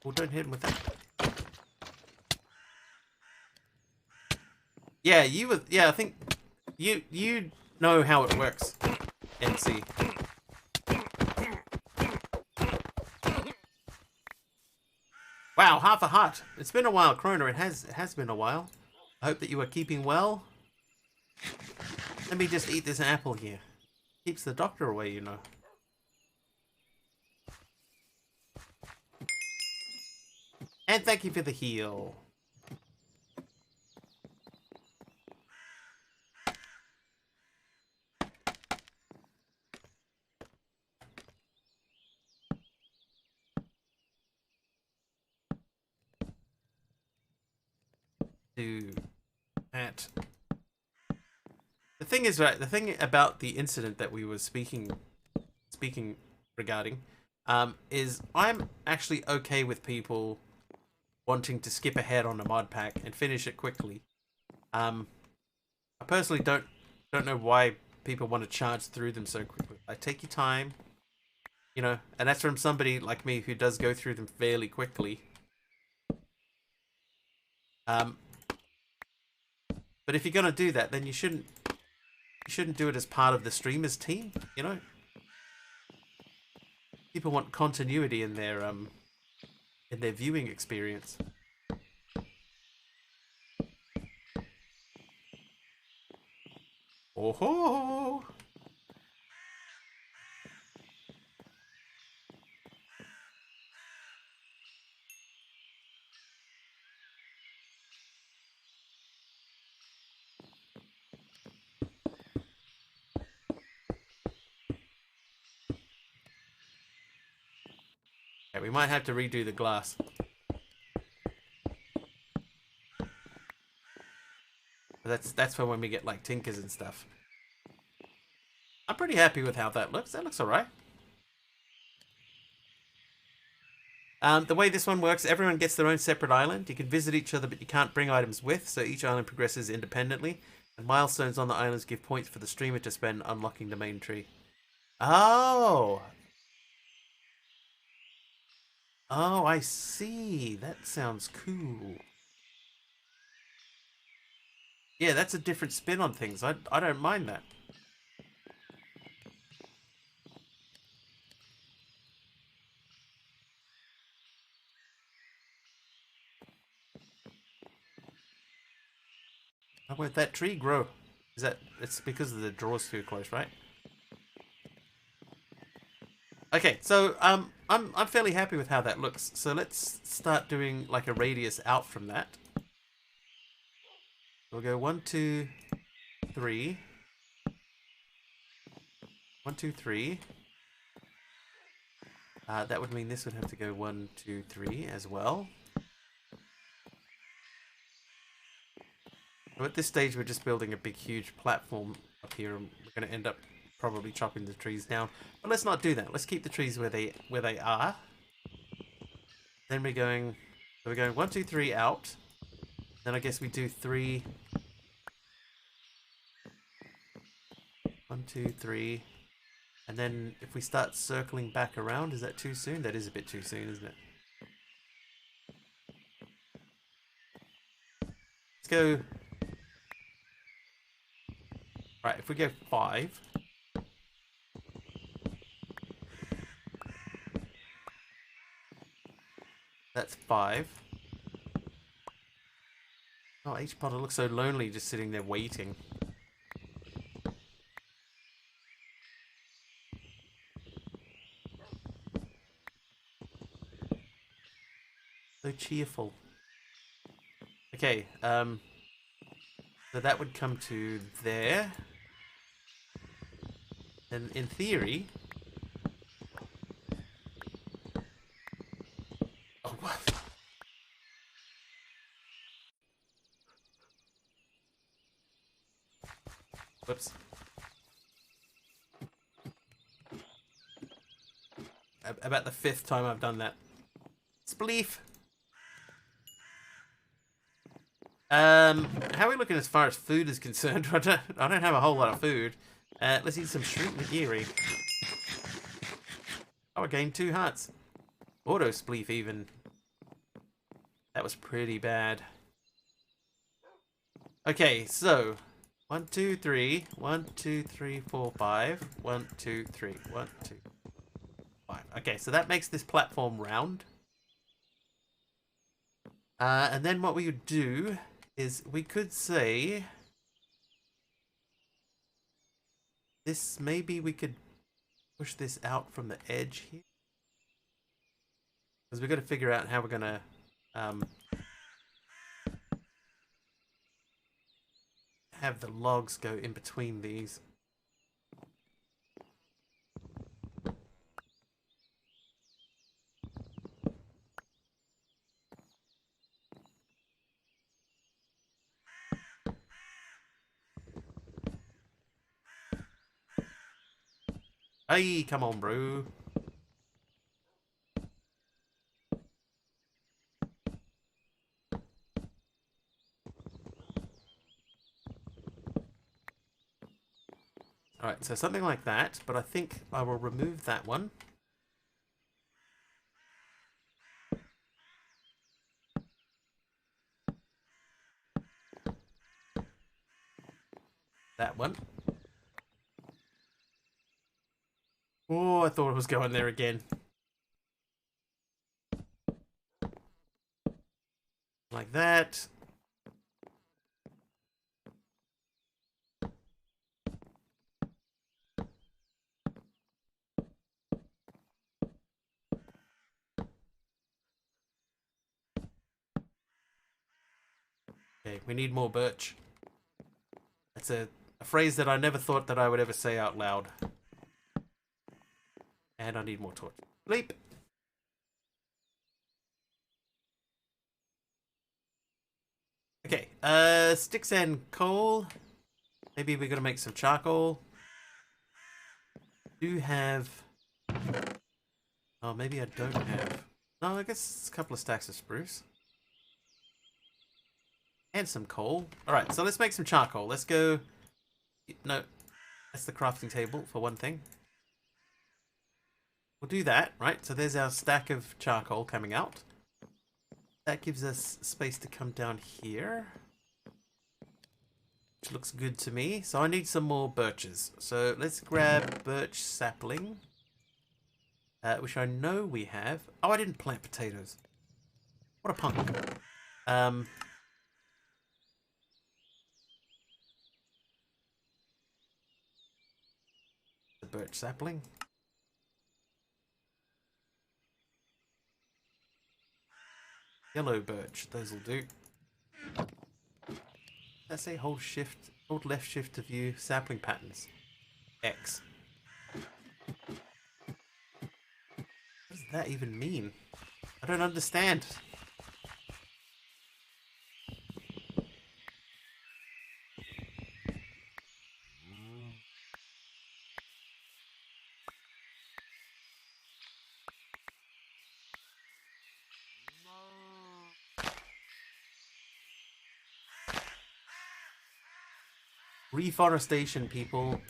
Speaker 1: Oh, don't hit him with that. Yeah, you were. Yeah, I think you know how it works. MC. Wow, half a heart. It's been a while, Krona. It has been a while. I hope that you are keeping well. Let me just eat this apple here. Keeps the doctor away, you know. And thank you for the heal. Do that. The thing is, right, the thing about the incident that we were speaking regarding, is I'm actually okay with people wanting to skip ahead on a mod pack and finish it quickly. I personally don't know why people want to charge through them so quickly. Like, take your time, you know, and that's from somebody like me who does go through them fairly quickly. But if you're gonna do that, then you shouldn't do it as part of the streamers team, you know? People want continuity in their viewing experience. Oh ho! Yeah, we might have to redo the glass. But that's for when we get like tinkers and stuff. I'm pretty happy with how that looks. That looks alright. The way this one works, everyone gets their own separate island. You can visit each other, but you can't bring items with, so each island progresses independently. And milestones on the islands give points for the streamer to spend unlocking the main tree. Oh! Oh, I see. That sounds cool. Yeah, that's a different spin on things. I don't mind that. How about that tree grow? Is that... It's because of the drawers too close, right? Okay, so I'm fairly happy with how that looks. So let's start doing like a radius out from that. We'll go 1, 2, 3. 1, 2, 3. That would mean this would have to go 1, 2, 3 as well. So at this stage, we're just building a big, huge platform up here, and we're going to end up probably chopping the trees down. But let's not do that. Let's keep the trees where they are. Then we're going 1, 2, 3 out. Then I guess we do 3. 1, 2, 3. And then if we start circling back around, is that too soon? That is a bit too soon, isn't it? Let's go. Right, if we go 5. That's 5. Oh, H-Potter looks so lonely just sitting there waiting. So cheerful. Okay, so that would come to there. And in theory... Oh, what? Whoops. About the 5th time I've done that. Spleef! How are we looking as far as food is concerned? I don't have a whole lot of food. Let's eat some shrimp nigiri. Oh, I gained 2 hearts. Auto spleef even. That was pretty bad. Okay, so 1, 2, 3. 1, 2, 3, 4, 5. 1, 2, 3. 1, 2, 5. Okay, so that makes this platform round. And then what we would do is we could say this, maybe we could push this out from the edge here. Because we've got to figure out how we're going to have the logs go in between these. Hey, come on, bro. Alright, so something like that, but I think I will remove that one. That one. Oh, I thought it was going there again. Like that. Okay, we need more birch. That's a phrase that I never thought that I would ever say out loud. And I need more torch. Bleep! Okay, sticks and coal. Maybe we're gonna make some charcoal. Do have... Oh, maybe I don't have... No, I guess it's a couple of stacks of spruce. And some coal. Alright, so let's make some charcoal. Let's go... No, that's the crafting table for one thing. We'll do that, right? So there's our stack of charcoal coming out. That gives us space to come down here. Which looks good to me. So I need some more birches. So let's grab birch sapling. Which I know we have. Oh, I didn't plant potatoes. What a punk. The birch sapling. Yellow birch, those'll do. Let's say hold left shift to view sapling patterns. X. What does that even mean? I don't understand. Reforestation, people.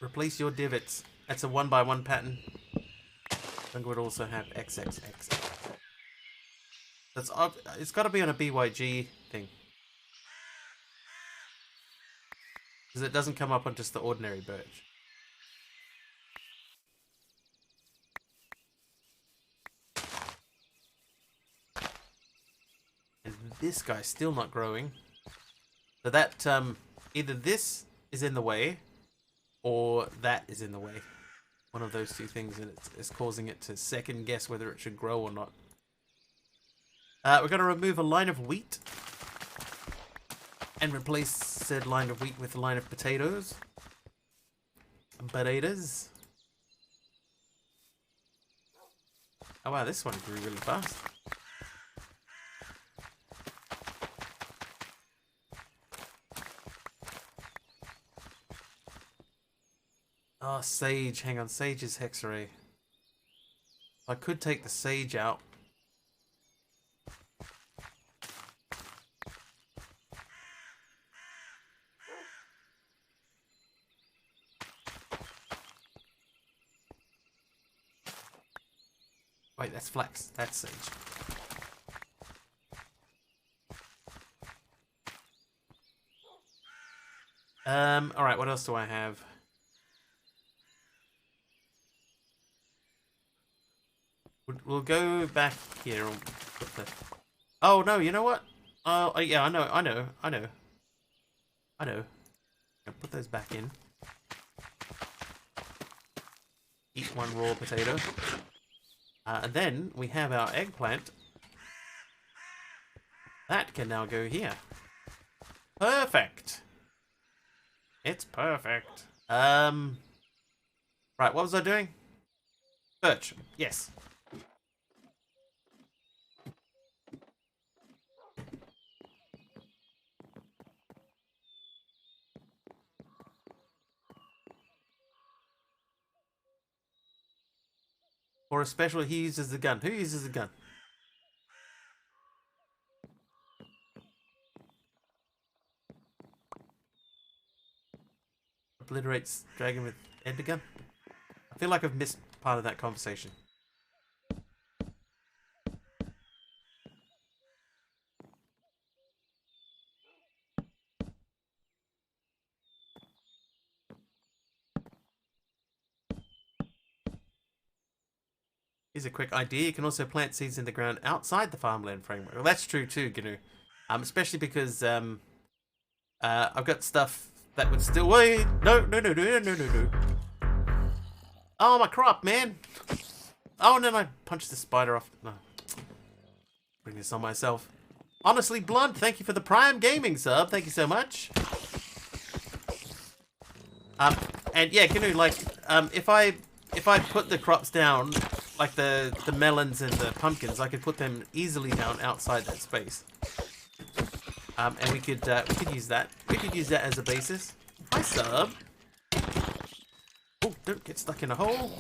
Speaker 1: Replace your divots. That's a 1x1 pattern. Jungle would also have XXX. That's it's got to be on a BYG thing, because it doesn't come up on just the ordinary birch. And this guy's still not growing. So that either this is in the way, or that is in the way. One of those two things, and it's causing it to second guess whether it should grow or not. We're going to remove a line of wheat and replace said line of wheat with a line of potatoes. Potatoes. Oh wow, this one grew really fast. Oh, sage. Hang on, sage is hexarray. I could take the sage out. Wait, that's flax. That's sage. Alright, what else do I have? We'll go back here and put the... Oh, no, you know what? Oh, yeah, I know. I'll put those back in. Eat one raw potato. And then we have our eggplant. That can now go here. Perfect. It's perfect. Right, what was I doing? Search. Yes. For a special, he uses the gun. Who uses the gun? Obliterates dragon with ender gun? I feel like I've missed part of that conversation. Here's a quick idea. You can also plant seeds in the ground outside the farmland framework. Well, that's true too, Gnu. Especially because I've got stuff that would still... Wait! No. Oh, my crop, man! Oh, and then I punched the spider off. No. Bring this on myself. Honestly Blunt, thank you for the Prime Gaming sub. Thank you so much. And yeah, Gnu, like, if I put the crops down, like the melons and the pumpkins, I could put them easily down outside that space. And we could use that. We could use that as a basis. Hi, sub. Oh, don't get stuck in a hole.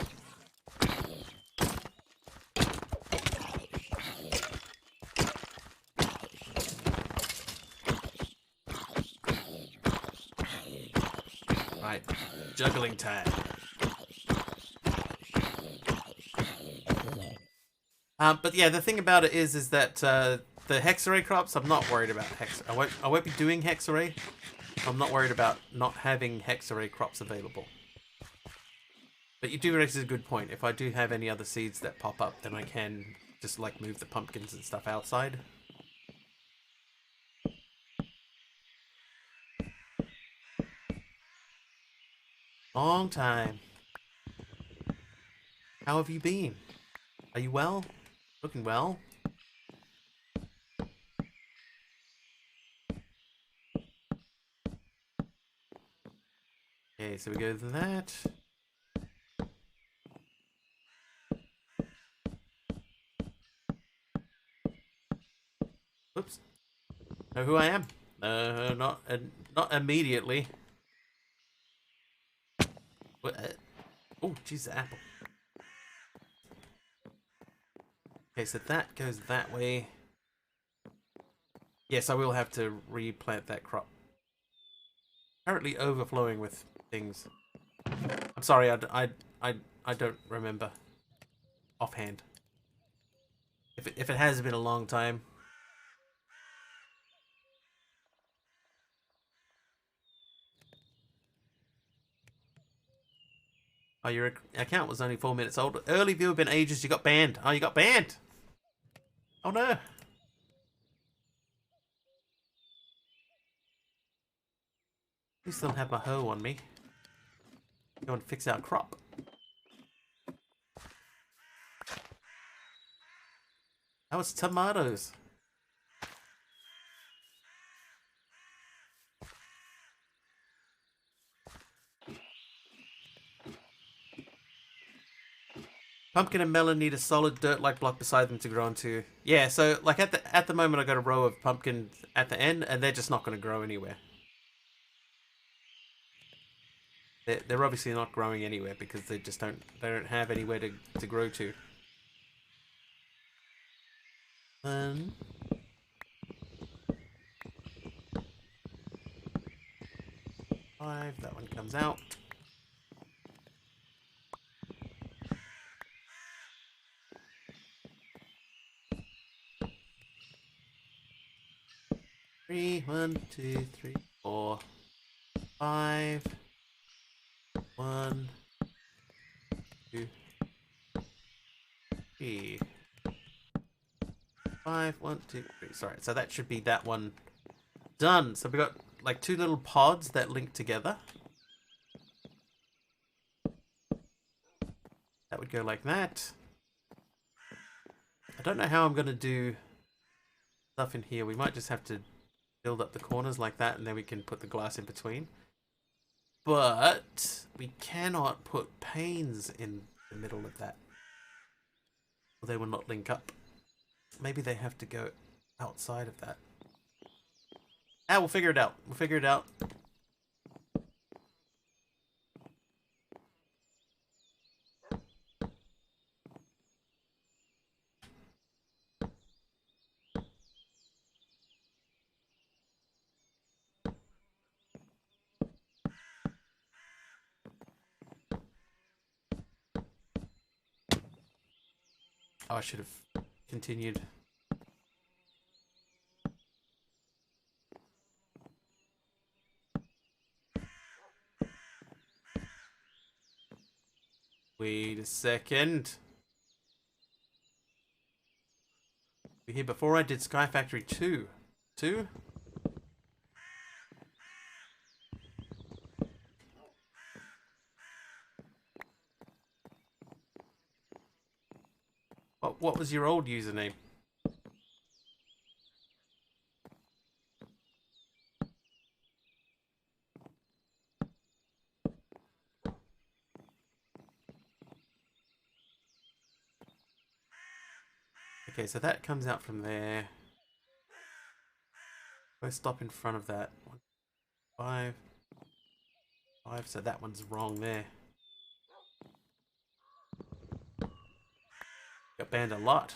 Speaker 1: Right, juggling time. But yeah, the thing about it is that the hexarray crops, I'm not worried about I won't be doing hexarray. I'm not worried about not having hexarray crops available. But you do raise a good point. If I do have any other seeds that pop up, then I can just like move the pumpkins and stuff outside. Long time. How have you been? Are you well? Looking well? Okay, so we go to that. Whoops. Know who I am? Not immediately. What? Oh, jeez, the apple. Okay, so that goes that way. Yes, I will have to replant that crop. Apparently overflowing with things. I'm sorry, I don't remember offhand. If it has been a long time. Oh, your account was only 4 minutes old. Early viewer been ages. You got banned. Oh, you got banned. Oh no. You still have my hoe on me. Go and fix our crop. That was tomatoes. Pumpkin and melon need a solid dirt-like block beside them to grow onto. Yeah, so like at the moment I got a row of pumpkins at the end, and they're just not going to grow anywhere. They're obviously not growing anywhere because they don't have anywhere to grow to. 1, 5, that one comes out. Three, 1, 2, 3, 4, 5. 1, 2, 3, 5. 1, 2, 3. Sorry, so that should be that one done. So we got like 2 little pods that link together. That would go like that. I don't know how I'm going to do stuff in here. We might just have to build up the corners like that, and then we can put the glass in between. But we cannot put panes in the middle of that, or they will not link up. Maybe they have to go outside of that. Ah, we'll figure it out. We'll figure it out. Oh, I should have continued. Wait a second. Here, before I did Sky Factory 2. 2? What was your old username? Okay, so that comes out from there. Go stop in front of that. 1, 5, 5. So that one's wrong there. Got banned a lot.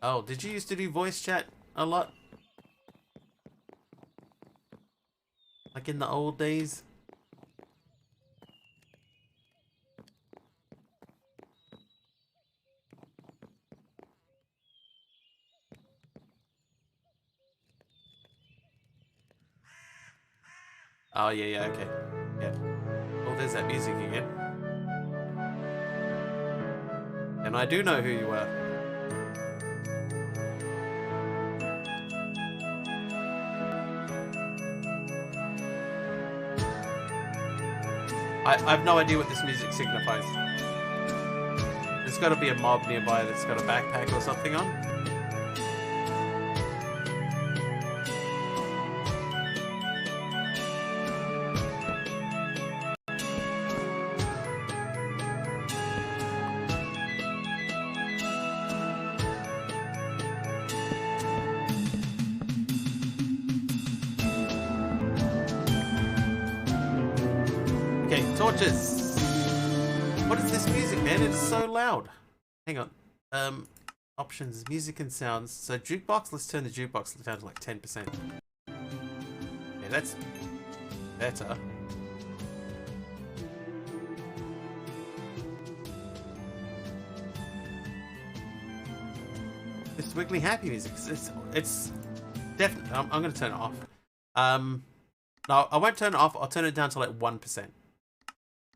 Speaker 1: Oh, did you used to do voice chat a lot? Like in the old days? Oh, yeah, okay. Yeah. Oh, there's that music again. And I do know who you are. I have no idea what this music signifies. There's got to be a mob nearby that's got a backpack or something on. Okay, torches. What is this music, man? It's so loud. Hang on. Options, music and sounds. So jukebox, let's turn the jukebox down to like 10%. Yeah, that's better. It's Wiggly Happy music. It's definitely. I'm gonna turn it off. No, I won't turn it off. I'll turn it down to like 1%.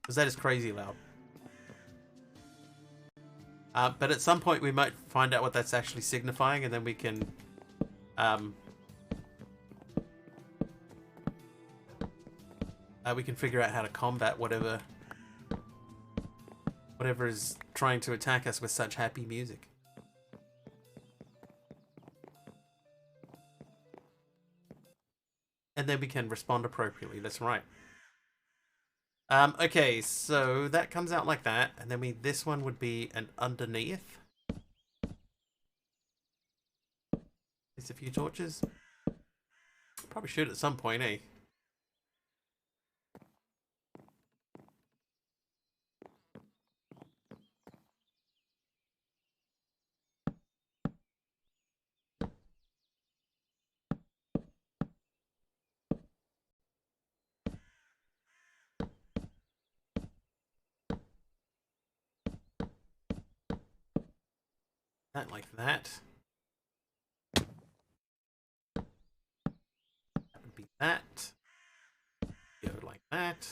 Speaker 1: Because that is crazy loud. But at some point we might find out what that's actually signifying, and then we can figure out how to combat whatever is trying to attack us with such happy music. And then we can respond appropriately. That's right. Okay, so that comes out like that, and then this one would be an underneath. There's a few torches. Probably should at some point, eh? That like that. That would be that. Go like that.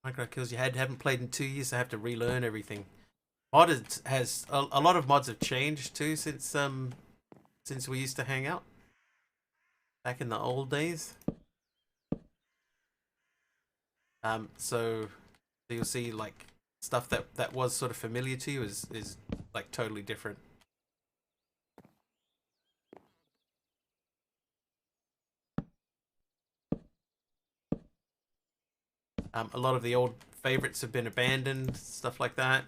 Speaker 1: Minecraft kills your head. Haven't played in 2 years, so I have to relearn everything. Modded has a lot of mods have changed too since we used to hang out back in the old days. So you'll see like stuff that was sort of familiar to you is like totally different. A lot of the old favorites have been abandoned, stuff like that.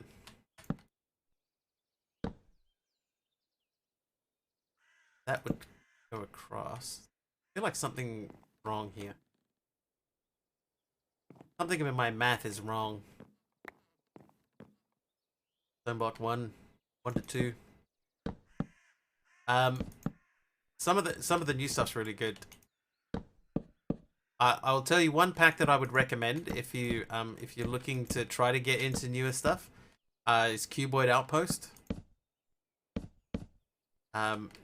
Speaker 1: That would go across. I feel like something wrong here. Something in my math is wrong. Zonebot 1 to 2. Some of the new stuff's really good. I'll tell you one pack that I would recommend if you're looking to try to get into newer stuff. Is Cuboid Outpost.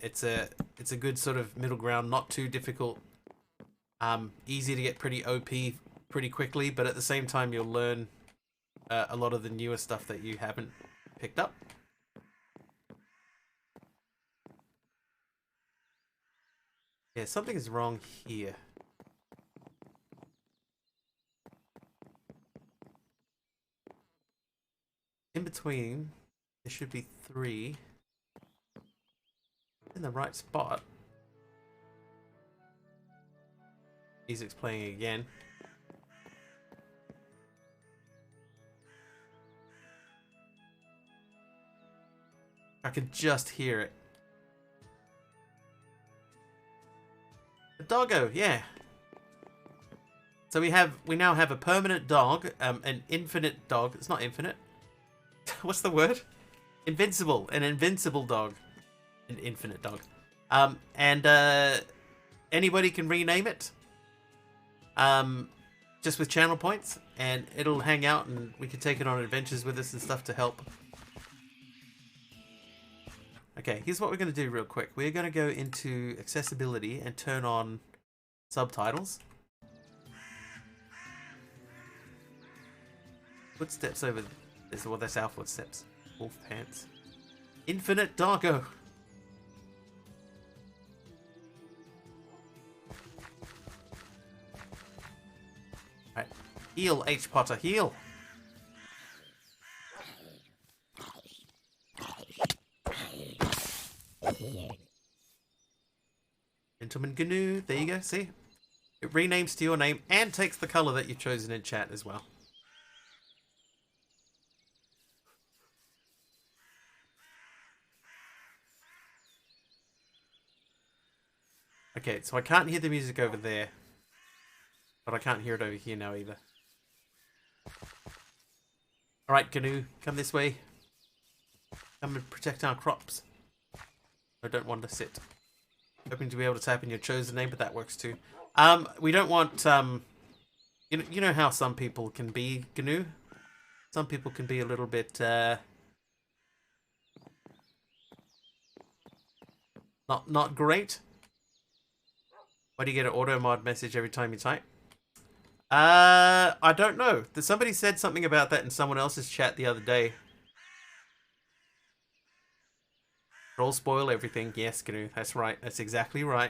Speaker 1: It's a good sort of middle ground, not too difficult. Easy to get pretty OP pretty quickly, but at the same time you'll learn a lot of the newer stuff that you haven't picked up. Yeah, something is wrong here. In between, there should be 3 in the right spot. Music's playing again. I could just hear it. A doggo, yeah. So we now have a permanent dog, an infinite dog. It's not infinite. What's the word? Invincible. An invincible dog. An infinite dog. And anybody can rename it. Just with channel points, and it'll hang out, and we can take it on adventures with us and stuff to help. Okay, here's what we're going to do real quick. We're going to go into accessibility and turn on subtitles. Footsteps over there. Well, that's our footsteps. Wolf pants. Infinite doggo. Alright. Heal, H. Potter, heal. Gentleman GNU, there you go, see? It renames to your name and takes the color that you've chosen in chat as well. Okay, so I can't hear the music over there. But I can't hear it over here now either. Alright, GNU, come this way. Come and protect our crops. I don't want to sit. Hoping to be able to type in your chosen name, but that works too. We don't want, you know how some people can be, GNU? Some people can be a little bit, not great. Why do you get an auto mod message every time you type? I don't know. Somebody said something about that in someone else's chat the other day. Troll spoil everything. Yes, GNU. That's right. That's exactly right.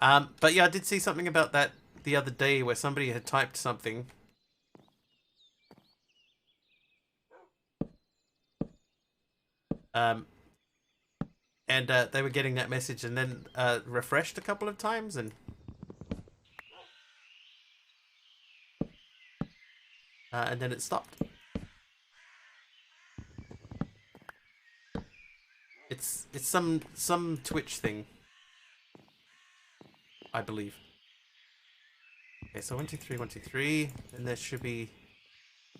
Speaker 1: But yeah, I did see something about that the other day where somebody had typed something. And they were getting that message and then refreshed a couple of times and then it stopped. It's some Twitch thing, I believe. Okay, so 1, 2, 3, 1, 2, 3, and there should be.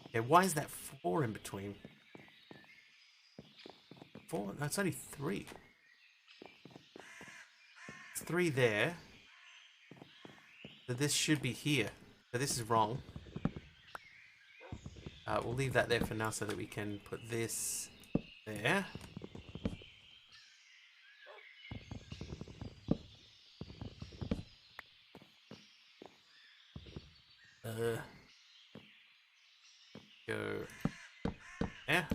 Speaker 1: Okay, why is that 4 in between? 4? That's only 3. It's 3 there. So this should be here. So this is wrong. We'll leave that there for now so that we can put this there. Go there.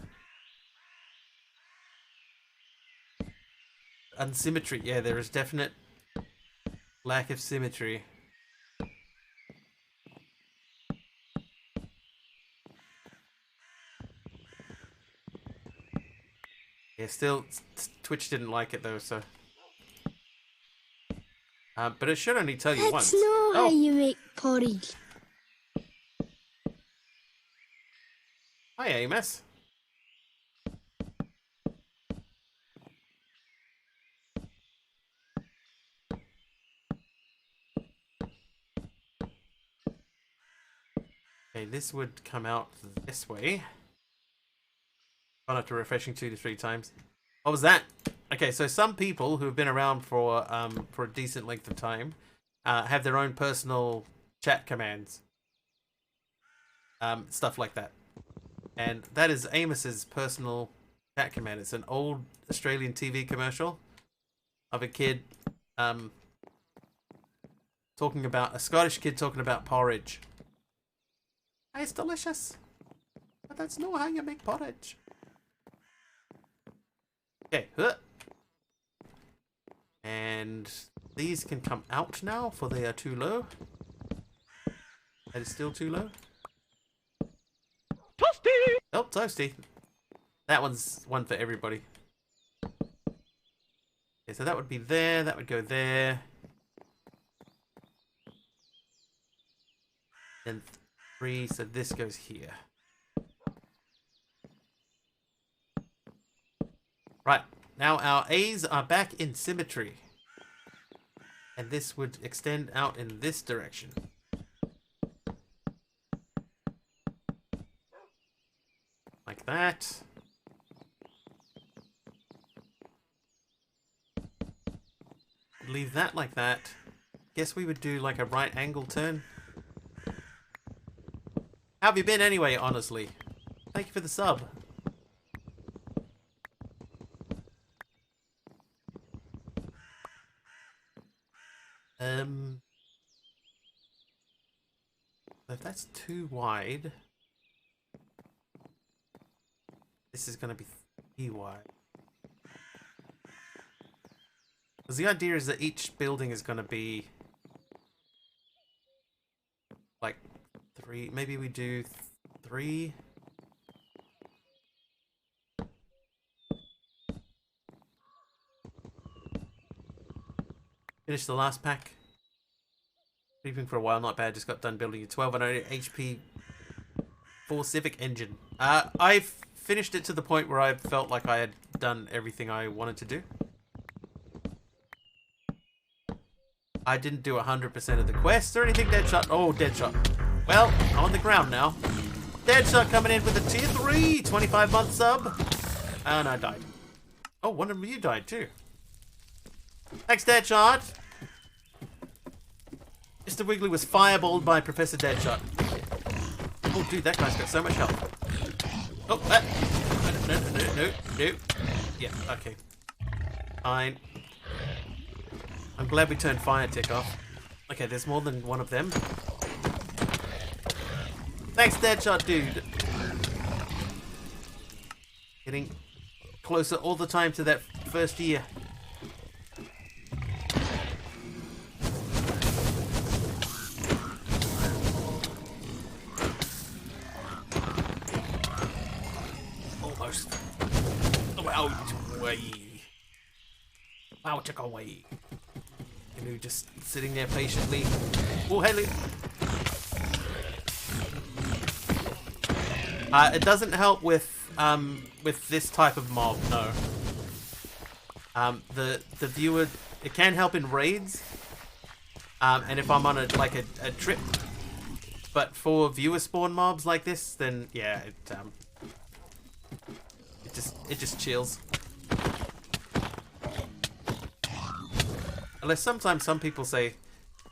Speaker 1: Unsymmetry. Yeah, there is definite lack of symmetry. Yeah, still, Twitch didn't like it though, so. But it should only tell you once.
Speaker 4: Let's know how you make porridge.
Speaker 1: Hi, Amos. Okay, this would come out this way. Gone after refreshing 2 to 3 times. What was that? Okay, so some people who have been around for a decent length of time have their own personal chat commands. Stuff like that. And that is Amos's personal chat command. It's an old Australian TV commercial of a kid talking about a Scottish kid talking about porridge. It's delicious, but that's not how you make porridge. Okay, and these can come out now, for they are too low. That is still too low.
Speaker 2: Toasty!
Speaker 1: Oh, toasty. That one's one for everybody. Okay, so that would be there. That would go there. Then 3, so this goes here. Right, now our A's are back in symmetry. And this would extend out in this direction. Like that. Leave that like that. Guess we would do like a right angle turn. How have you been anyway, honestly? Thank you for the sub. If that's too wide, this is going to be 3 wide. Because the idea is that each building is going to be like 3. Maybe we do 3. Finish the last pack. Sleeping for a while, not bad. Just got done building a 1200 HP 4 Civic engine. I've finished it to the point where I felt like I had done everything I wanted to do. I didn't do 100% of the quests or anything. Deadshot. Oh, Deadshot. Well, I'm on the ground now. Deadshot coming in with a tier 3, 25-month sub. And I died. Oh, one of you died too. Thanks, Deadshot. Mr. Wiggly was fireballed by Professor Deadshot. Oh, dude, that guy's got so much health. Oh, no. Yeah, okay. Fine. I'm glad we turned fire tick off. Okay, there's more than one of them. Thanks, Deadshot, dude. Getting closer all the time to that first year. away. Wow, took away. Canoe just sitting there patiently. Oh, hey, Luke. It doesn't help with this type of mob, no. The viewer, it can help in raids, and if I'm on a trip. But for viewer spawn mobs like this, then yeah, it just chills. Unless sometimes some people say,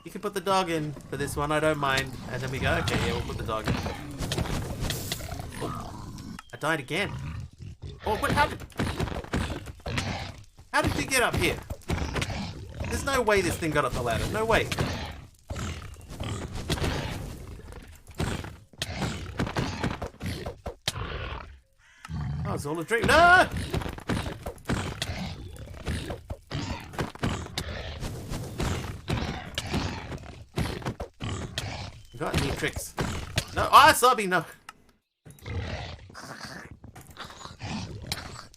Speaker 1: you can put the dog in for this one, I don't mind. And then we go, okay, yeah, we'll put the dog in. Oh, I died again. Oh, what happened? How did he get up here? There's no way this thing got up the ladder. No way. Oh, it's all a dream. No! You got any tricks? No. Ah, Subby, no.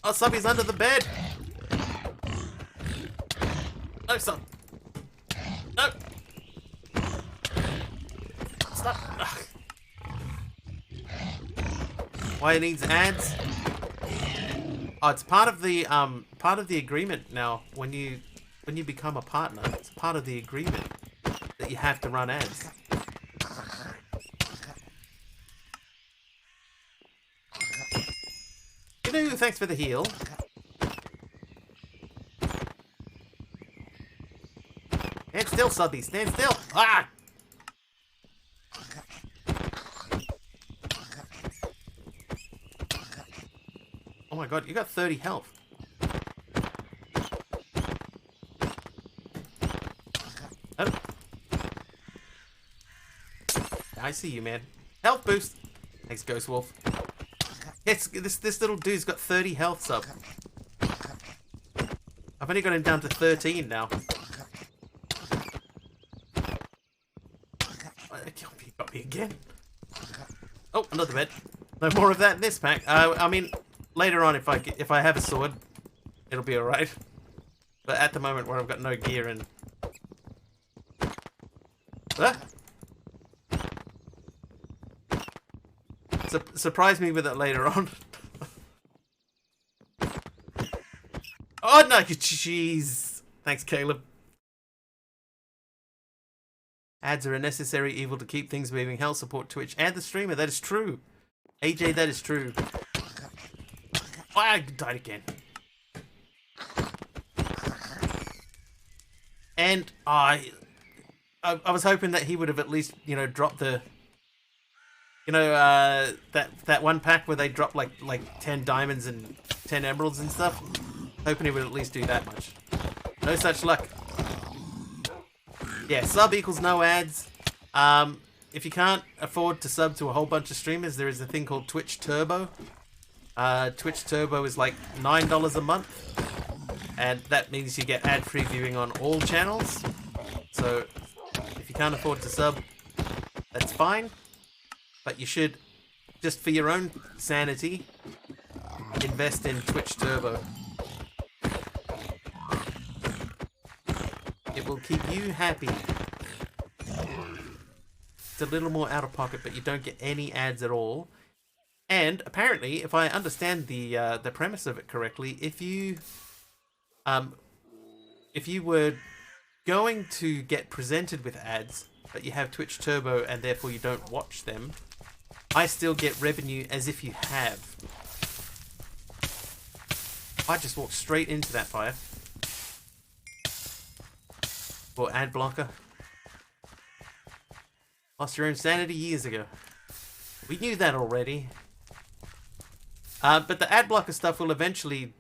Speaker 1: Oh, Subby's under the bed. No, Sub. No. Stop. Ugh. Why it needs ads? Oh, it's part of the agreement now. When you become a partner, it's part of the agreement that you have to run ads. You know, thanks for the heal. Stand still, Subby. Stand still. Ah! Oh my god, you got 30 health. Oh. I see you, man. Health boost. Thanks, Ghost Wolf. Yes, this little dude's got 30 health, Sub. I've only got him down to 13 now. He got me again. Oh, another bed. No more of that in this pack. I mean, later on, if I have a sword, it'll be alright. But at the moment, where I've got no gear and surprise me with it later on. Oh no, jeez. Thanks, Caleb. Ads are a necessary evil to keep things moving. Help support Twitch and the streamer. That is true. AJ, that is true. Oh, I died again. And I was hoping that he would have at least, you know, dropped the, you know, that one pack where they drop like 10 diamonds and 10 emeralds and stuff. Hoping he would at least do that much. No such luck. Yeah, sub equals no ads. If you can't afford to sub to a whole bunch of streamers, there is a thing called Twitch Turbo. Twitch Turbo is like $9 a month, and that means you get ad-free viewing on all channels. So if you can't afford to sub, that's fine, but you should, just for your own sanity, invest in Twitch Turbo. It will keep you happy. It's a little more out of pocket, but you don't get any ads at all. And apparently, if I understand the premise of it correctly, if you were going to get presented with ads, but you have Twitch Turbo and therefore you don't watch them, I still get revenue as if you have. I just walked straight into that fire. Or ad blocker. Lost your own sanity years ago. We knew that already. But the ad blocker stuff will eventually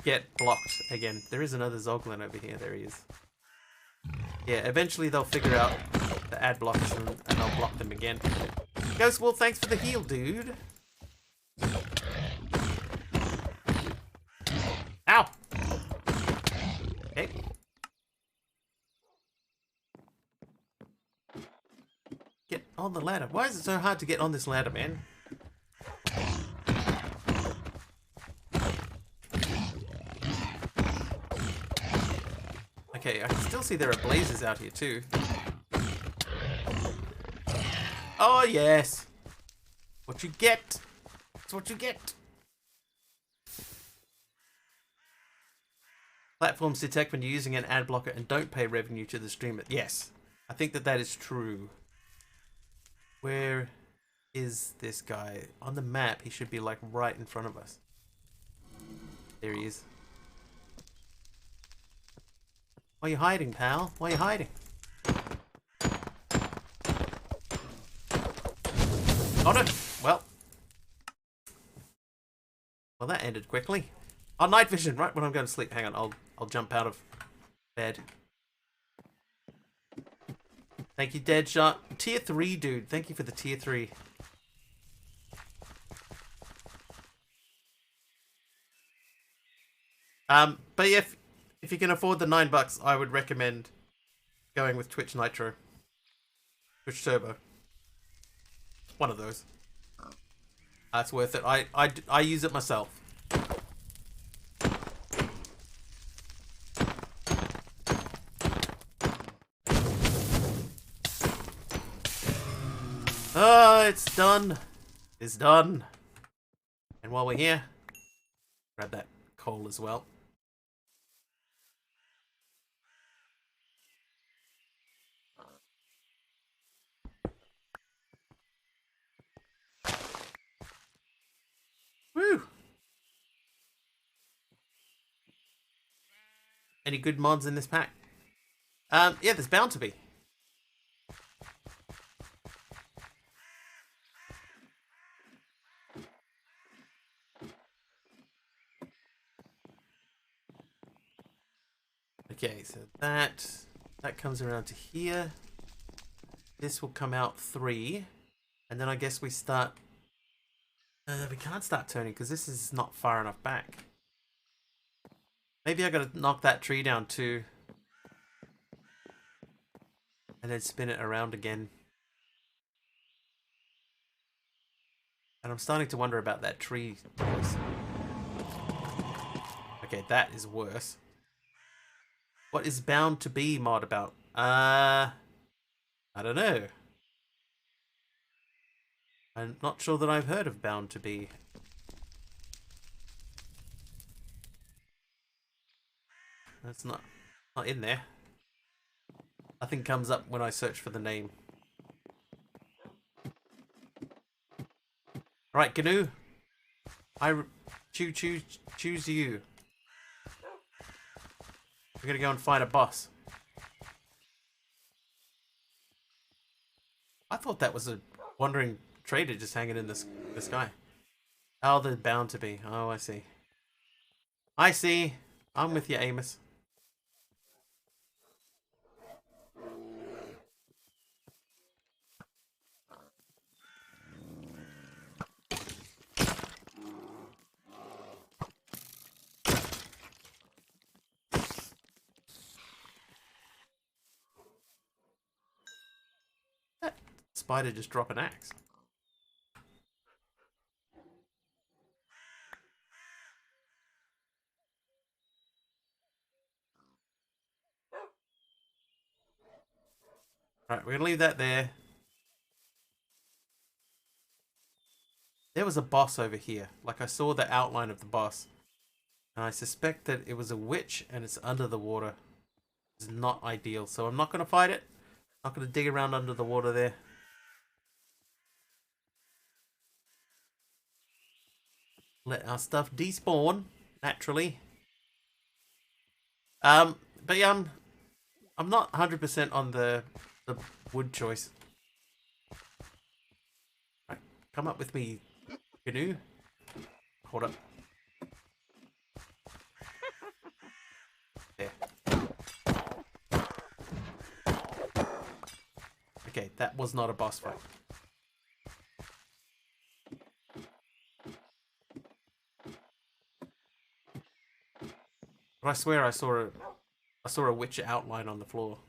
Speaker 1: get blocked again. There is another Zoglin over here. There he is. Yeah, eventually they'll figure out the ad blockers and they'll block them again. Ghost Wolf, thanks for the heal, dude. Ow! Okay. Get on the ladder. Why is it so hard to get on this ladder, man? I can still see there are blazes out here too. Oh, yes. What you get. That's what you get. Platforms detect when you're using an ad blocker and don't pay revenue to the streamer. Yes. I think that is true. Where is this guy? On the map, he should be like right in front of us. There he is. Why are you hiding, pal? Why are you hiding? Oh no! Well, that ended quickly. Oh, night vision! Right when I'm going to sleep. Hang on, I'll jump out of bed. Thank you, Deadshot. Tier 3, dude. Thank you for the tier 3. But if you can afford the $9, I would recommend going with Twitch Nitro. Twitch Turbo. One of those. That's worth it. I use it myself. It's done. It's done. And while we're here, grab that coal as well. Woo! Any good mods in this pack? Yeah, there's bound to be. Okay, so that comes around to here. This will come out 3. And then I guess we start... we can't start turning because this is not far enough back. Maybe I gotta knock that tree down too. And then spin it around again. And I'm starting to wonder about that tree voice. Okay, that is worse. What is bound to be mod about? I don't know. I'm not sure that I've heard of bound to be. That's not in there. Nothing comes up when I search for the name. Alright, Gnu. Choose you. We're gonna go and fight a boss. I thought that was a wandering trader just hanging in the sky. Oh, they're bound to be. Oh, I see. I see. I'm with you, Amos. That spider just drop an axe. Alright, we're gonna leave that there. There was a boss over here. Like, I saw the outline of the boss. And I suspect that it was a witch and it's under the water. It's not ideal. So I'm not going to fight it. Not going to dig around under the water there. Let our stuff despawn naturally. But yeah, I'm not 100% on the wood choice. Right, come up with me, Canoe. Hold up. There. Okay, that was not a boss fight. But I swear I saw a witch outline on the floor.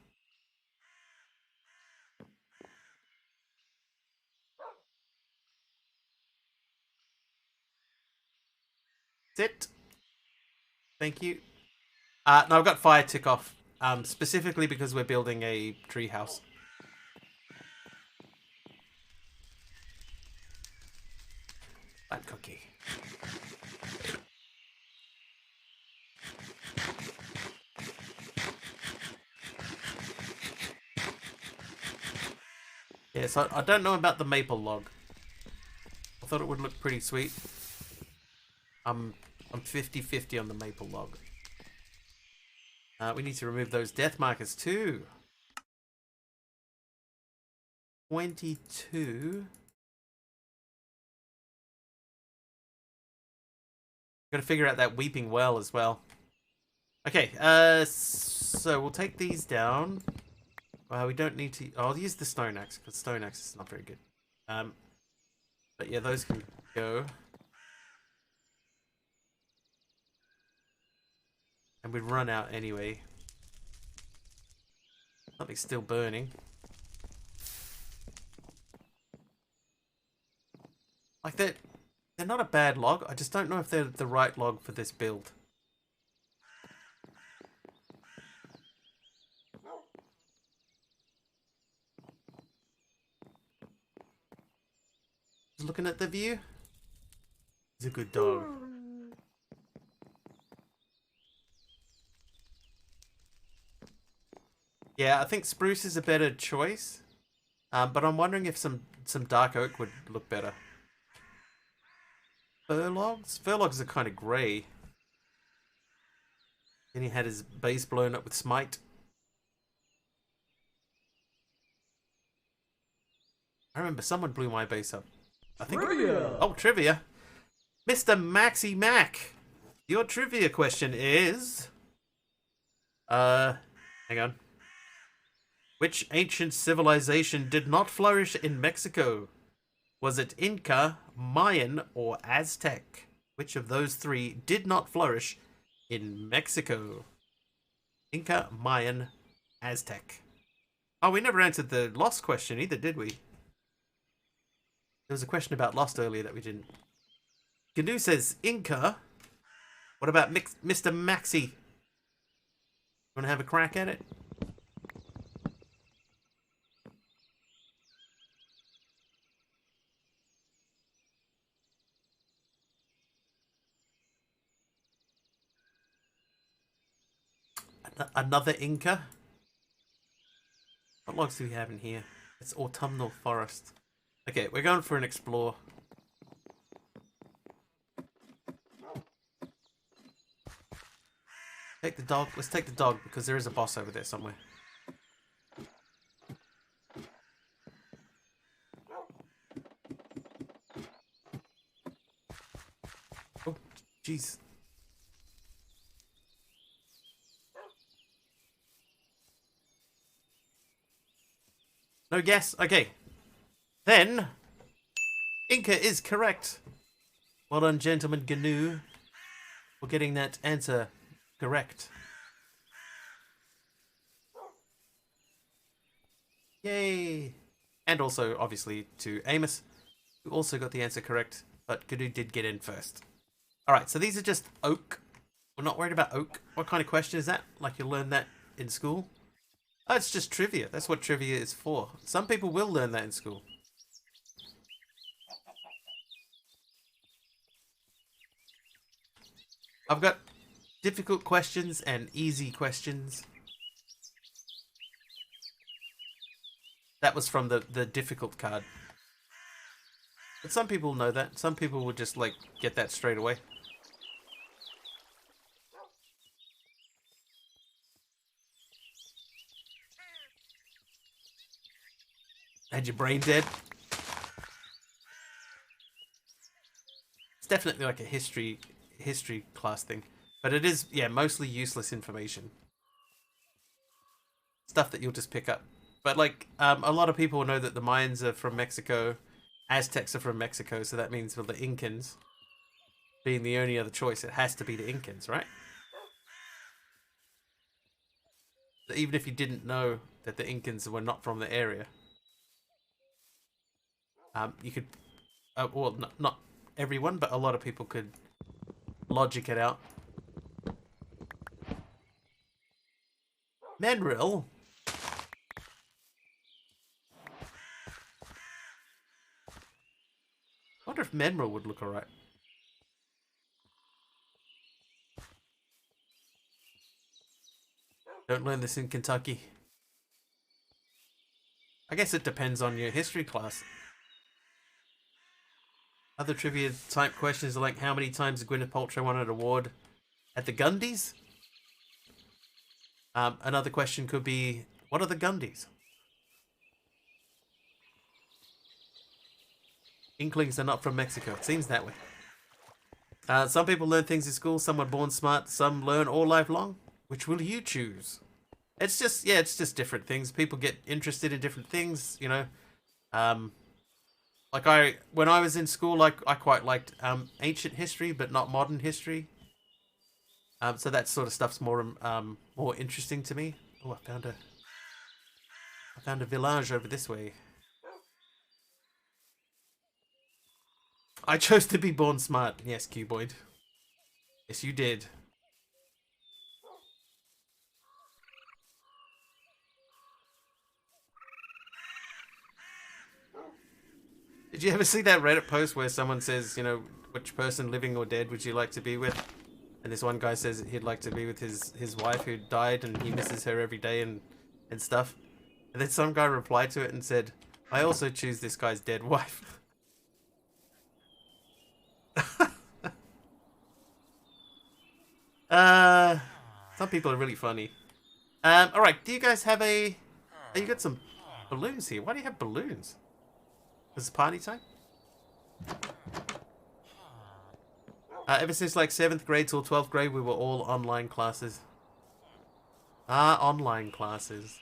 Speaker 1: Sit. Thank you. No, I've got fire tick off Specifically because we're building a tree house. Plant cookie. Yeah, so I don't know about the maple log. I thought it would look pretty sweet. I'm 50-50 on the maple log. We need to remove those death markers too. 22. Got to figure out that weeping well as well. Okay, so we'll take these down. We don't need to. I'll use the stone axe because stone axe is not very good. But yeah, those can go. And we'd run out anyway. Something's still burning. Like they're not a bad log. I just don't know if they're the right log for this build. Looking at the view. He's a good dog. Yeah, I think spruce is a better choice. But I'm wondering if some dark oak would look better. Fir logs? Fir logs are kind of grey. Then he had his base blown up with smite. I remember someone blew my base up. I think.
Speaker 2: Trivia!
Speaker 1: Oh, trivia. Mr. Maxi Mac. Your trivia question is... hang on. Which ancient civilization did not flourish in Mexico? Was it Inca, Mayan, or Aztec? Which of those three did not flourish in Mexico? Inca, Mayan, Aztec. Oh, we never answered the Lost question either, did we? There was a question about Lost earlier that we didn't. Gnu says Inca. What about Mr. Maxi? Want to have a crack at it? Another Inca? What logs do we have in here? It's autumnal forest. Okay, we're going for an explore. Take the dog. Let's take the dog because there is a boss over there somewhere. Oh, jeez. No guess? Okay. Then, Inca is correct. Well done, gentleman Gnu, for getting that answer correct. Yay! And also, obviously, to Amos, who also got the answer correct, but Gnu did get in first. Alright, so these are just oak. We're not worried about oak. What kind of question is that? Like you learned that in school? Oh, it's just trivia. That's what trivia is for. Some people will learn that in school. I've got difficult questions and easy questions. That was from the difficult card. But some people know that. Some people would just, like, get that straight away. Had your brain dead? It's definitely like a history class thing. But it is, yeah, mostly useless information. Stuff that you'll just pick up. But, like, a lot of people know that the Mayans are from Mexico. Aztecs are from Mexico, so that means for the Incans being the only other choice, it has to be the Incans, right? So even if you didn't know that the Incans were not from the area, you could, well, not everyone, but a lot of people could logic it out. Menril? I wonder if Menril would look alright. Don't learn this in Kentucky. I guess it depends on your history class. Other trivia type questions are like, how many times did Gwyneth Paltrow won an award at the Gundies? Another question could be, what are the Gundies? Inklings are not from Mexico. It seems that way. Some people learn things in school. Some are born smart. Some learn all life long. Which will you choose? It's just, yeah, it's just different things. People get interested in different things, you know. Like when I was in school, I quite liked ancient history, but not modern history. So that sort of stuff's more interesting to me. Oh, I found a village over this way. I chose to be born smart. Yes, Cuboid. Yes, you did. Did you ever see that Reddit post where someone says, you know, which person, living or dead, would you like to be with? And this one guy says he'd like to be with his wife who died and he misses her every day and stuff. And then some guy replied to it and said, I also choose this guy's dead wife. Some people are really funny. Alright, do you guys have a... Oh, you got some balloons here. Why do you have balloons? Is it party time? Ever since like 7th grade till 12th grade, we were all online classes. Online classes.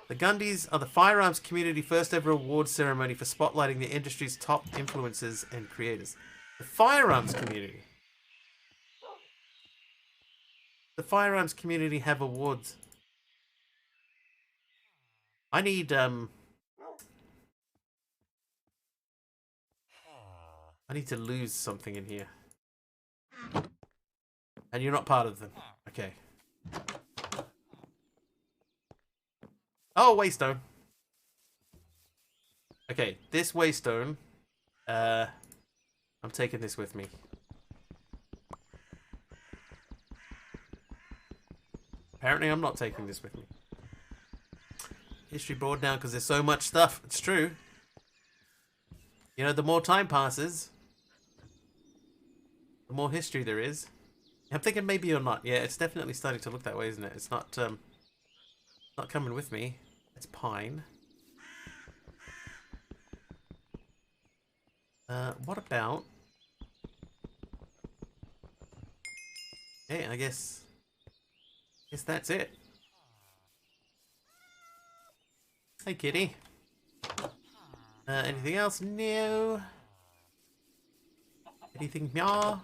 Speaker 1: The Gundies are the firearms community first ever award ceremony for spotlighting the industry's top influencers and creators. The firearms community. The firearms community have awards. I need to lose something in here. And you're not part of them. Okay. Oh, waystone. Okay, this waystone. I'm taking this with me. Apparently I'm not taking this with me. History bored down because there's so much stuff. It's true. You know, the more time passes, the more history there is. I'm thinking maybe you're not. Yeah, it's definitely starting to look that way, isn't it? It's not coming with me. It's pine. What about... Hey, I guess that's it. Hey, kitty. Anything else? No. Anything? Meow.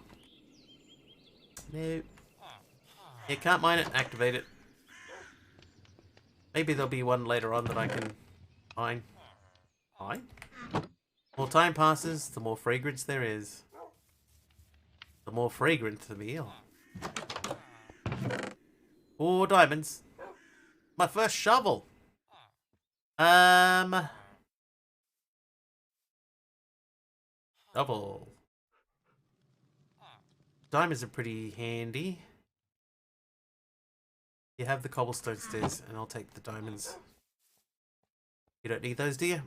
Speaker 1: No. Yeah, can't mine it. Activate it. Maybe there'll be one later on that I can mine. Mine? More time passes, the more fragrance there is. The more fragrant the meal. Oh, diamonds. My first shovel. Shovel. Diamonds are pretty handy. You have the cobblestone stairs, and I'll take the diamonds. You don't need those, do you?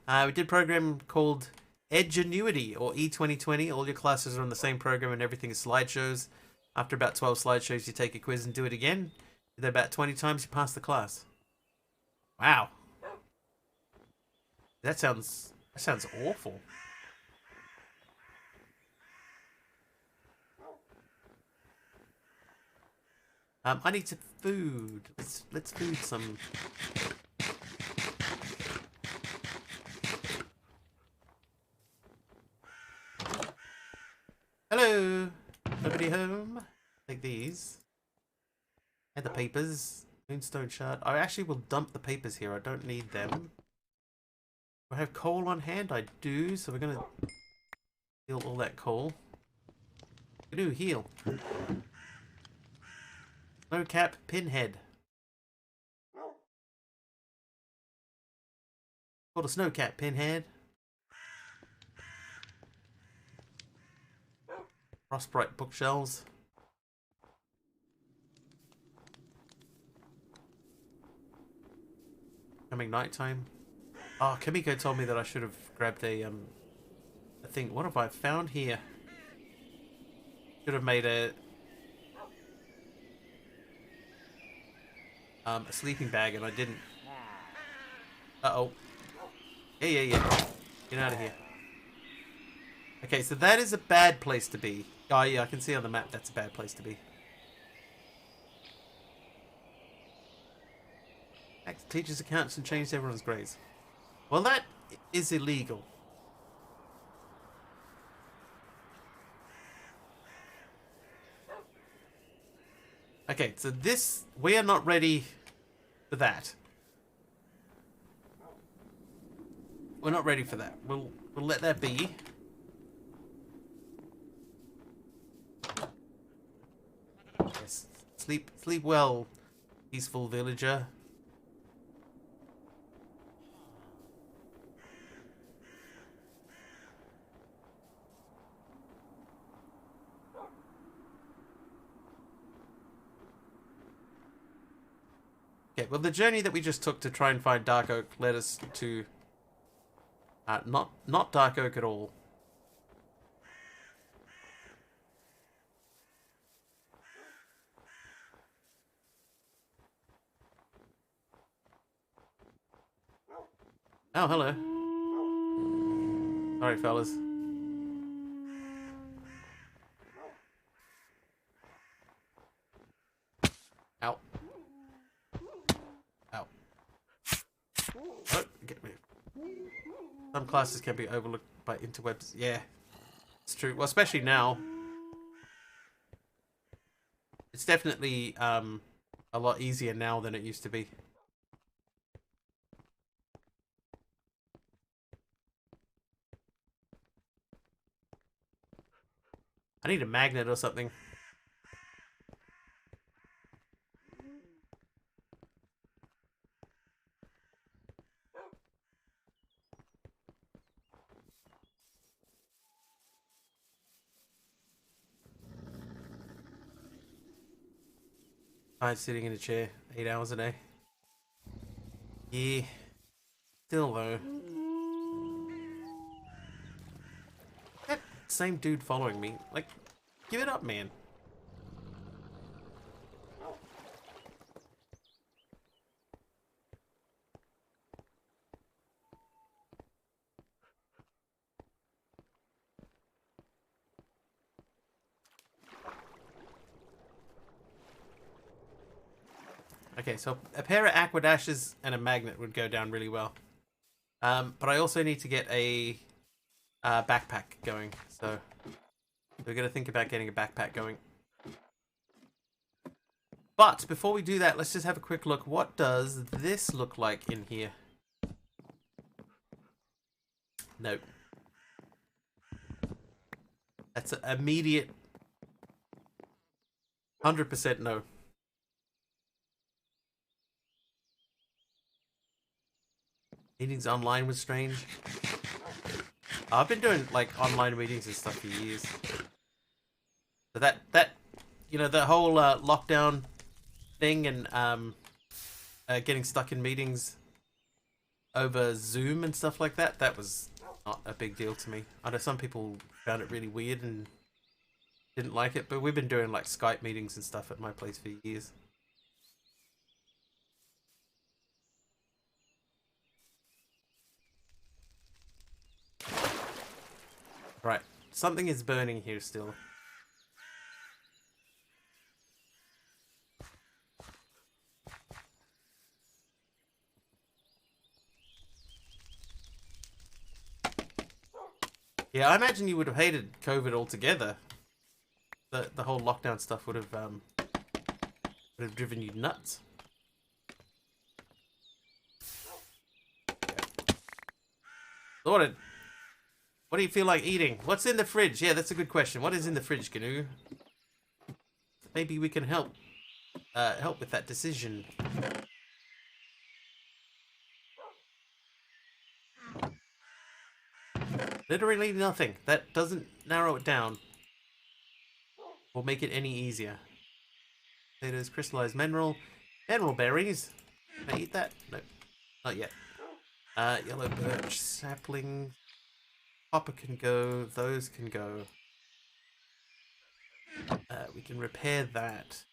Speaker 1: We did a program called Edgenuity, or E2020. All your classes are on the same program, and everything is slideshows. After about 12 slideshows, you take a quiz and do it again. Do that about 20 times, you pass the class. Wow. That sounds awful. I need some food. Let's food some. Hello. Nobody home? Take these. And the papers. Moonstone shard. I actually will dump the papers here. I don't need them. Do I have coal on hand? I do. So we're gonna heal all that coal. We do heal. No cap pinhead. Called a snowcat, Pinhead. Frostbright bookshelves. Coming nighttime. Oh, Kamiko told me that I should have grabbed a thing. What have I found here? Should have made a sleeping bag and I didn't. Uh-oh. Yeah. Get out of here. Okay, so that is a bad place to be. Oh yeah, I can see on the map that's a bad place to be. Hacked the teachers' accounts and changed everyone's grades. Well, that is illegal. Okay, so this, we are not ready for that. We're not ready for that. We'll let that be. Yes. Sleep well, peaceful villager. Okay, well the journey that we just took to try and find Dark Oak led us to not Dark Oak at all. Oh, hello. Sorry, fellas. Ow. Ow. Oh, get me. Some classes can be overlooked by interwebs. Yeah, it's true. Well, especially now. It's definitely a lot easier now than it used to be. I need a magnet or something. Tired sitting in a chair 8 hours a day. Yeah. Still though. That same dude following me. Like, give it up, man. Okay, so a pair of aquadashes and a magnet would go down really well. But I also need to get a backpack going, so we're gonna think about getting a backpack going. But before we do that, let's just have a quick look. What does this look like in here? Nope. That's an immediate 100% no. Meetings online was strange. I've been doing like online meetings and stuff for years. So that you know, the whole lockdown thing and getting stuck in meetings over Zoom and stuff like that, that was not a big deal to me. I know some people found it really weird and didn't like it, but we've been doing like Skype meetings and stuff at my place for years. Right, something is burning here still. Yeah, I imagine you would have hated COVID altogether. The whole lockdown stuff would have driven you nuts. Sorted. What do you feel like eating? What's in the fridge? Yeah, that's a good question. What is in the fridge, Gnu? Maybe we can help help with that decision. Literally nothing. That doesn't narrow it down or make it any easier. Potatoes, crystallized mineral. Mineral berries. Can I eat that? No, not yet. Yellow birch, sapling. Copper can go. Those can go. We can repair that.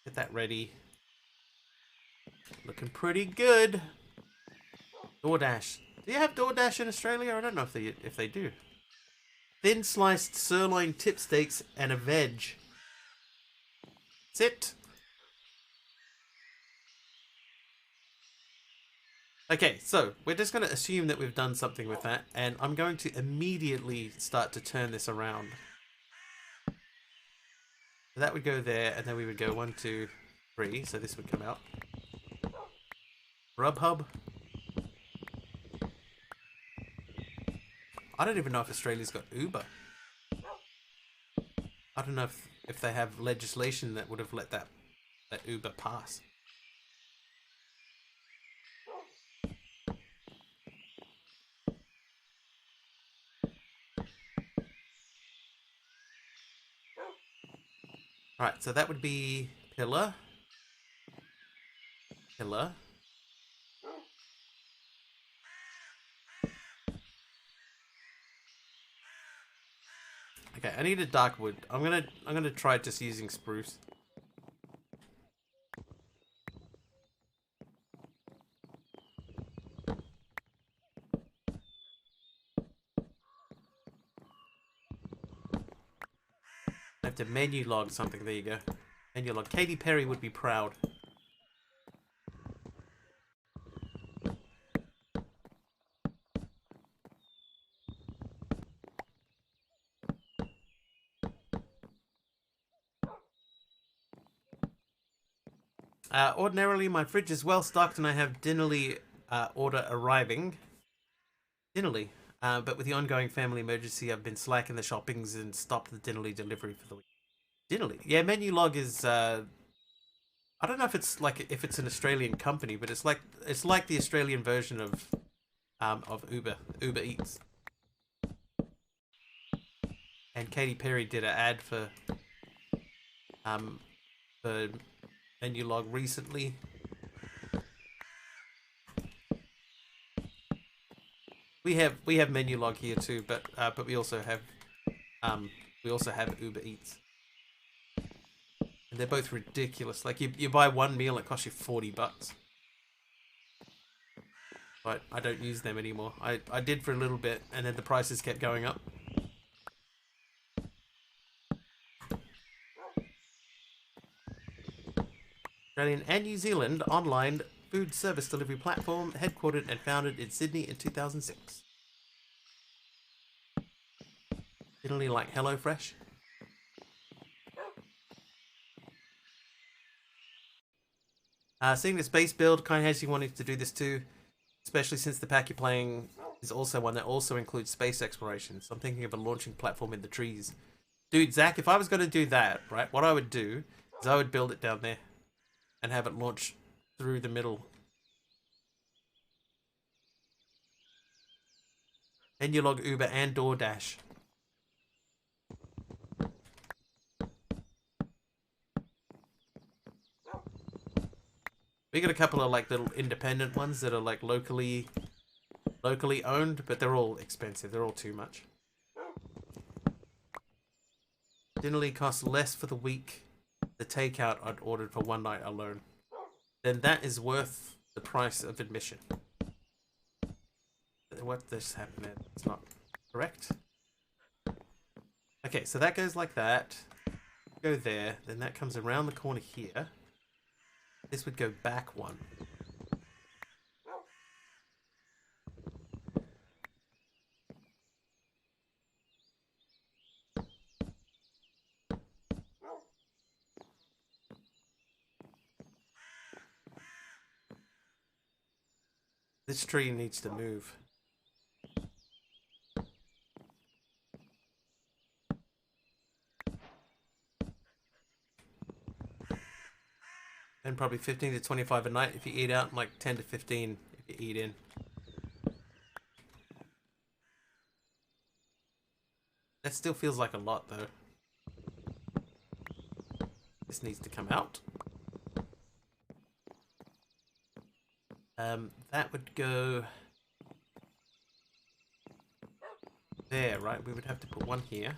Speaker 1: Get that ready. Looking pretty good. DoorDash. Do you have DoorDash in Australia? I don't know if they do. Thin sliced sirloin tip steaks and a veg. That's it. Okay, so we're just going to assume that we've done something with that, and I'm going to immediately start to turn this around. So that would go there, and then we would go 1, 2, 3. So this would come out. Grubhub. I don't even know if Australia's got Uber. I don't know if they have legislation that would have let that Uber pass. Alright, so that would be pillar. Pillar. Okay, I need a dark wood. I'm gonna try just using spruce. I have to menu log something. There you go. Menu log. Katy Perry would be proud. Ordinarily, my fridge is well stocked and I have dinnerly order arriving. Dinnerly. But with the ongoing family emergency, I've been slacking the shoppings and stopped the dinnerly delivery for the week. Dinnerly? Yeah, menu log is... I don't know if it's an Australian company, but it's like the Australian version of Uber Eats. And Katy Perry did an ad for menu log recently. We have menu log here too, but we also have Uber Eats. And they're both ridiculous. Like you buy one meal, it costs you $40. But I don't use them anymore. I did for a little bit, and then the prices kept going up. Australian and New Zealand online food service delivery platform, headquartered and founded in Sydney in 2006. Italy like HelloFresh. Seeing this base build kind of has you wanting to do this too, especially since the pack you're playing is also one that also includes space exploration. So I'm thinking of a launching platform in the trees. Dude, Zach, if I was going to do that, right, what I would do is I would build it down there and have it launch through the middle. And you log Uber and DoorDash. We got a couple of like little independent ones that are like locally owned, but they're all expensive. They're all too much. Generally costs less for the week. The takeout I'd ordered for one night alone. Then that is worth the price of admission. What just happened there? It's not correct. Okay, so that goes like that. Go there. Then that comes around the corner here. This would go back one. This tree needs to move. And probably 15 to 25 a night if you eat out, and like 10 to 15 if you eat in. That still feels like a lot, though. This needs to come out. That would go there, right? We would have to put one here.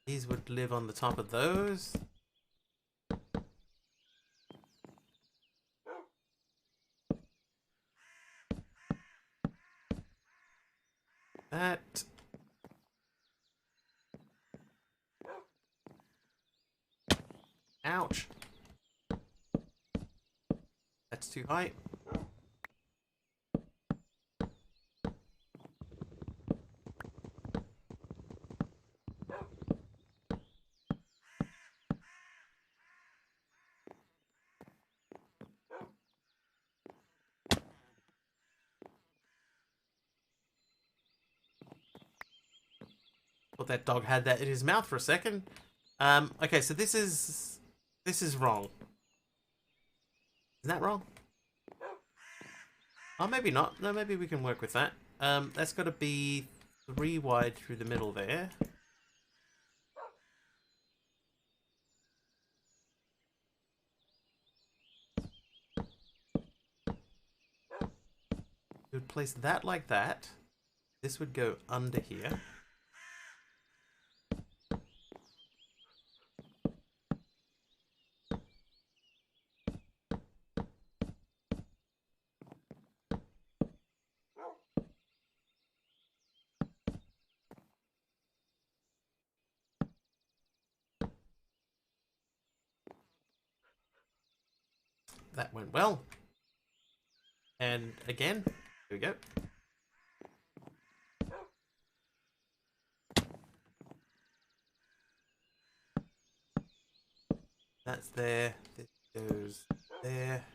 Speaker 1: These would live on the top of those. That. Ouch. That's too high. Thought that dog had that in his mouth for a second. Okay, so this is wrong. Is that wrong? Oh, maybe not. No, maybe we can work with that. That's got to be 3 wide through the middle there. We would place that like that. This would go under here. That went well. And again, here we go. That's there. This goes there.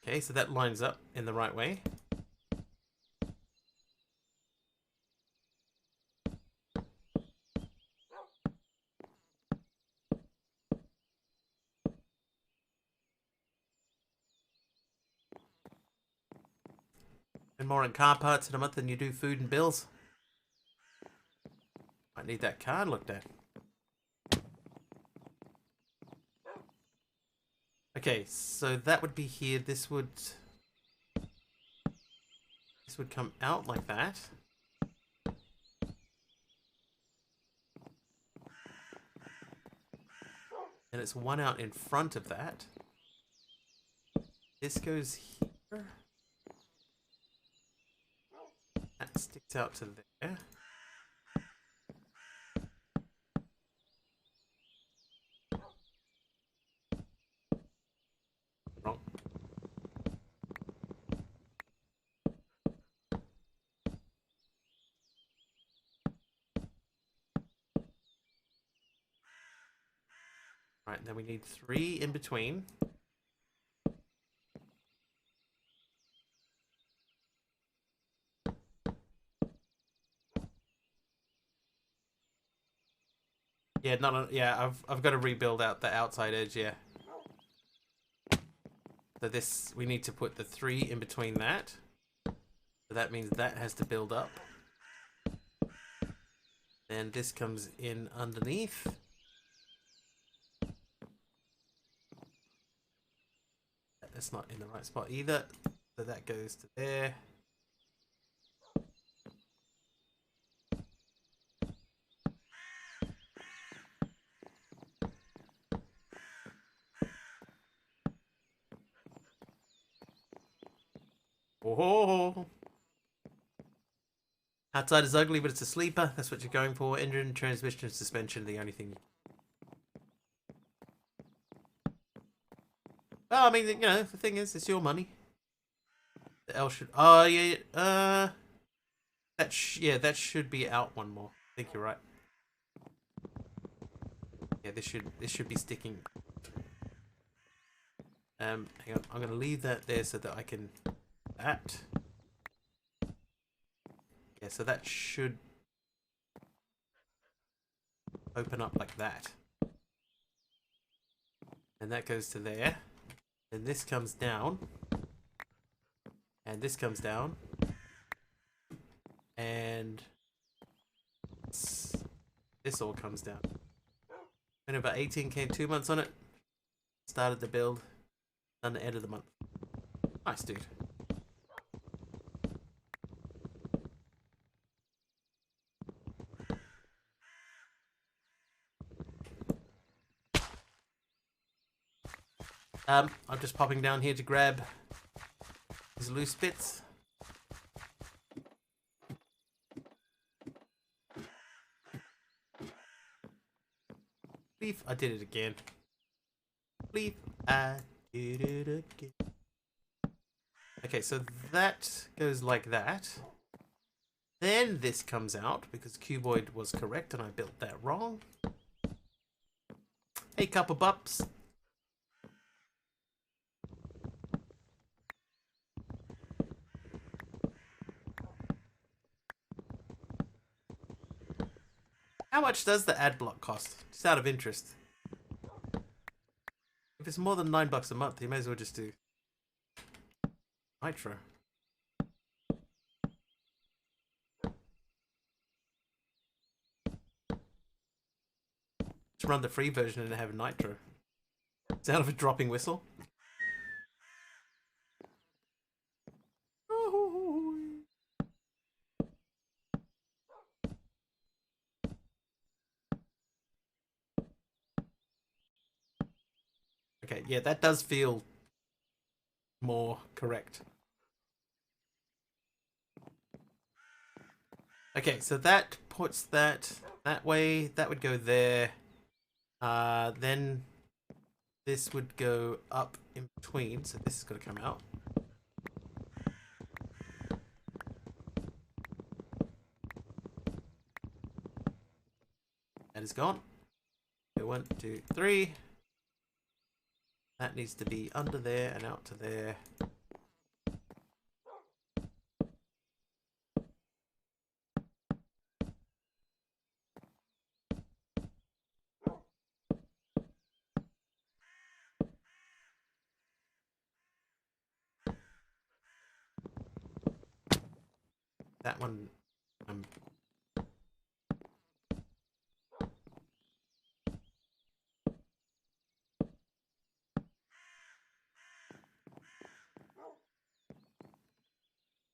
Speaker 1: Okay, so that lines up in the right way. And more in car parts in a month than you do food and bills. Might need that car looked at. Okay, so that would be here. This would come out like that. And it's one out in front of that. This goes here. That sticks out to there. Wrong. Right, then we need 3 in between. Yeah, I've got to rebuild out the outside edge, yeah. So this, we need to put the 3 in between that. So that means that has to build up. Then this comes in underneath. That's not in the right spot either. So that goes to there. Oh, outside is ugly, but it's a sleeper. That's what you're going for. Engine, transmission, suspension, the only thing. Well, I mean, you know, the thing is, it's your money. The L should. Oh yeah. That should be out one more. I think you're right. Yeah, this should be sticking. Hang on. I'm gonna leave that there so that I can. That. Yeah, so that should open up like that. And that goes to there. And this comes down. And this comes down. And this all comes down. Spent about 18k 2 months on it. Started the build. Done the end of the month. Nice, dude. I'm just popping down here to grab these loose bits. Bleep, I did it again. Bleep, I did it again. Okay, so that goes like that. Then this comes out because Cuboid was correct and I built that wrong. Hey, couple bups. How much does the ad block cost? Just out of interest. If it's more than $9 a month, you may as well just do Nitro. Just run the free version and have Nitro. Sound of a dropping whistle. Okay, yeah, that does feel more correct. Okay, so that puts that way. That would go there. Then this would go up in between. So this is going to come out. That is gone. So 1, 2, 3. That needs to be under there and out to there. That one,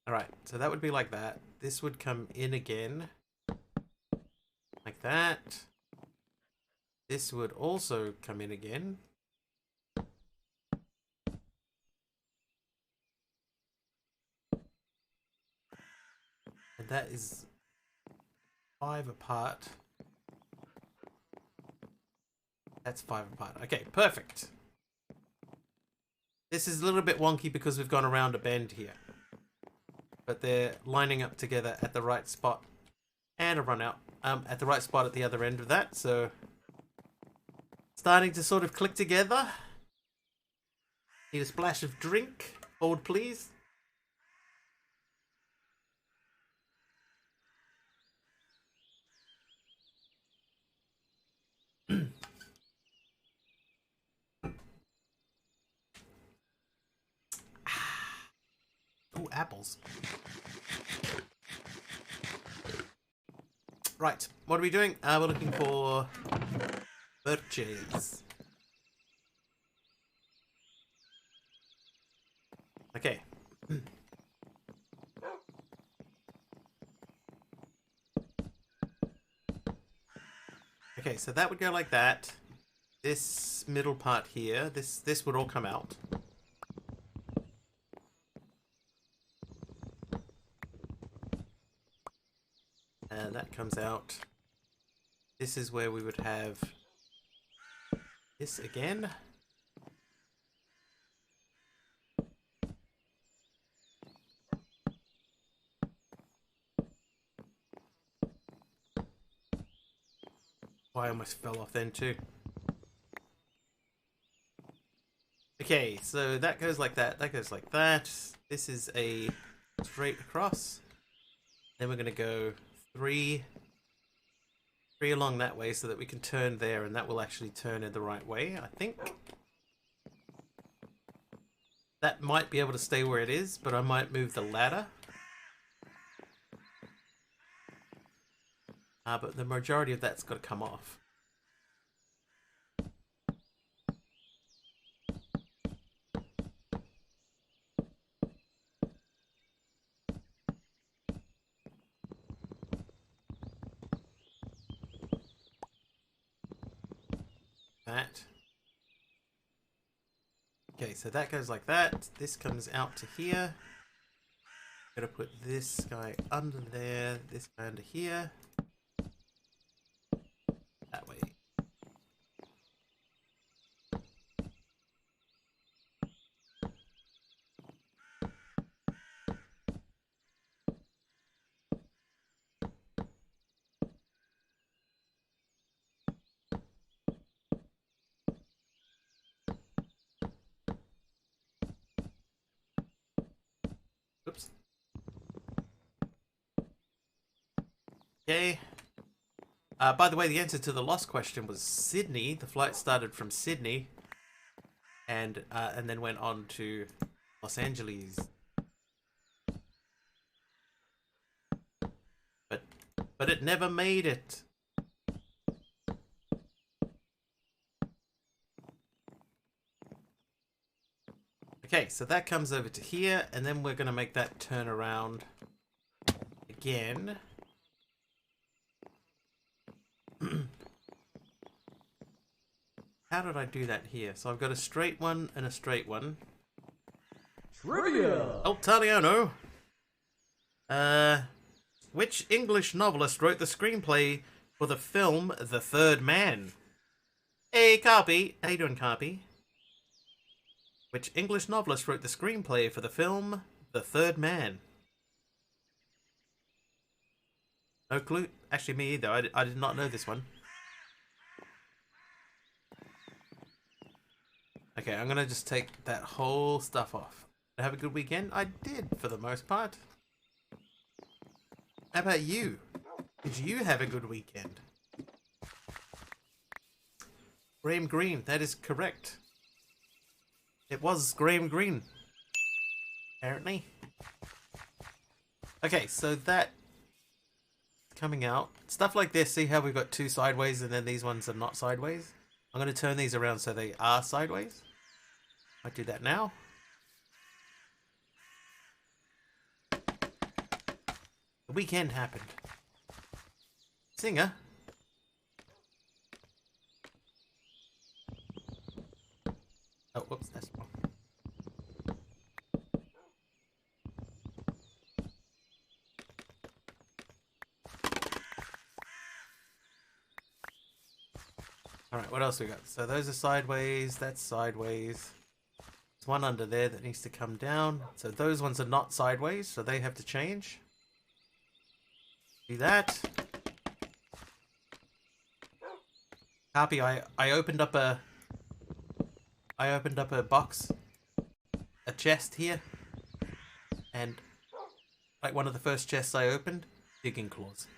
Speaker 1: Alright, so that would be like that. This would come in again. Like that. This would also come in again. And that is 5 apart. That's 5 apart. Okay, perfect. This is a little bit wonky because we've gone around a bend here. But they're lining up together at the right spot. And a run out. At the right spot at the other end of that, so starting to sort of click together. Need a splash of drink. Hold, please. Oh, apples. Right, what are we doing? We're looking for birches. Okay. Okay, so that would go like that. This middle part here, this would all come out. And that comes out. This is where we would have this again. Oh, I almost fell off then too. Okay, so that goes like that. That goes like that. This is a straight across. Then we're going to go three along that way so that we can turn there, and that will actually turn in the right way, I think. that might be able to stay where it is, but I might move the ladder. But the majority of that's got to come off. That. Okay, so that goes like that. This comes out to here. Gotta put this guy under there, this guy under here. That way. Oops. Okay. By the way, the answer to the lost question was Sydney. The flight started from Sydney, and then went on to Los Angeles. But it never made it. Okay, so that comes over to here, and then we're gonna make that turn around again. How did I do that here? So I've got a straight one and a straight one.
Speaker 2: Trivia!
Speaker 1: Oh, Taliano! Which English novelist wrote the screenplay for the film The Third Man? Hey, Carpy. How you doing, Carpy? Which English novelist wrote the screenplay for the film The Third Man? No clue. Actually, me either. I did not know this one. Okay, I'm gonna just take that whole stuff off. Have a good weekend? I did, for the most part. How about you? Did you have a good weekend? Graham Greene, that is correct. It was Graham Greene. Apparently. Okay, so that coming out. Stuff like this, see how we've got two sideways and then these ones are not sideways? I'm going to turn these around so they are sideways. I do that now. The weekend happened. Singer. Oh, whoops, that's wrong. Alright, what else we got? So those are sideways, that's sideways. There's one under there that needs to come down. So those ones are not sideways, so they have to change. Do that. Copy, I opened up a box, a chest here, and like one of the first chests I opened, digging claws.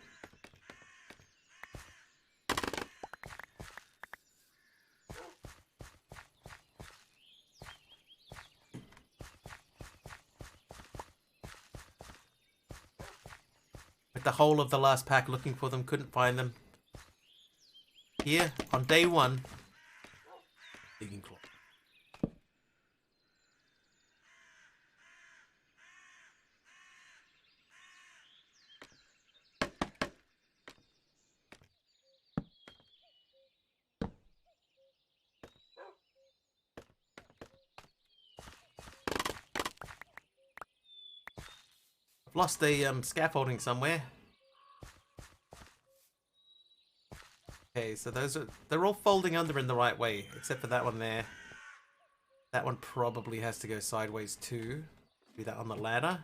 Speaker 1: With the whole of the last pack looking for them, couldn't find them. Here, on day one, digging claw. Lost the scaffolding somewhere. Okay, so they're all folding under in the right way, except for that one there. That one probably has to go sideways too. Do that on the ladder.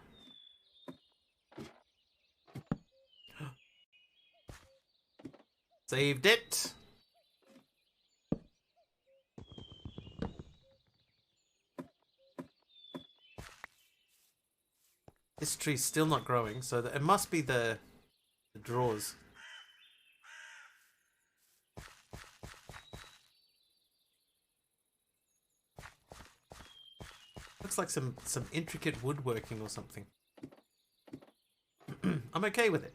Speaker 1: Saved it. This tree's still not growing, so it must be the drawers. looks like some intricate woodworking or something. I'm okay with it.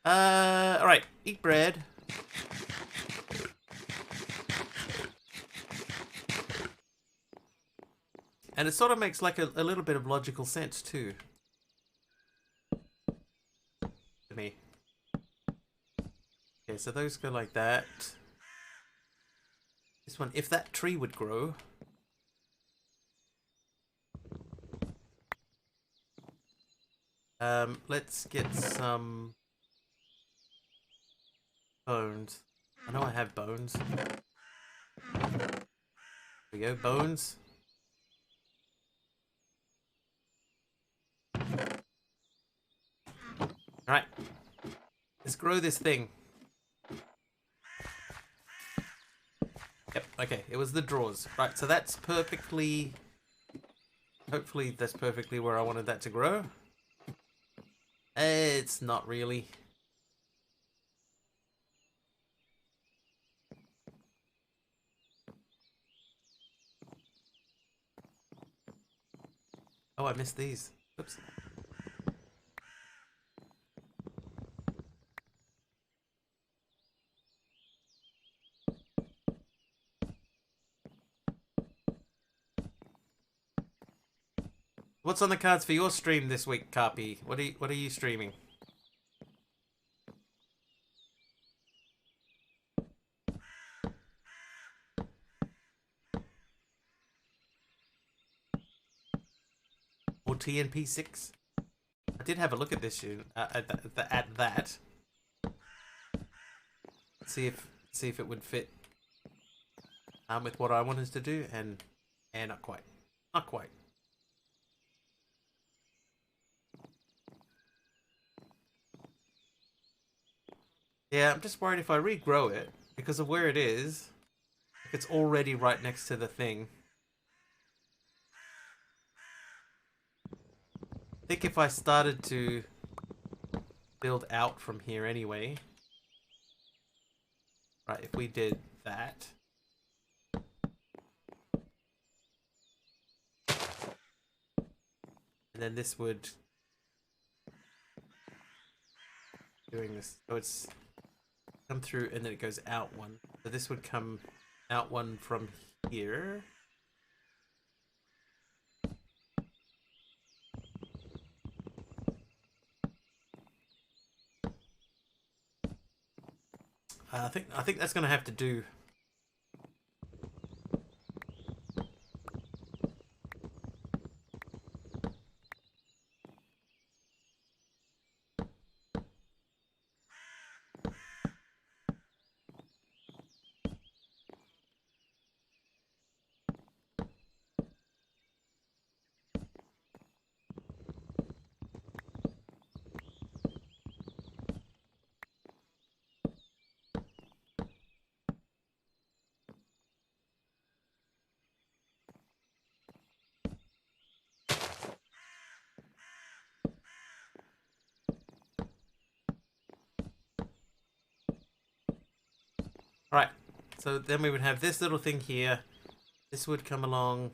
Speaker 1: Alright, eat bread. And it sort of makes like a little bit of logical sense too. To me. Okay, so those go like that. This one, if that tree would grow. Let's get some bones. I know I have bones. There we go, bones. Alright. Let's grow this thing. Yep, okay, it was the drawers. Right, so that's perfectly... Hopefully that's perfectly where I wanted that to grow. It's not really. Oh, I missed these. Oops. What's on the cards for your stream this week, Carpy? What are you streaming? Or TNP6? I did have a look at this at that. See if it would fit with what I wanted to do, and not quite. Not quite. Yeah, I'm just worried if I regrow it, because of where it is, it's already right next to the thing. I think if I started to build out from here anyway. Right, if we did that. And then this would... Doing this. So it's come through and then it goes out one. So this would come out one from here. I think that's gonna have to do. Alright, so then we would have this little thing here. This would come along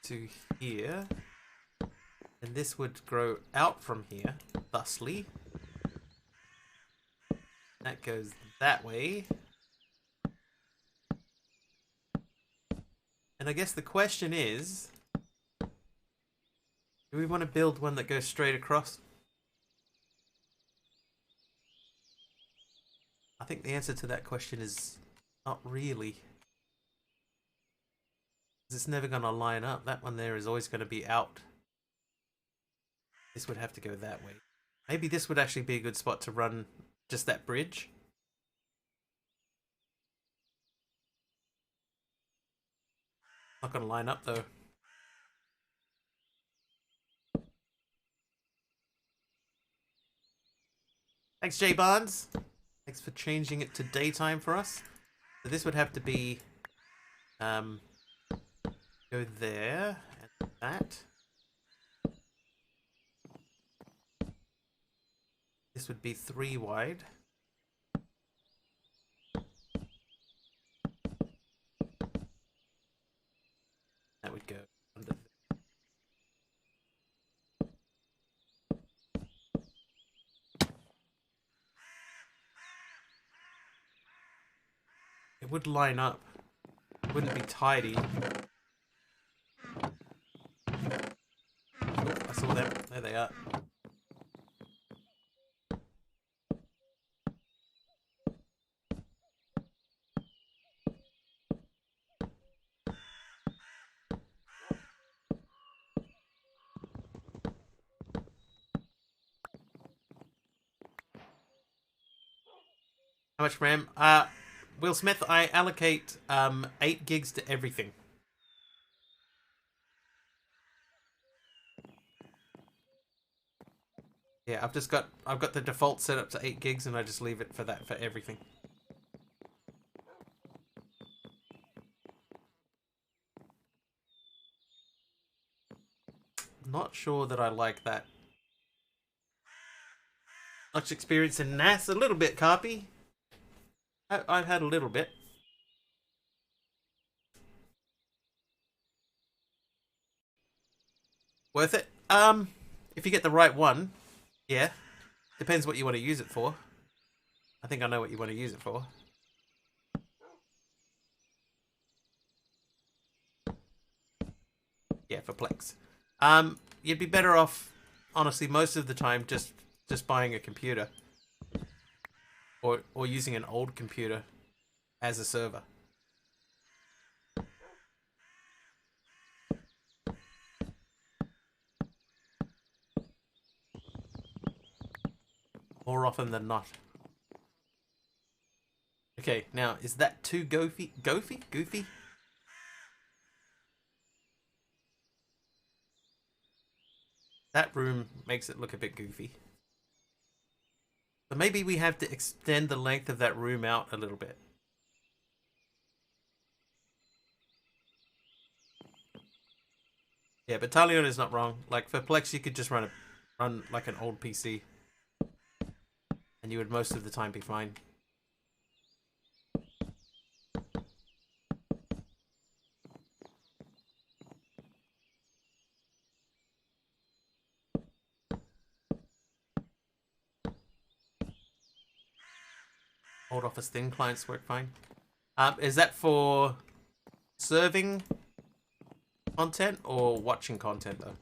Speaker 1: to here. And this would grow out from here, thusly. That goes that way. And I guess the question is, do we want to build one that goes straight across? I think the answer to that question is not really. It's never going to line up. That one there is always going to be out. This would have to go that way. Maybe this would actually be a good spot to run just that bridge. Not going to line up though. Thanks, Jay Barnes. Thanks for changing it to daytime for us. So this would have to be go there and that. This would be 3 wide. It would line up. It wouldn't be tidy. Oh, I saw them. There they are. How much RAM? Will Smith, I allocate 8 gigs to everything. Yeah, I've got the default set up to 8 gigs and I just leave it for that for everything. Not sure that I like that. Much experience in NAS, a little bit, Carpy. I've had a little bit. Worth it? If you get the right one, yeah. Depends what you want to use it for. I think I know what you want to use it for. Yeah, for Plex. You'd be better off, honestly, most of the time just buying a computer. Or using an old computer as a server. More often than not. Okay, now, is that too goofy? Goofy? That room makes it look a bit goofy. So maybe we have to extend the length of that room out a little bit. Yeah, but Talion is not wrong. Like, for Plex, you could just run like an old PC. And you would most of the time be fine. Old Office Thin clients work fine. Is that for serving content or watching content, though?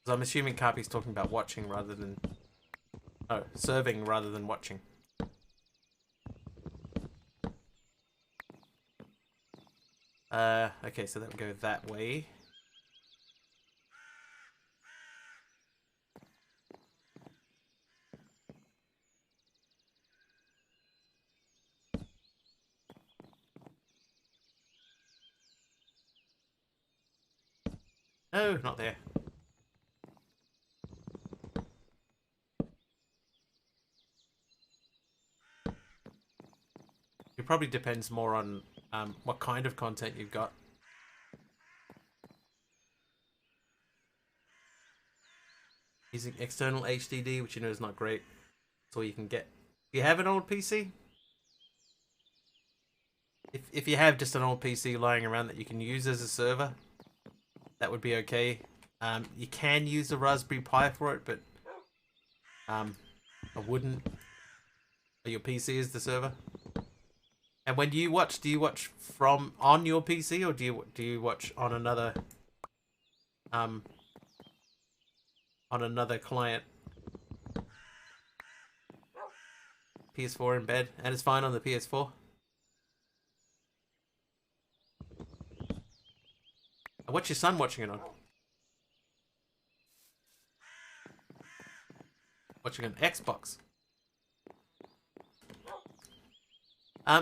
Speaker 1: So I'm assuming Carpy's talking about watching rather than... Oh, serving rather than watching. Okay, so that would go that way. No, not there. It probably depends more on what kind of content you've got. Using external HDD, which you know is not great. That's all you can get. Do you have an old PC? If you have just an old PC lying around that you can use as a server, that would be okay. You can use a Raspberry Pi for it, but I wouldn't. Your PC is the server. And when you watch, do you watch from on your PC or do you watch on another client? PS4 in bed, and it's fine on the PS4. What's your son watching it on? Watching an Xbox.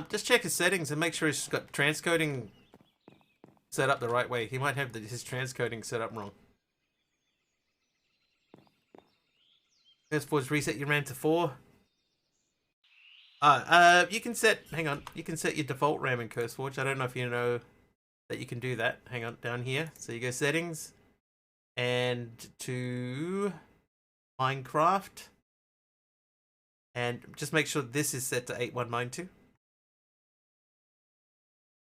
Speaker 1: Just check his settings and make sure he's got transcoding set up the right way. He might have his transcoding set up wrong. PS4's reset your RAM to 4. You can set, hang on, you can set your default RAM in CurseForge. I don't know if you know that you can do that. Hang on, down here. So you go settings and to Minecraft. And just make sure this is set to 8192.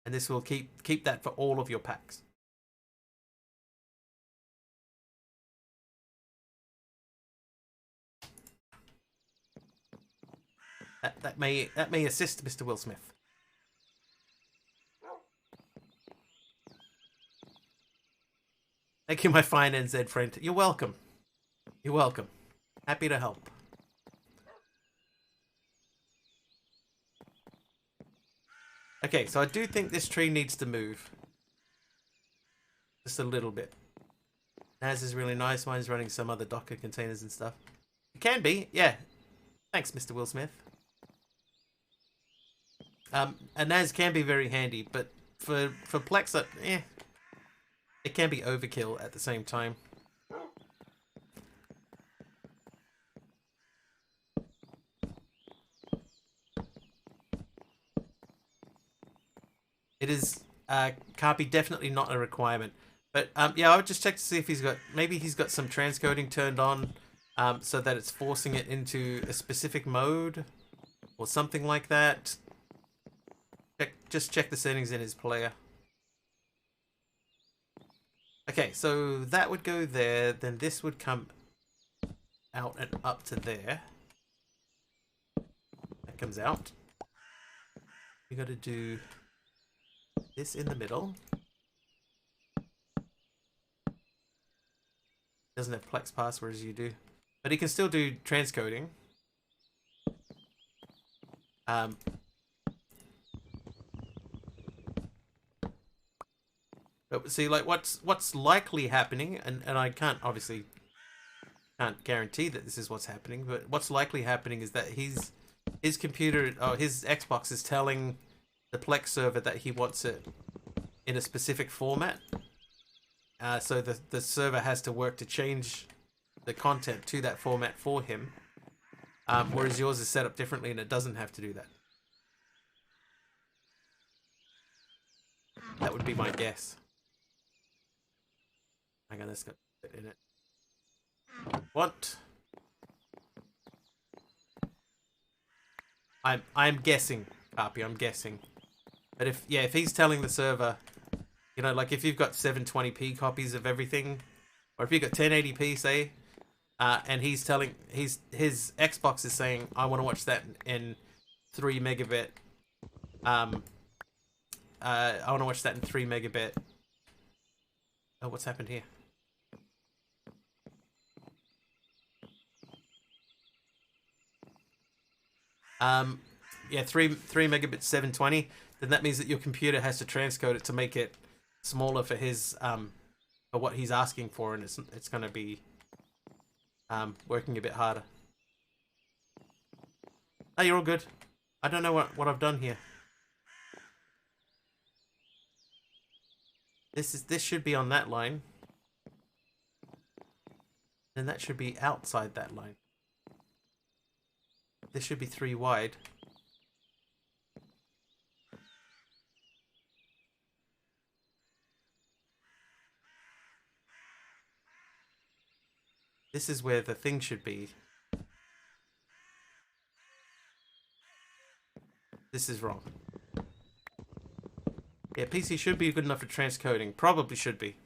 Speaker 1: And this will keep that for all of your packs. That may assist Mr. Will Smith. Thank you, my fine NZ friend. You're welcome. You're welcome. Happy to help. Okay, so I do think this tree needs to move. Just a little bit. Naz is really nice. Mine's running some other Docker containers and stuff. It can be, yeah. Thanks, Mr. Will Smith. A NAS can be very handy, but for Plex, it can be overkill at the same time. It is Carpy definitely not a requirement, but yeah, I would just check to see if maybe he's got some transcoding turned on, so that it's forcing it into a specific mode or something like that. Just check the settings in his player. Okay, so that would go there, then this would come out and up to there. That comes out. We got to do this in the middle. Doesn't have Plex password as you do, but he can still do transcoding. But see, like what's likely happening, and I can't guarantee that this is what's happening, but what's likely happening is that his computer, his Xbox is telling the Plex server that he wants it in a specific format. So the server has to work to change the content to that format for him, whereas yours is set up differently and it doesn't have to do that. That would be my guess. Hang on, let's get it in it. What? I'm guessing, Carpy, I'm guessing. But if he's telling the server, you know, like if you've got 720p copies of everything, or if you've got 1080p, say, and he's telling his Xbox is saying, I want to watch that in 3 megabit. I want to watch that in 3 megabit. Oh, what's happened here? Yeah, 3 megabits 720. Then that means that your computer has to transcode it to make it smaller for his for what he's asking for, and it's going to be working a bit harder. Oh, you're all good. I don't know what I've done here. This should be on that line. And that should be outside that line. This should be 3 wide. This is where the thing should be. This is wrong. Yeah, PC should be good enough for transcoding. Probably should be.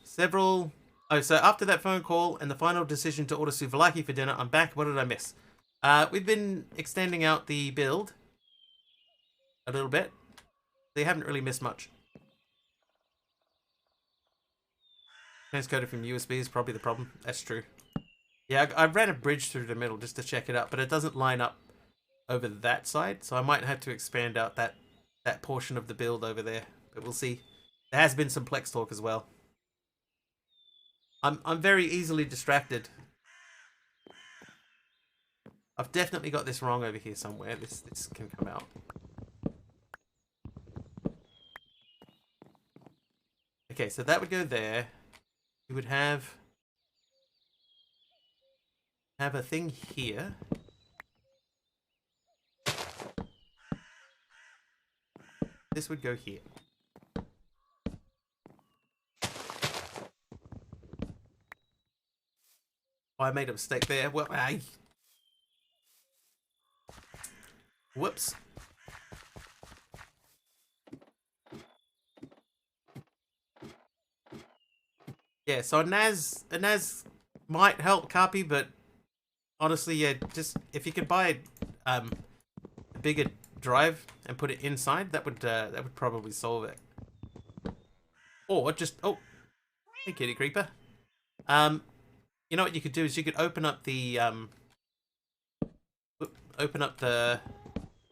Speaker 1: So after that phone call and the final decision to order souvlaki for dinner, I'm back. What did I miss? We've been extending out the build a little bit. They haven't really missed much. Transcoded from USB is probably the problem. That's true. Yeah, I ran a bridge through the middle just to check it out, but it doesn't line up over that side, so I might have to expand out that portion of the build over there. But we'll see. There has been some Plex talk as well. I'm very easily distracted. I've definitely got this wrong over here somewhere. This can come out. Okay, so that would go there. You would have a thing here. This would go here. Oh, I made a mistake there. Well, whoops. Yeah, so a NAS might help Carpy, but honestly, yeah, just if you could buy a bigger drive and put it inside, that would probably solve it. Or just hey kitty creeper. You know what you could do is you could open up the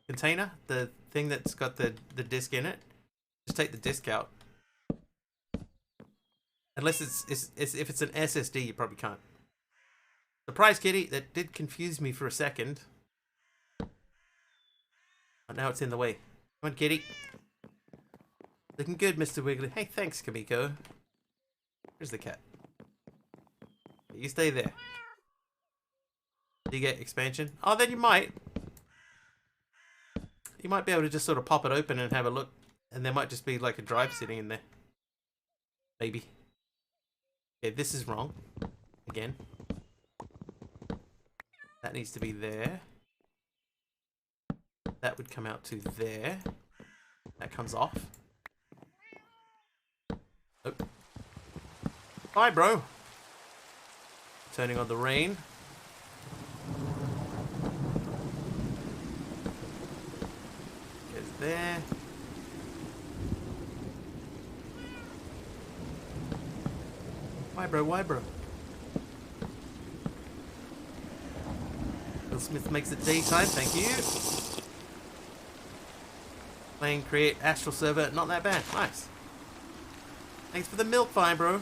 Speaker 1: container, the thing that's got the disc in it. Just take the disc out. Unless it's if it's an SSD, you probably can't. Surprise, kitty. That did confuse me for a second. But now it's in the way. Come on, kitty. Looking good, Mr. Wiggly. Hey, thanks, Kamiko. Where's the cat? You stay there. Do you get expansion? Oh, then you might. You might be able to just sort of pop it open and have a look. And there might just be like a drive sitting in there. Maybe. Okay, this is wrong. Again. That needs to be there. That would come out to there. That comes off. Oh. Bye, bro. Turning on the rain. Goes there. Why, bro? Why, bro? Will Smith makes it daytime. Thank you. Playing create astral server. Not that bad. Nice. Thanks for the milk, fine, bro.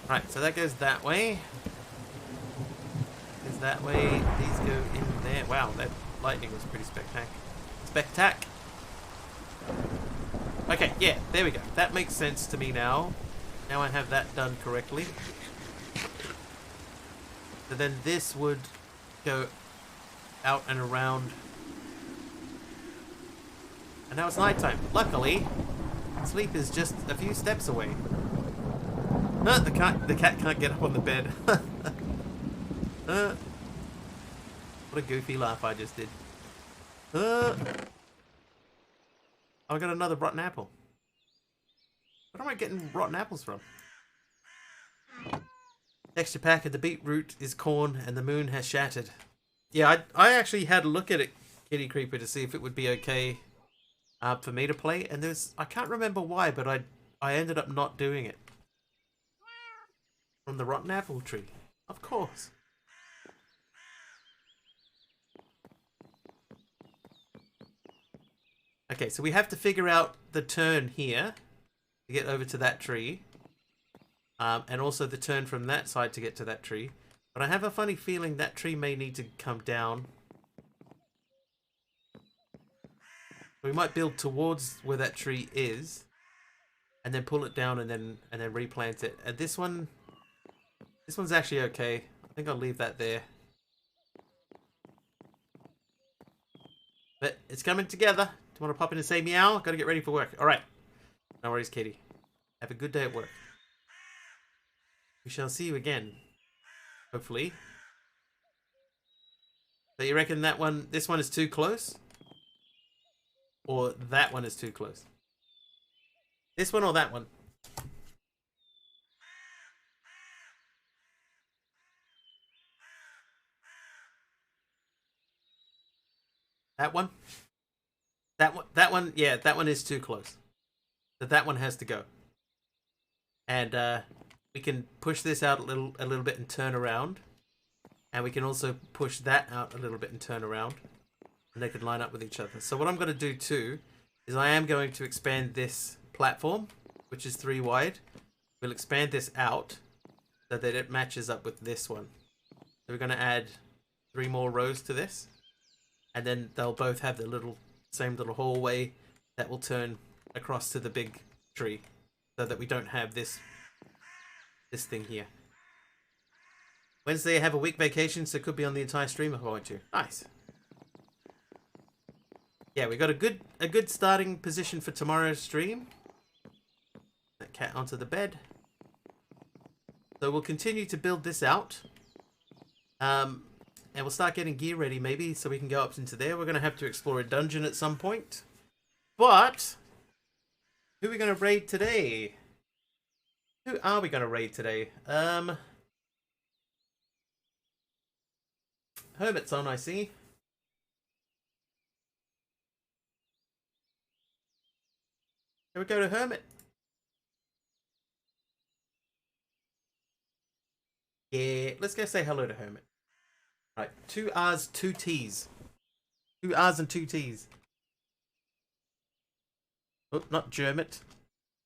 Speaker 1: Right, so that goes that way. Goes that way. These go in there. Wow, that lightning was pretty spectac. Okay, yeah, there we go. That makes sense to me now. Now I have that done correctly. So then this would go out and around. And now it's nighttime. Luckily, sleep is just a few steps away. No, the cat can't get up on the bed. What a goofy laugh I just did. I got another rotten apple. Where am I getting rotten apples from? Texture pack of the beetroot is corn and the moon has shattered. Yeah, I actually had a look at it, Kitty Creeper, to see if it would be okay for me to play. And I can't remember why, but I ended up not doing it. From the rotten apple tree. Of course. Okay, so we have to figure out the turn here to get over to that tree. And also the turn from that side to get to that tree. But I have a funny feeling that tree may need to come down. We might build towards where that tree is. And then pull it down and then replant it. And this one's actually okay. I think I'll leave that there. But it's coming together. Do you want to pop in and say meow? Gotta get ready for work. Alright. No worries, Katie. Have a good day at work. We shall see you again. Hopefully. So you reckon this one is too close? Or that one is too close? This one or that one? That one? That one, yeah, that one is too close. So that one has to go. And we can push this out a little bit and turn around. And we can also push that out a little bit and turn around. And they could line up with each other. So what I'm going to do too is I am going to expand this platform, which is 3 wide. We'll expand this out so that it matches up with this one. So we're going to add 3 more rows to this. And then they'll both have the same little hallway that will turn across to the big tree. So that we don't have this thing here. Wednesday I have a week vacation, so it could be on the entire stream if I want to. Nice. Yeah, we got a good starting position for tomorrow's stream. That cat onto the bed. So we'll continue to build this out. And we'll start getting gear ready maybe so we can go up into there. We're going to have to explore a dungeon at some point. But Who are we going to raid today? Who are we going to raid today? Hermit's on, I see. Shall we go to Hermit? Yeah, let's go say hello to Hermit. Right, 2 R's, 2 T's. 2 R's and 2 T's. Oh, not Germit.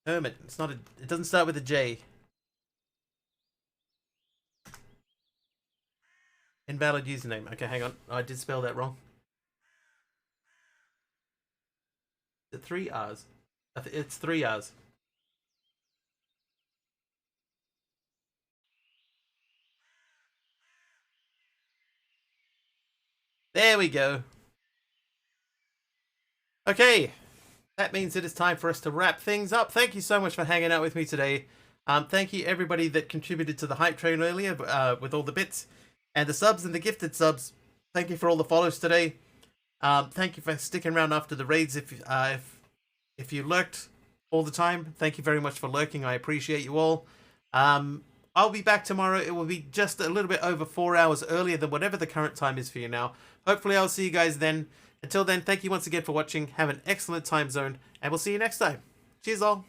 Speaker 1: Hermit. It's not a. It doesn't start with a J. Invalid username. Okay, hang on. I did spell that wrong. The 3 R's. It's 3 R's. There we go. Okay. That means it is time for us to wrap things up. Thank you so much for hanging out with me today. Thank you everybody that contributed to the hype train earlier with all the bits and the subs and the gifted subs. Thank you for all the follows today. Thank you for sticking around after the raids. If you lurked all the time, thank you very much for lurking. I appreciate you all. I'll be back tomorrow. It will be just a little bit over 4 hours earlier than whatever the current time is for you now. Hopefully I'll see you guys then. Until then, thank you once again for watching. Have an excellent time zone, and we'll see you next time. Cheers all.